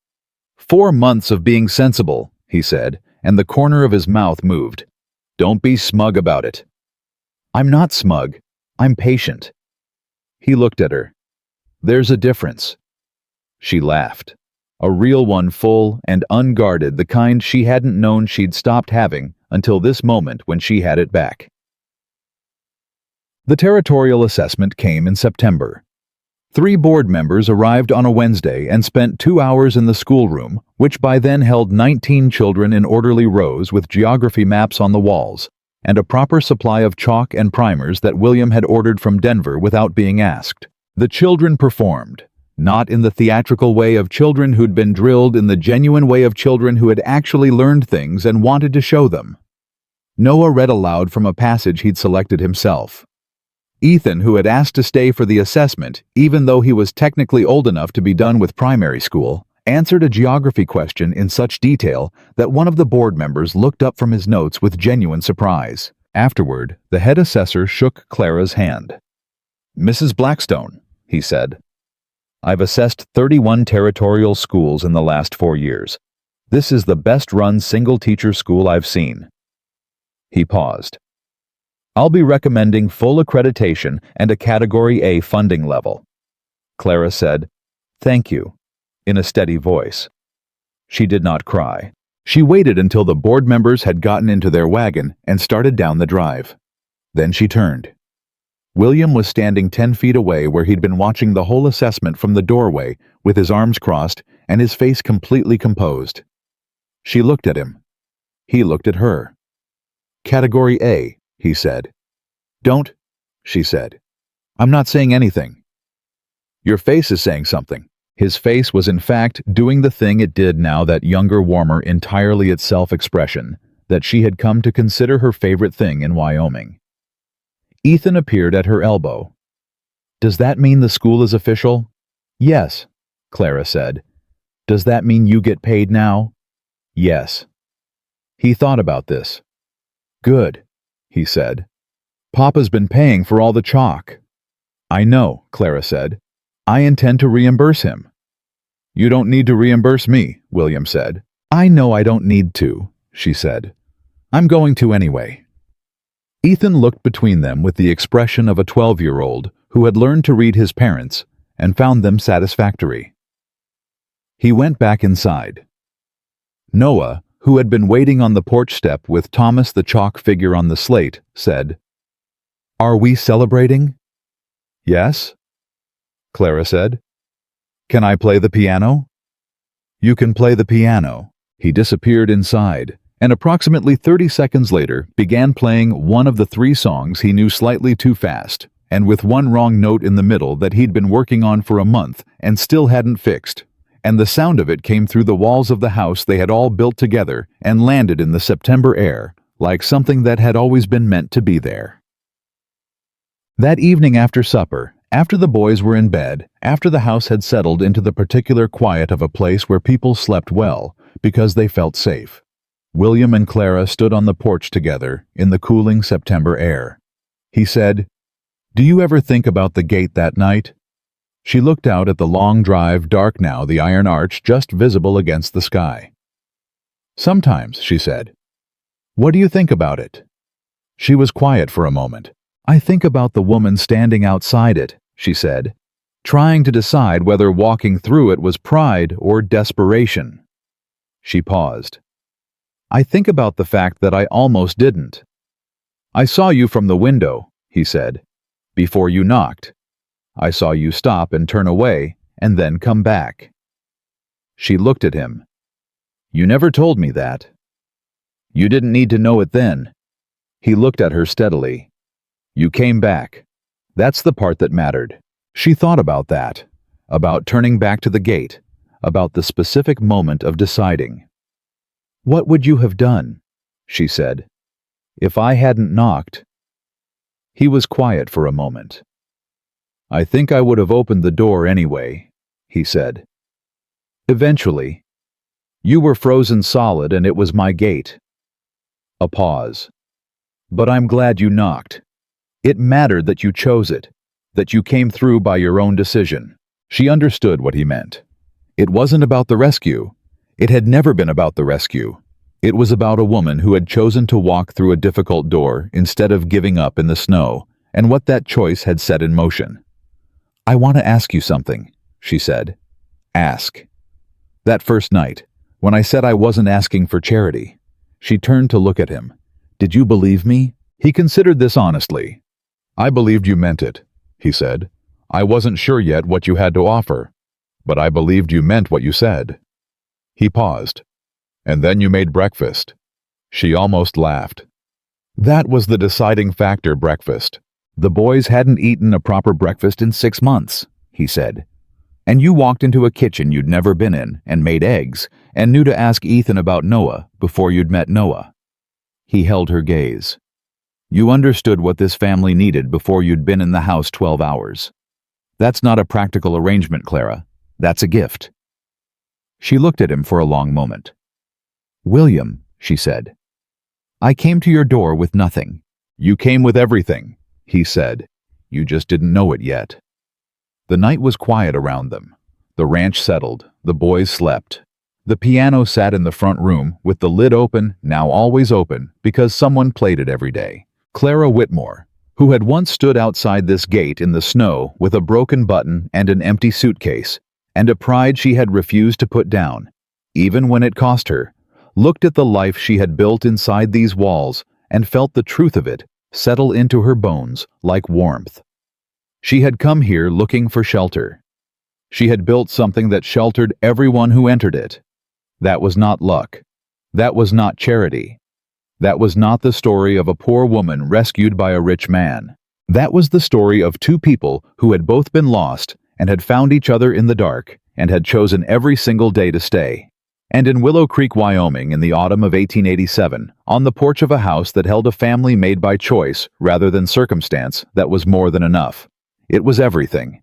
4 months of being sensible, he said, and the corner of his mouth moved. Don't be smug about it. I'm not smug. I'm patient. He looked at her. There's a difference. She laughed. A real one, full and unguarded, the kind she hadn't known she'd stopped having until this moment when she had it back. The territorial assessment came in September. 3 board members arrived on a Wednesday and spent 2 hours in the schoolroom, which by then held 19 children in orderly rows with geography maps on the walls, and a proper supply of chalk and primers that William had ordered from Denver without being asked. The children performed, not in the theatrical way of children who'd been drilled, in the genuine way of children who had actually learned things and wanted to show them. Noah read aloud from a passage he'd selected himself. Ethan, who had asked to stay for the assessment, even though he was technically old enough to be done with primary school, answered a geography question in such detail that one of the board members looked up from his notes with genuine surprise. Afterward, the head assessor shook Clara's hand. Mrs. Blackstone, he said, I've assessed 31 territorial schools in the last 4 years. This is the best-run single-teacher school I've seen. He paused. I'll be recommending full accreditation and a Category A funding level. Clara said, Thank you, in a steady voice. She did not cry. She waited until the board members had gotten into their wagon and started down the drive. Then she turned. William was standing 10 feet away where he'd been watching the whole assessment from the doorway with his arms crossed and his face completely composed. She looked at him. He looked at her. Category A, he said. Don't, she said. I'm not saying anything. Your face is saying something. His face was in fact doing the thing it did now, that younger, warmer, entirely itself expression that she had come to consider her favorite thing in Wyoming. Ethan appeared at her elbow. Does that mean the school is official? Yes, Clara said. Does that mean you get paid now? Yes. He thought about this. Good, he said. Papa's been paying for all the chalk. I know, Clara said. I intend to reimburse him." "You don't need to reimburse me," William said. "I know I don't need to," she said. "I'm going to anyway." Ethan looked between them with the expression of a 12-year-old who had learned to read his parents and found them satisfactory. He went back inside. Noah, who had been waiting on the porch step with Thomas the chalk figure on the slate, said, "Are we celebrating?" "Yes," Clara said. "Can I play the piano?" "You can play the piano." He disappeared inside, and approximately 30 seconds later began playing one of the 3 songs he knew slightly too fast, and with one wrong note in the middle that he'd been working on for a month and still hadn't fixed. And the sound of it came through the walls of the house they had all built together and landed in the September air, like something that had always been meant to be there. That evening after supper, after the boys were in bed, after the house had settled into the particular quiet of a place where people slept well because they felt safe, William and Clara stood on the porch together in the cooling September air. He said, "Do you ever think about the gate that night?" She looked out at the long drive, dark now, the iron arch just visible against the sky. "Sometimes," she said. "What do you think about it?" She was quiet for a moment. "I think about the woman standing outside it," she said, trying to decide whether walking through it was pride or desperation. She paused. "I think about the fact that I almost didn't." "I saw you from the window," he said, "before you knocked. I saw you stop and turn away and then come back." She looked at him. "You never told me that." "You didn't need to know it then." He looked at her steadily. "You came back. That's the part that mattered." She thought about that, about turning back to the gate, about the specific moment of deciding. "What would you have done?" she said. "If I hadn't knocked?" He was quiet for a moment. "I think I would have opened the door anyway," he said. "Eventually. You were frozen solid and it was my gate." A pause. "But I'm glad you knocked. It mattered that you chose it, that you came through by your own decision." She understood what he meant. It wasn't about the rescue. It had never been about the rescue. It was about a woman who had chosen to walk through a difficult door instead of giving up in the snow, and what that choice had set in motion. "I want to ask you something," she said. "Ask." "That first night, when I said I wasn't asking for charity." She turned to look at him. "Did you believe me?" He considered this honestly. "I believed you meant it," he said. "I wasn't sure yet what you had to offer, but I believed you meant what you said." He paused. "And then you made breakfast." She almost laughed. That was the deciding factor, breakfast. "The boys hadn't eaten a proper breakfast in 6 months," he said. "And you walked into a kitchen you'd never been in and made eggs and knew to ask Ethan about Noah before you'd met Noah." He held her gaze. "You understood what this family needed before you'd been in the house 12 hours. That's not a practical arrangement, Clara. That's a gift." She looked at him for a long moment. "William," she said, "I came to your door with nothing." "You came with everything," he said. "You just didn't know it yet." The night was quiet around them. The ranch settled. The boys slept. The piano sat in the front room with the lid open, now always open, because someone played it every day. Clara Whitmore, who had once stood outside this gate in the snow with a broken button and an empty suitcase, and a pride she had refused to put down, even when it cost her, looked at the life she had built inside these walls and felt the truth of it settle into her bones like warmth. She had come here looking for shelter. She had built something that sheltered everyone who entered it. That was not luck. That was not charity. That was not the story of a poor woman rescued by a rich man. That was the story of 2 people who had both been lost and had found each other in the dark and had chosen every single day to stay. And in Willow Creek, Wyoming, in the autumn of 1887, on the porch of a house that held a family made by choice rather than circumstance, that was more than enough. It was everything.